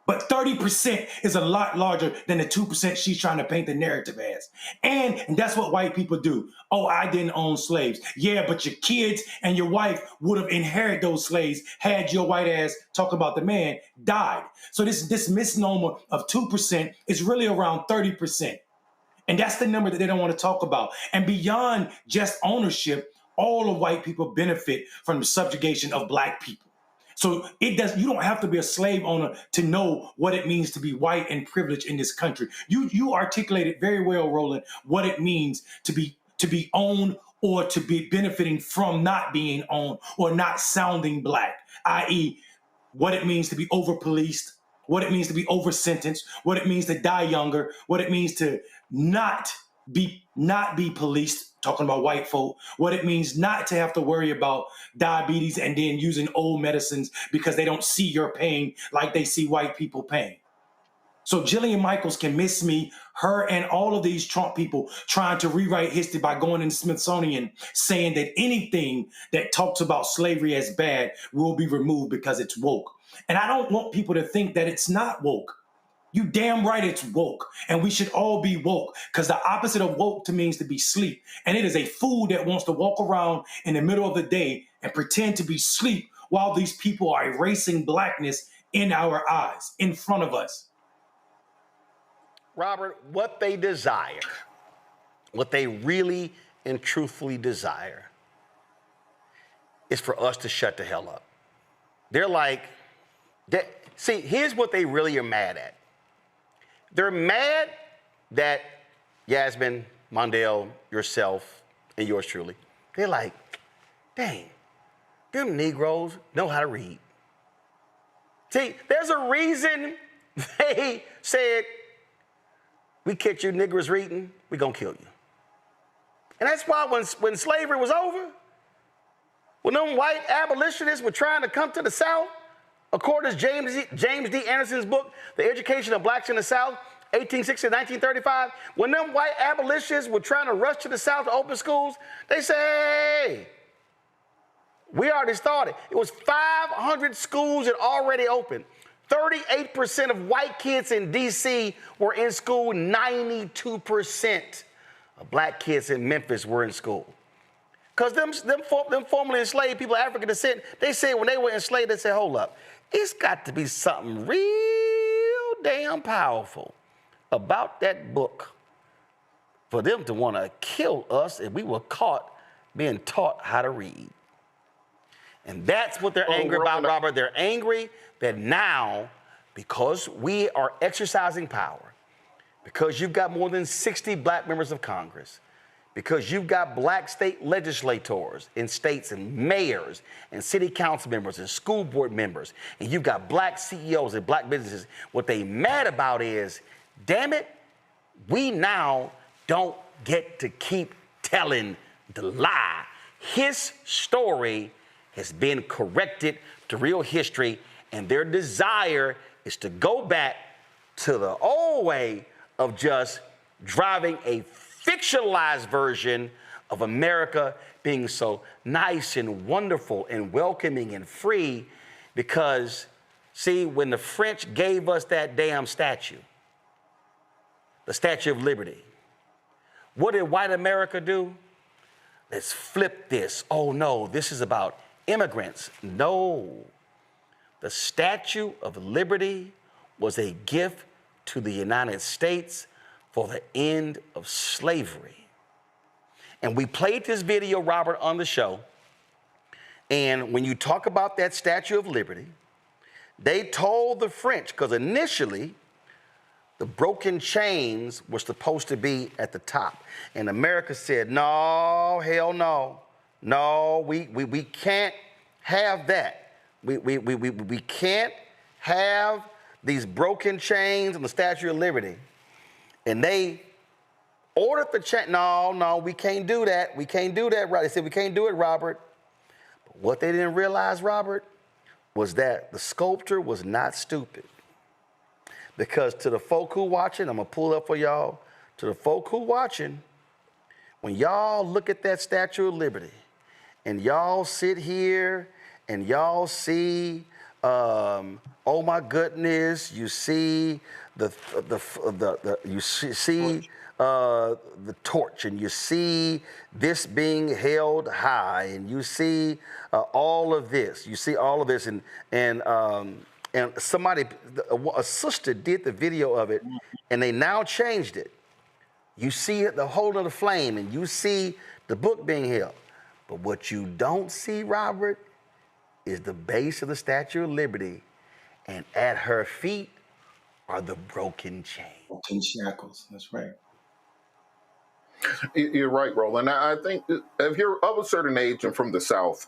But 30% is a lot larger than the 2% she's trying to paint the narrative as. And that's what white people do. Oh, I didn't own slaves. Yeah, but your kids and your wife would have inherited those slaves had your white ass, talk about the man, died. So this misnomer of 2% is really around 30%. And that's the number that they don't want to talk about. And beyond just ownership, all of white people benefit from the subjugation of black people. So you don't have to be a slave owner to know what it means to be white and privileged in this country. You articulated very well, Roland, what it means to be owned or to be benefiting from not being owned or not sounding black, i.e., what it means to be over-policed, what it means to be over-sentenced, what it means to die younger, what it means to not be policed, talking about white folk, what it means not to have to worry about diabetes and then using old medicines because they don't see your pain like they see white people pain. So Jillian Michaels can miss me, her and all of these Trump people trying to rewrite history by going in the Smithsonian saying that anything that talks about slavery as bad will be removed because it's woke. And I don't want people to think that it's not woke. You damn right it's woke, and we should all be woke, because the opposite of woke to means to be sleep. And it is a fool that wants to walk around in the middle of the day and pretend to be sleep while these people are erasing blackness in our eyes, in front of us. Robert, what they desire, what they really and truthfully desire, is for us to shut the hell up. They're like, see, here's what they really are mad at. They're mad that Yasmin, Mondale, yourself, and yours truly, they're like, dang, them Negroes know how to read. See, there's a reason they said, we catch you niggers reading, we gonna kill you. And that's why when slavery was over, when them white abolitionists were trying to come to the South, according to James D. Anderson's book, The Education of Blacks in the South, 1860 to 1935, when them white abolitionists were trying to rush to the South to open schools, they say, hey, we already started. It was 500 schools that already opened. 38% of white kids in D.C. were in school. 92% of black kids in Memphis were in school. Because them formerly enslaved people of African descent, they said when they were enslaved, they said, hold up, it's got to be something real damn powerful about that book for them to want to kill us if we were caught being taught how to read. And that's what they're angry about, Robert. They're angry that now, because we are exercising power, because you've got more than 60 black members of Congress, because you've got black state legislators in states and mayors and city council members and school board members, and you've got black CEOs and black businesses, what they mad about is, damn it, we now don't get to keep telling the lie. His story has been corrected to real history, and their desire is to go back to the old way of just driving a fictionalized version of America being so nice and wonderful and welcoming and free because, see, when the French gave us that damn statue, the Statue of Liberty, what did white America do? Let's flip this. Oh no, this is about immigrants. No. The Statue of Liberty was a gift to the United States for the end of slavery. And we played this video, Robert, on the show. And when you talk about that Statue of Liberty, they told the French, because initially the broken chains were supposed to be at the top. And America said, no, hell no. No, we can't have that. We can't have these broken chains on the Statue of Liberty. And they ordered the chain. No, we can't do that. We can't do that. They said, we can't do it, Robert. But what they didn't realize, Robert, was that the sculptor was not stupid. Because to the folk who watching, I'm going to pull up for y'all, to the folk who watching, when y'all look at that Statue of Liberty and y'all sit here and y'all see, oh my goodness, you see the torch, and you see this being held high, and you see all of this. You see all of this, and somebody, a sister did the video of it, and they now changed it. You see it, the holding of the flame, and you see the book being held. But what you don't see, Robert, is the base of the Statue of Liberty, and at her feet are the broken chains. Broken shackles, that's right. You're right, Roland. I think if you're of a certain age and from the South,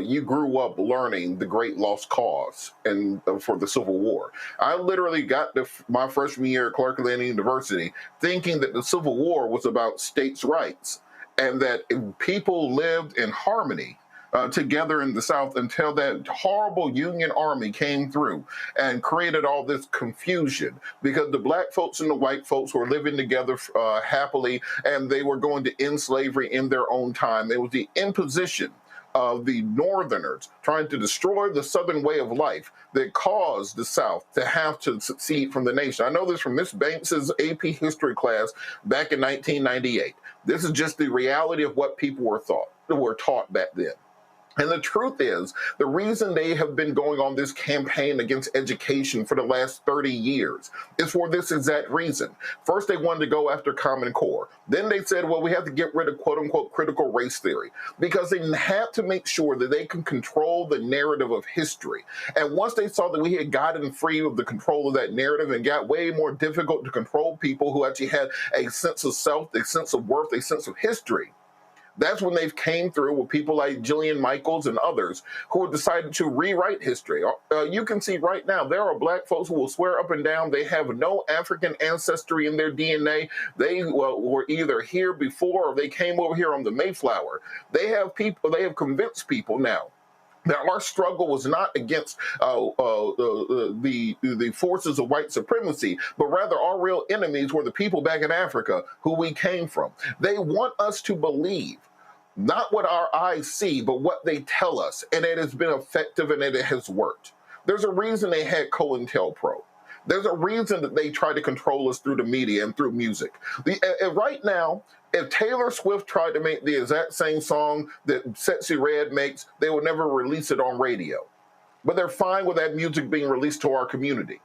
you grew up learning the great lost cause and for the Civil War. I literally got my freshman year at Clark Atlanta University thinking that the Civil War was about states' rights and that people lived in harmony together in the South until that horrible Union Army came through and created all this confusion because the black folks and the white folks were living together happily, and they were going to end slavery in their own time. It was the imposition of the Northerners trying to destroy the Southern way of life that caused the South to have to secede from the nation. I know this from Miss Banks's AP history class back in 1998. This is just the reality of what people were taught back then. And the truth is, the reason they have been going on this campaign against education for the last 30 years is for this exact reason. First, they wanted to go after Common Core. Then they said, well, we have to get rid of quote-unquote critical race theory because they had to make sure that they can control the narrative of history. And once they saw that we had gotten free of the control of that narrative and got way more difficult to control people who actually had a sense of self, a sense of worth, a sense of history, that's when they've came through with people like Jillian Michaels and others who have decided to rewrite history. You can see right now, there are black folks who will swear up and down they have no African ancestry in their DNA. They were either here before or they came over here on the Mayflower. They have convinced people now that our struggle was not against the forces of white supremacy, but rather our real enemies were the people back in Africa who we came from. They want us to believe not what our eyes see, but what they tell us, and it has been effective and it has worked. There's a reason they had COINTELPRO. There's a reason that they try to control us through the media and through music. Right now, if Taylor Swift tried to make the exact same song that Sexy Red makes, they would never release it on radio. But they're fine with that music being released to our community.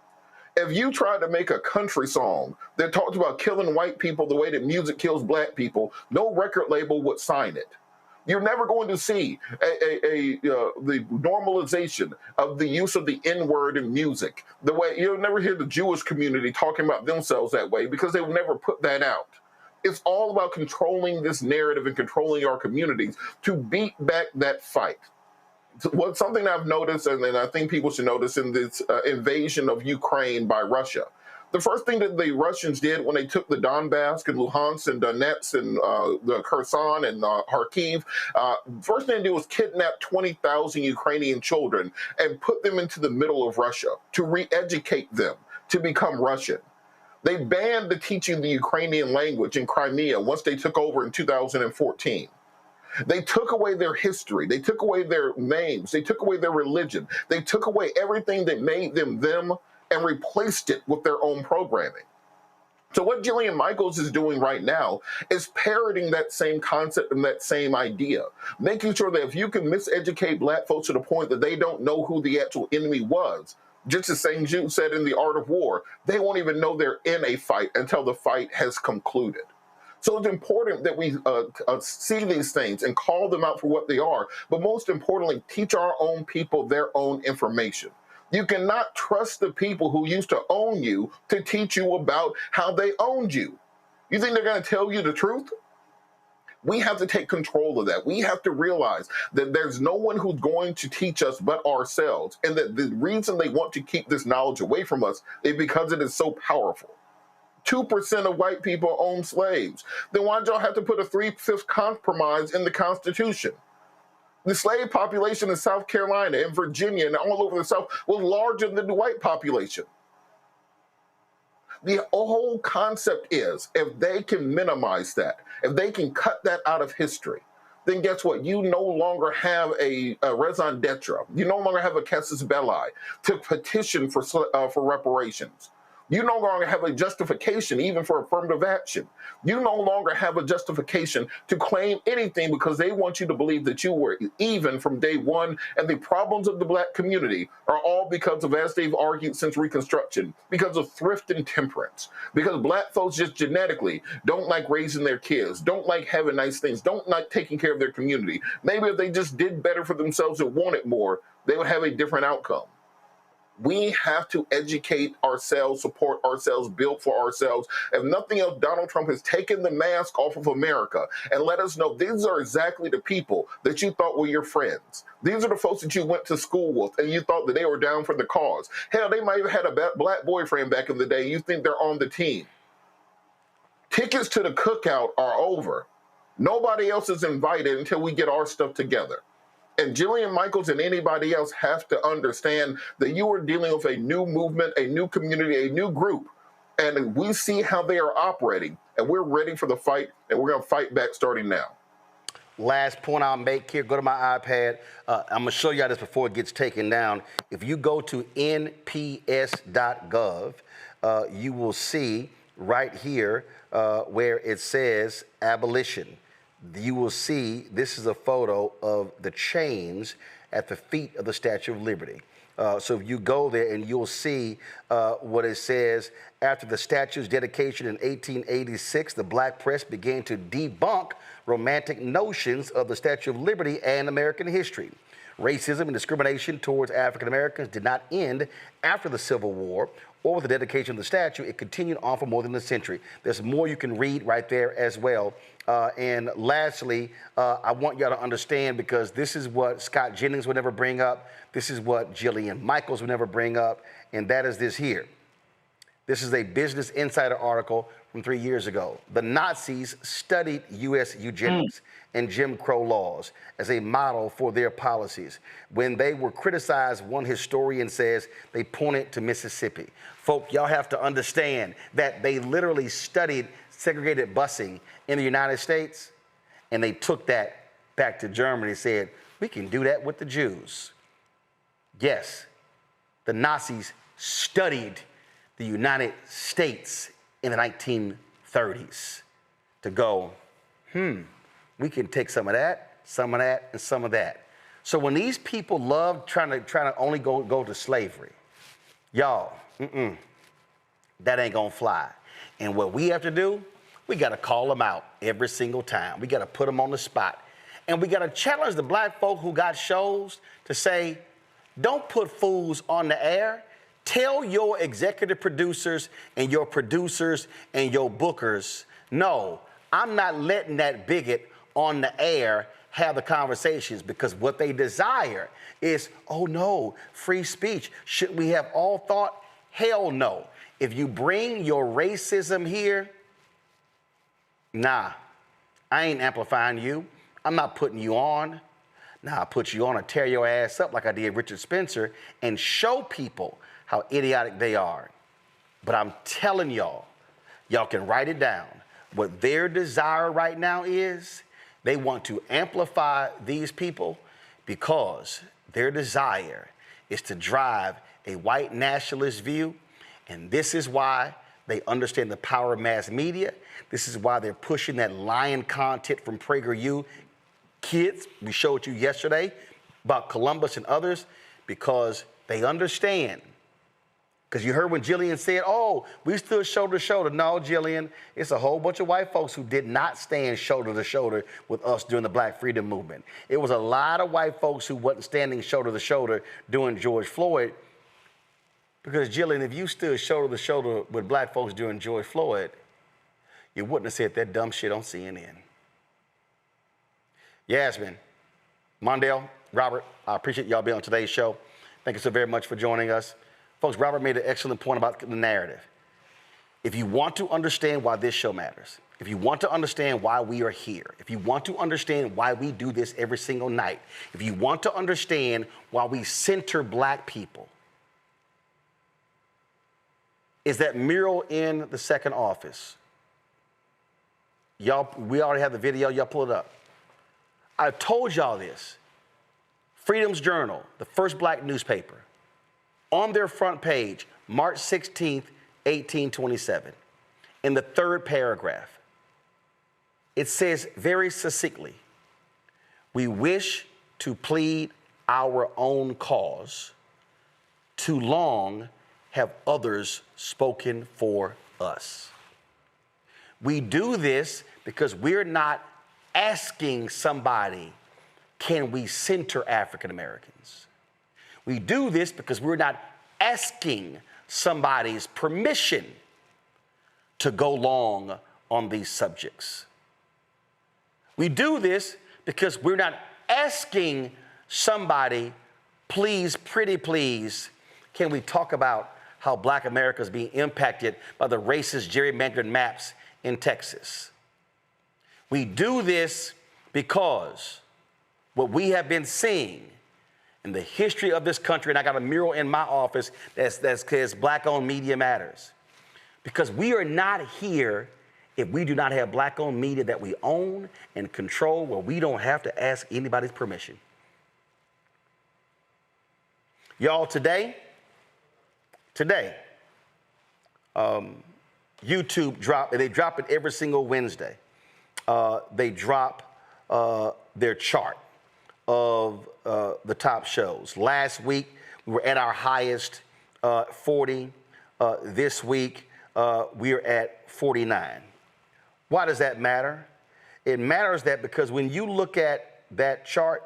If you tried to make a country song that talked about killing white people the way that music kills black people, no record label would sign it. You're never going to see the normalization of the use of the N-word in music. The way you'll never hear the Jewish community talking about themselves that way because they will never put that out. It's all about controlling this narrative and controlling our communities to beat back that fight. Something I've noticed, and I think people should notice in this invasion of Ukraine by Russia, the first thing that the Russians did when they took the Donbass and Luhansk and Donetsk and the Kherson and Kharkiv, first thing they did was kidnap 20,000 Ukrainian children and put them into the middle of Russia to re-educate them to become Russian. They banned the teaching the Ukrainian language in Crimea once they took over in 2014. They took away their history. They took away their names. They took away their religion. They took away everything that made them them and replaced it with their own programming. So what Jillian Michaels is doing right now is parroting that same concept and that same idea, making sure that if you can miseducate black folks to the point that they don't know who the actual enemy was, just as St. Jude said in The Art of War, they won't even know they're in a fight until the fight has concluded. So it's important that we see these things and call them out for what they are, but most importantly, teach our own people their own information. You cannot trust the people who used to own you to teach you about how they owned you. You think they're going to tell you the truth? We have to take control of that. We have to realize that there's no one who's going to teach us but ourselves, and that the reason they want to keep this knowledge away from us is because it is so powerful. 2% of white people own slaves. Then why'd y'all have to put a 3/5 compromise in the Constitution? The slave population in South Carolina and Virginia and all over the South was larger than the white population. The whole concept is, if they can minimize that, if they can cut that out of history, then guess what? You no longer have a raison d'etre. You no longer have a casus belli to petition for reparations. You no longer have a justification even for affirmative action. You no longer have a justification to claim anything because they want you to believe that you were even from day one. And the problems of the black community are all because of, as they've argued since Reconstruction, because of thrift and temperance. Because black folks just genetically don't like raising their kids, don't like having nice things, don't like taking care of their community. Maybe if they just did better for themselves and wanted more, they would have a different outcome. We have to educate ourselves, support ourselves, build for ourselves. If nothing else, Donald Trump has taken the mask off of America and let us know these are exactly the people that you thought were your friends. These are the folks that you went to school with and you thought that they were down for the cause. Hell, they might have had a black boyfriend back in the day. You think they're on the team. Tickets to the cookout are over. Nobody else is invited until we get our stuff together. And Jillian Michaels and anybody else have to understand that you are dealing with a new movement, a new community, a new group. And we see how they are operating. And we're ready for the fight. And we're going to fight back starting now. Last point I'll make here, go to my iPad. I'm going to show you how this before it gets taken down. If you go to nps.gov, you will see right here where it says abolition. You will see this is a photo of the chains at the feet of the Statue of Liberty. So if you go there and you'll see what it says, after the statue's dedication in 1886, the black press began to debunk romantic notions of the Statue of Liberty and American history. Racism and discrimination towards African Americans did not end after the Civil War or with the dedication of the statue. It continued on for more than a century. There's more you can read right there as well. And lastly, I want y'all to understand, because this is what Scott Jennings would never bring up. This is what Jillian Michaels would never bring up. And that is this here. This is a Business Insider article from 3 years ago. The Nazis studied U.S. eugenics and Jim Crow laws as a model for their policies. When they were criticized, one historian says they pointed to Mississippi. Folk, y'all have to understand that they literally studied segregated busing in the United States, and they took that back to Germany and said, we can do that with the Jews. Yes, the Nazis studied the United States in the 1930s to go, we can take some of that, and some of that. So when these people love trying to only go to slavery, y'all, that ain't gonna fly. And what we have to do, we gotta call them out every single time. We gotta put them on the spot. And we gotta challenge the black folk who got shows to say, don't put fools on the air. Tell your executive producers and your bookers, no, I'm not letting that bigot on the air have the conversations, because what they desire is, oh no, free speech. Should we have all thought? Hell no. If you bring your racism here, nah, I ain't amplifying you. I'm not putting you on. Nah, I put you on and tear your ass up like I did Richard Spencer and show people how idiotic they are. But I'm telling y'all can write it down. What their desire right now is, they want to amplify these people because their desire is to drive a white nationalist view. And this is why they understand the power of mass media. This is why they're pushing that lying content from PragerU. Kids, we showed you yesterday about Columbus and others, because they understand. Because you heard when Jillian said, oh, we stood shoulder to shoulder. No, Jillian, it's a whole bunch of white folks who did not stand shoulder to shoulder with us during the Black Freedom Movement. It was a lot of white folks who wasn't standing shoulder to shoulder during George Floyd. Because, Jillian, if you stood shoulder to shoulder with black folks during George Floyd, you wouldn't have said that dumb shit on CNN. Yasmin, Mondale, Robert, I appreciate y'all being on today's show. Thank you so very much for joining us. Folks, Robert made an excellent point about the narrative. If you want to understand why this show matters, if you want to understand why we are here, if you want to understand why we do this every single night, if you want to understand why we center black people, is that mural in the second office. Y'all, we already have the video, y'all pull it up. I told y'all this. Freedom's Journal, the first black newspaper, on their front page, March 16th, 1827, in the third paragraph, it says very succinctly, we wish to plead our own cause. Too long have others spoken for us. We do this because we're not asking somebody, can we center African Americans? We do this because we're not asking somebody's permission to go long on these subjects. We do this because we're not asking somebody, please, pretty please, can we talk about how Black America is being impacted by the racist gerrymandered maps in Texas? We do this because what we have been seeing in the history of this country, and I got a mural in my office that's Black-owned media matters. Because we are not here if we do not have Black-owned media that we own and control, where we don't have to ask anybody's permission. Y'all, today, YouTube they drop it every single Wednesday. They drop their chart of the top shows. Last week, we were at our highest 40. This week, we're at 49. Why does that matter? It matters that because when you look at that chart,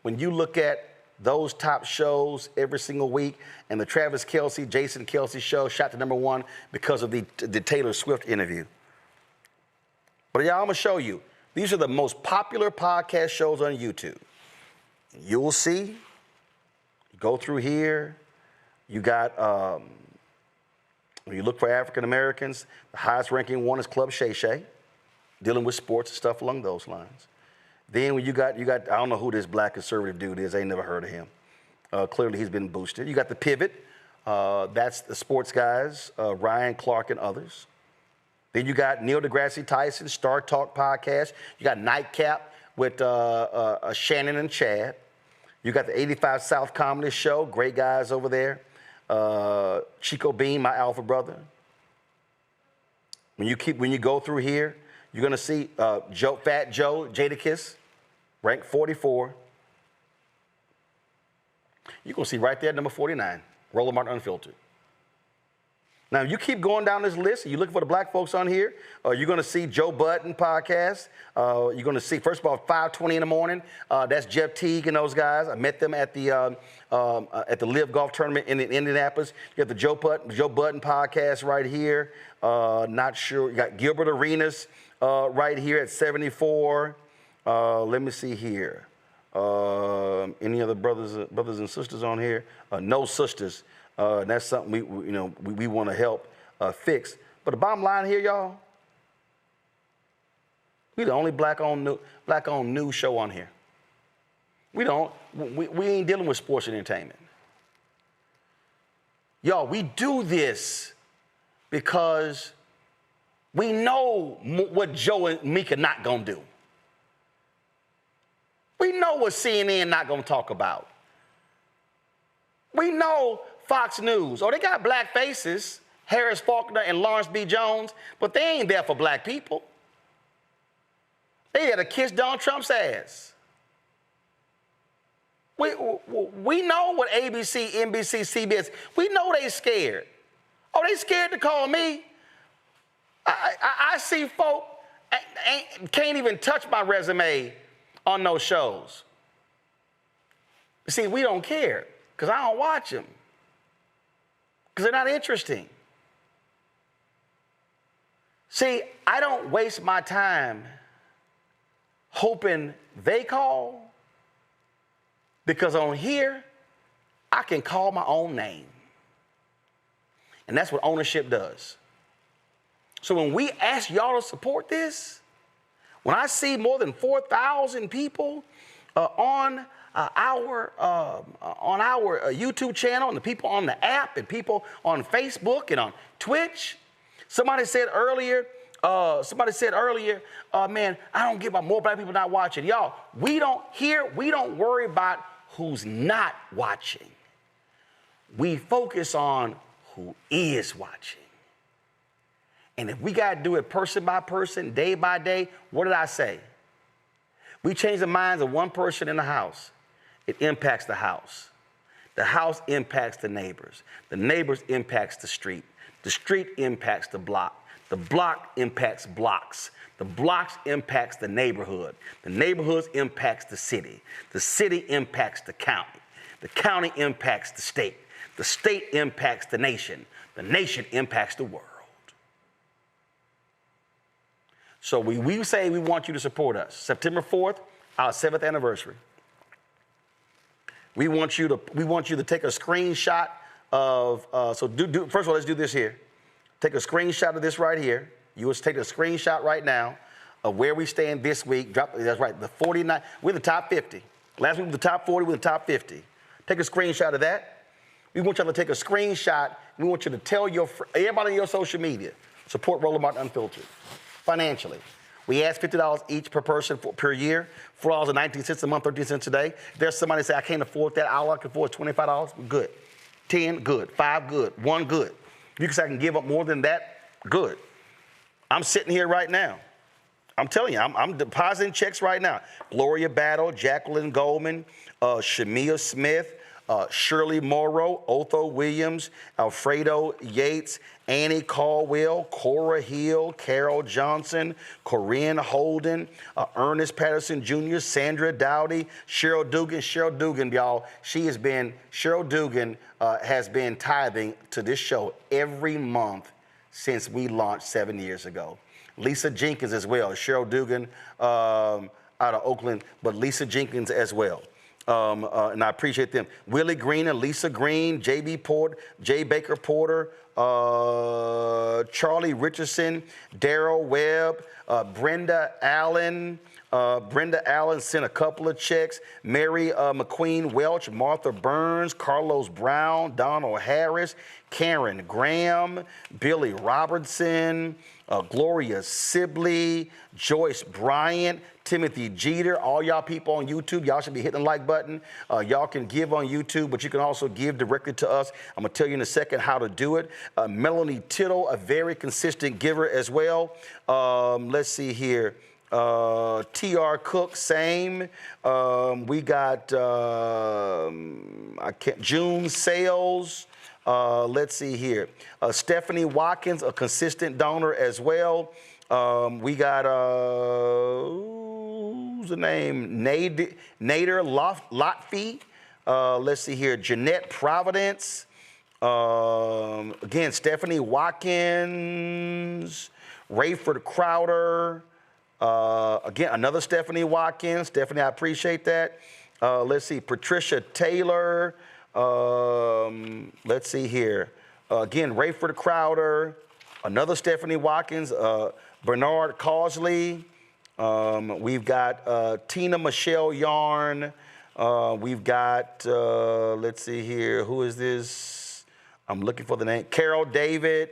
when you look at those top shows every single week, and the Travis Kelce, Jason Kelce show shot to #1 because of the Taylor Swift interview. But y'all, I'm gonna show you. These are the most popular podcast shows on YouTube. You'll see, go through here, you got, when you look for African Americans, the highest ranking one is Club Shay Shay, dealing with sports and stuff along those lines. Then when you got, I don't know who this black conservative dude is, I ain't never heard of him. Clearly he's been boosted. You got The Pivot, that's the sports guys, Ryan Clark and others. Then you got Neil deGrasse Tyson, Star Talk podcast. You got Nightcap with Shannon and Chad. You got the 85 South Comedy Show, great guys over there. Chico Bean, my alpha brother. When you go through here, you're gonna see Fat Joe, Jadakiss, ranked 44. You're gonna see right there, number 49, Roland Martin Unfiltered. Now, you keep going down this list, you're looking for the black folks on here, you're going to see Joe Budden podcast. You're going to see, first of all, 5:20 in the morning. That's Jeff Teague and those guys. I met them at the Live Golf Tournament in Indianapolis. You got the Joe Budden podcast right here. Not sure. You got Gilbert Arenas right here at 74. Let me see here. Any other brothers and sisters on here? No sisters. That's something we want to help fix. But the bottom line here, y'all, we the only black-owned news show on here. We ain't dealing with sports and entertainment. Y'all, we do this because we know what Joe and Mika not gonna do. We know what CNN not gonna talk about. We know Fox News, they got black faces, Harris Faulkner and Lawrence B. Jones, but they ain't there for black people. They there to kiss Donald Trump's ass. We know what ABC, NBC, CBS, we know they scared. They scared to call me. I see folk can't even touch my resume on those shows. See, we don't care, because I don't watch them. Because they're not interesting. See, I don't waste my time hoping they call, because on here, I can call my own name. And that's what ownership does. So when we ask y'all to support this, when I see more than 4,000 people on our YouTube channel, and the people on the app, and people on Facebook and on Twitch. Somebody said earlier, man, I don't give about more black people not watching. Y'all, we don't worry about who's not watching. We focus on who is watching. And if we got to do it person by person, day by day, what did I say? We change the minds of one person in the house. It impacts the house. The house impacts the neighbors. The neighbors impacts the street. The street impacts the block. The block impacts blocks. The blocks impacts the neighborhood. The neighborhoods impacts the city. The city impacts the county. The county impacts the state. The state impacts the nation. The nation impacts the world. So we say we want you to support us. September 4th, our 7th anniversary. We want you to take a screenshot of, first of all, let's do this here. Take a screenshot of this right here. You would take a screenshot right now of where we stand this week. That's right, the 49, we're the top 50. Last week was the top 40, we're the top 50. Take a screenshot of that. We want y'all to take a screenshot. We want you to tell everybody on your social media, support Roland Martin Unfiltered financially. We ask $50 each per person per year, $4.19 a month, 13 cents a day. If there's somebody say, I can't afford that, all I can afford is $25, good. 10, good. 5, good. 1, good. You can say I can give up more than that, good. I'm sitting here right now. I'm telling you, I'm depositing checks right now. Gloria Battle, Jacqueline Goldman, Shamia Smith, Shirley Morrow, Otho Williams, Alfredo Yates, Annie Caldwell, Cora Hill, Carol Johnson, Corinne Holden, Ernest Patterson Jr., Sandra Dowdy, Cheryl Dugan. Cheryl Dugan, y'all, Cheryl Dugan has been tithing to this show every month since we launched 7 years ago. Lisa Jenkins as well. Cheryl Dugan out of Oakland, but Lisa Jenkins as well. And I appreciate them. Willie Green and Lisa Green, J.B. Porter, J. Baker Porter, Charlie Richardson, Daryl Webb, Brenda Allen. Brenda Allen sent a couple of checks. Mary McQueen Welch, Martha Burns, Carlos Brown, Donald Harris, Karen Graham, Billy Robertson, Gloria Sibley, Joyce Bryant, Timothy Jeter, all y'all people on YouTube, y'all should be hitting the like button. Y'all can give on YouTube, but you can also give directly to us. I'm gonna tell you in a second how to do it. Melanie Tittle, a very consistent giver as well. Let's see here. T.R. Cook, same. We got June Sales. Let's see here. Stephanie Watkins, a consistent donor as well. We got, who's the name? Nader Lotfi. Let's see here. Jeanette Providence. Again, Stephanie Watkins. Rayford Crowder. Again, another Stephanie Watkins. Stephanie, I appreciate that. Let's see. Patricia Taylor. Let's see here. Again, Rayford Crowder, another Stephanie Watkins, Bernard Causley. We've got Tina Michelle Yarn. We've got, let's see here, who is this? I'm looking for the name. Carol David.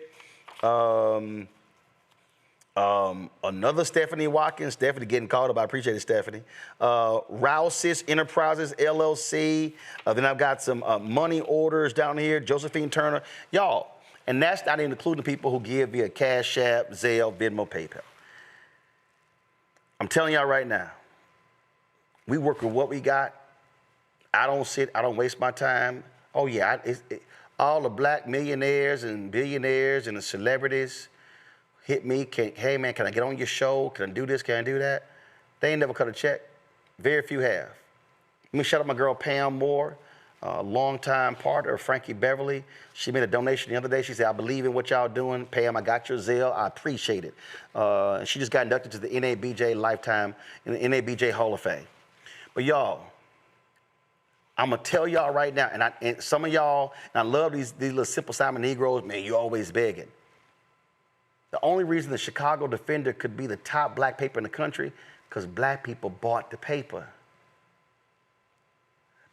Another Stephanie Watkins. Stephanie getting called up. I appreciate it, Stephanie. Rouse's Enterprises, LLC. Then I've got some money orders down here. Josephine Turner. Y'all, and that's not even including people who give via Cash App, Zelle, Venmo, PayPal. I'm telling y'all right now, we work with what we got. I don't waste my time. Oh yeah, all the black millionaires and billionaires and the celebrities hit me, hey man, can I get on your show? Can I do this? Can I do that? They ain't never cut a check. Very few have. Let me shout out my girl Pam Moore, longtime partner of Frankie Beverly. She made a donation the other day. She said, I believe in what y'all doing. Pam, I got your Zelle. I appreciate it. And she just got inducted to the NABJ Lifetime, in the NABJ Hall of Fame. But y'all, I'm gonna tell y'all right now, and some of y'all, and I love these little Simple Simon Negroes, man, you always begging. The only reason the Chicago Defender could be the top black paper in the country, because black people bought the paper.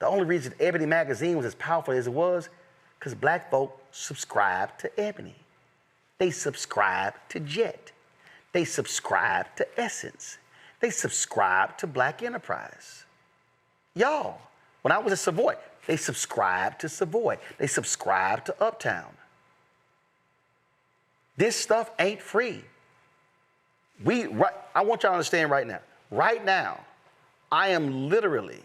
The only reason Ebony magazine was as powerful as it was, because black folk subscribed to Ebony. They subscribed to Jet. They subscribed to Essence. They subscribed to Black Enterprise. Y'all, when I was at Savoy, they subscribed to Savoy. They subscribed to Uptown. This stuff ain't free. I want y'all to understand right now. Right now, I am literally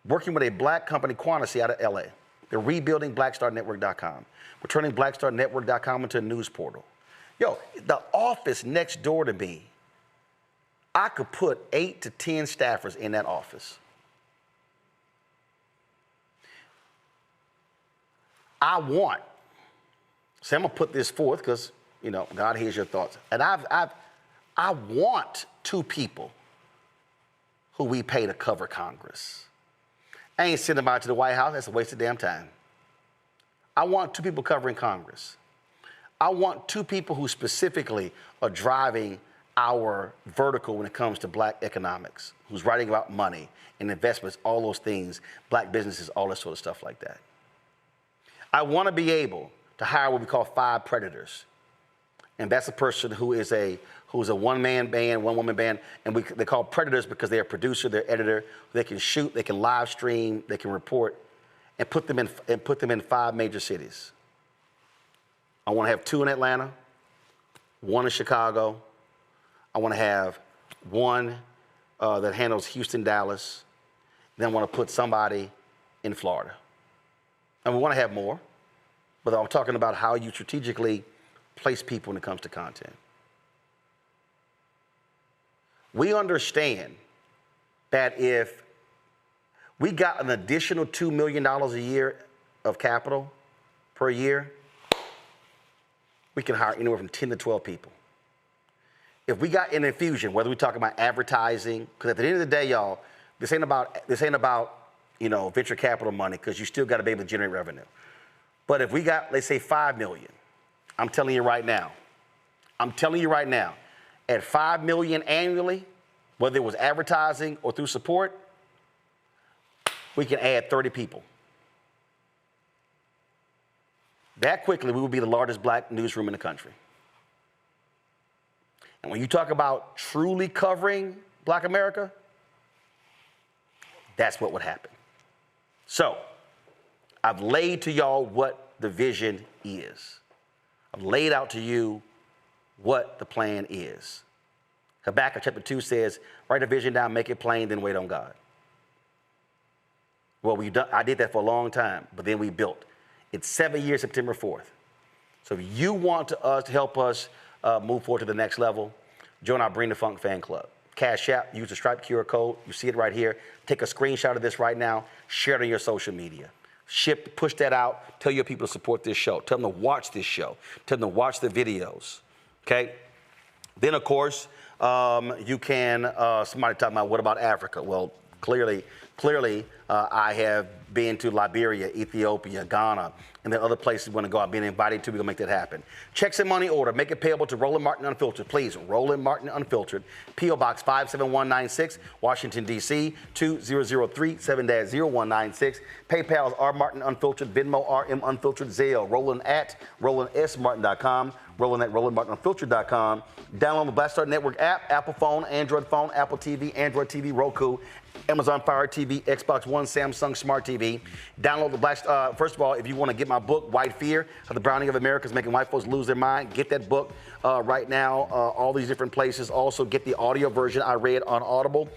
working with a black company, Quantity, out of LA. They're rebuilding blackstarnetwork.com. We're turning blackstarnetwork.com into a news portal. Yo, the office next door to me, I could put 8 to 10 staffers in that office. So I'm gonna put this forth because, you know, God hears your thoughts. And I want 2 people who we pay to cover Congress. I ain't sending them out to the White House. That's a waste of damn time. I want 2 people covering Congress. I want 2 people who specifically are driving our vertical when it comes to black economics, who's writing about money and investments, all those things, black businesses, all that sort of stuff like that. I want to be able to hire what we call 5 predators. And that's a person who is a one-man band, one-woman band, and they call predators because they're a producer, they're editor, they can shoot, they can live stream, they can report, and put them in 5 major cities. I want to have 2 in Atlanta, 1 in Chicago. I want to have 1 that handles Houston, Dallas. Then I want to put somebody in Florida. And we want to have more, but I'm talking about how you strategically place people when it comes to content. We understand that if we got an additional $2 million a year of capital per year, we can hire anywhere from 10 to 12 people. If we got an infusion, whether we're talking about advertising, because at the end of the day, y'all, this ain't about you know, venture capital money, because you still got to be able to generate revenue. But if we got, let's say, $5 million, I'm telling you right now, at $5 million annually, whether it was advertising or through support, we can add 30 people. That quickly, we will be the largest black newsroom in the country. And when you talk about truly covering Black America, that's what would happen. So I've laid to y'all what the vision is. I've laid out to you what the plan is. Habakkuk chapter 2 says, write a vision down, make it plain, then wait on God. Well, I did that for a long time, but then we built. It's 7 years, September 4th. So if you want to help us move forward to the next level, join our Bring the Funk fan club. Cash App, use the Stripe QR code. You see it right here. Take a screenshot of this right now. Share it on your social media. Push that out. Tell your people to support this show. Tell them to watch this show. Tell them to watch the videos. Okay? Then, of course, you can, somebody talking about, what about Africa? Well, clearly, I have been to Liberia, Ethiopia, Ghana, and there are other places we want to go. I've been invited to. We're going to make that happen. Checks and money order. Make it payable to Roland Martin Unfiltered. Please, Roland Martin Unfiltered. P.O. Box 57196, Washington, D.C. 20037 7-0196. PayPal is R Martin Unfiltered. Venmo RM Unfiltered. Zelle. Roland@RolandSMartin.com. Roland@RolandMartinUnfiltered.com. Download the Black Star Network app, Apple phone, Android phone, Apple TV, Android TV, Roku, Amazon Fire TV, Xbox One, Samsung Smart TV. Download the Black Star. First of all, if you want to get my book, White Fear, How the Browning of America is Making White Folks Lose Their Mind, get that book right now, all these different places. Also, get the audio version I read on Audible.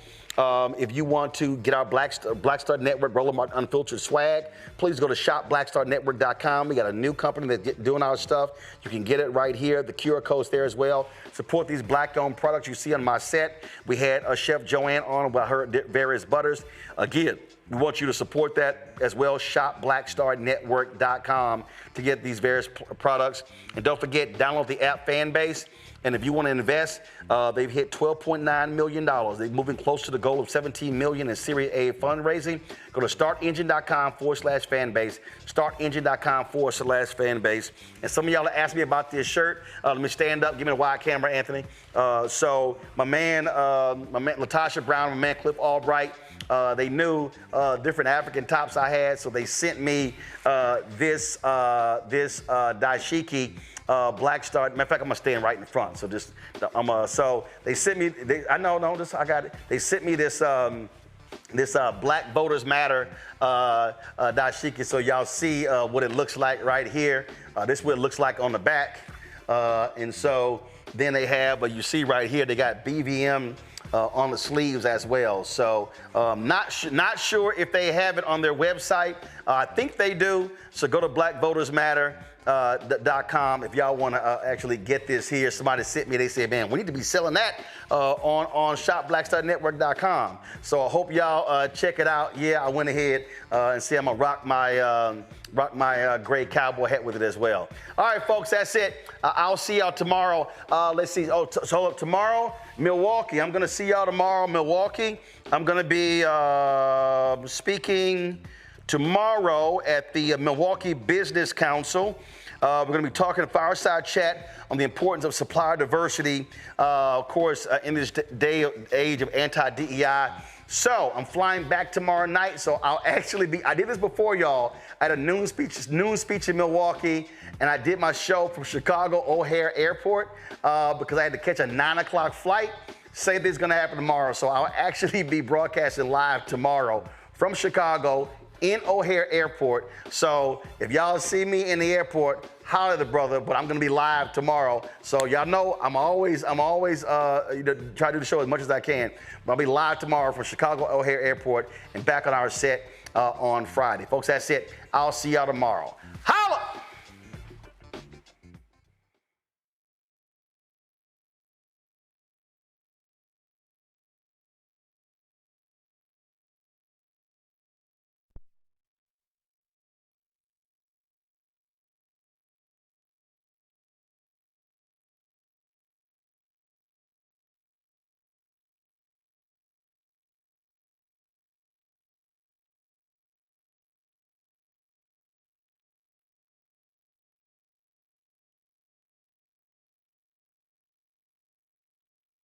If you want to get our Black Star Network, Roland Martin Unfiltered swag, please go to shopblackstarnetwork.com. We got a new company that's doing our stuff. You can get it right here. The QR code's there as well. Support these Black-owned products you see on my set. We had Chef Joanne on about her various butters. Again, we want you to support that as well. Shopblackstarnetwork.com to get these various products. And don't forget, download the app Fanbase. And if you want to invest, they've hit $12.9 million. They're moving close to the goal of $17 million in Series A fundraising. Go to startengine.com/fanbase, startengine.com/fanbase. And some of y'all asked me about this shirt. Let me stand up. Give me a wide camera, Anthony. So my man Latasha Brown, my man Cliff Albright, they knew different African tops I had, so they sent me this dashiki. Black Star. Matter of fact, I'm gonna stand right in front. So just, so they sent me. I got it. They sent me this Black Voters Matter dashiki. So y'all see what it looks like right here. This is what it looks like on the back. And so then they have, you see right here, they got BVM on the sleeves as well. So not sure if they have it on their website. I think they do. So go to blackvotersmatter.com if y'all want to actually get this here. Somebody sent me, they said, man, we need to be selling that on shopblackstarnetwork.com. So I hope y'all check it out. Yeah, I went ahead and see I'm gonna rock my gray cowboy hat with it as well. All right, folks, that's it. I'll see y'all tomorrow. Let's see. So tomorrow, Milwaukee. I'm gonna see y'all tomorrow, Milwaukee. I'm gonna be speaking tomorrow at the Milwaukee Business Council. We're going to be talking a fireside chat on the importance of supplier diversity, of course, in this age of anti-DEI. So I'm flying back tomorrow night. So I'll actually be, I did this before, y'all. I had a noon speech in Milwaukee, and I did my show from Chicago O'Hare Airport because I had to catch a 9 o'clock flight. Same thing's going to happen tomorrow. So I'll actually be broadcasting live tomorrow from Chicago in O'Hare Airport. So if y'all see me in the airport, holler at the brother, but I'm gonna be live tomorrow. So y'all know I'm always try to do the show as much as I can. But I'll be live tomorrow from Chicago O'Hare Airport and back on our set on Friday. Folks, that's it. I'll see y'all tomorrow.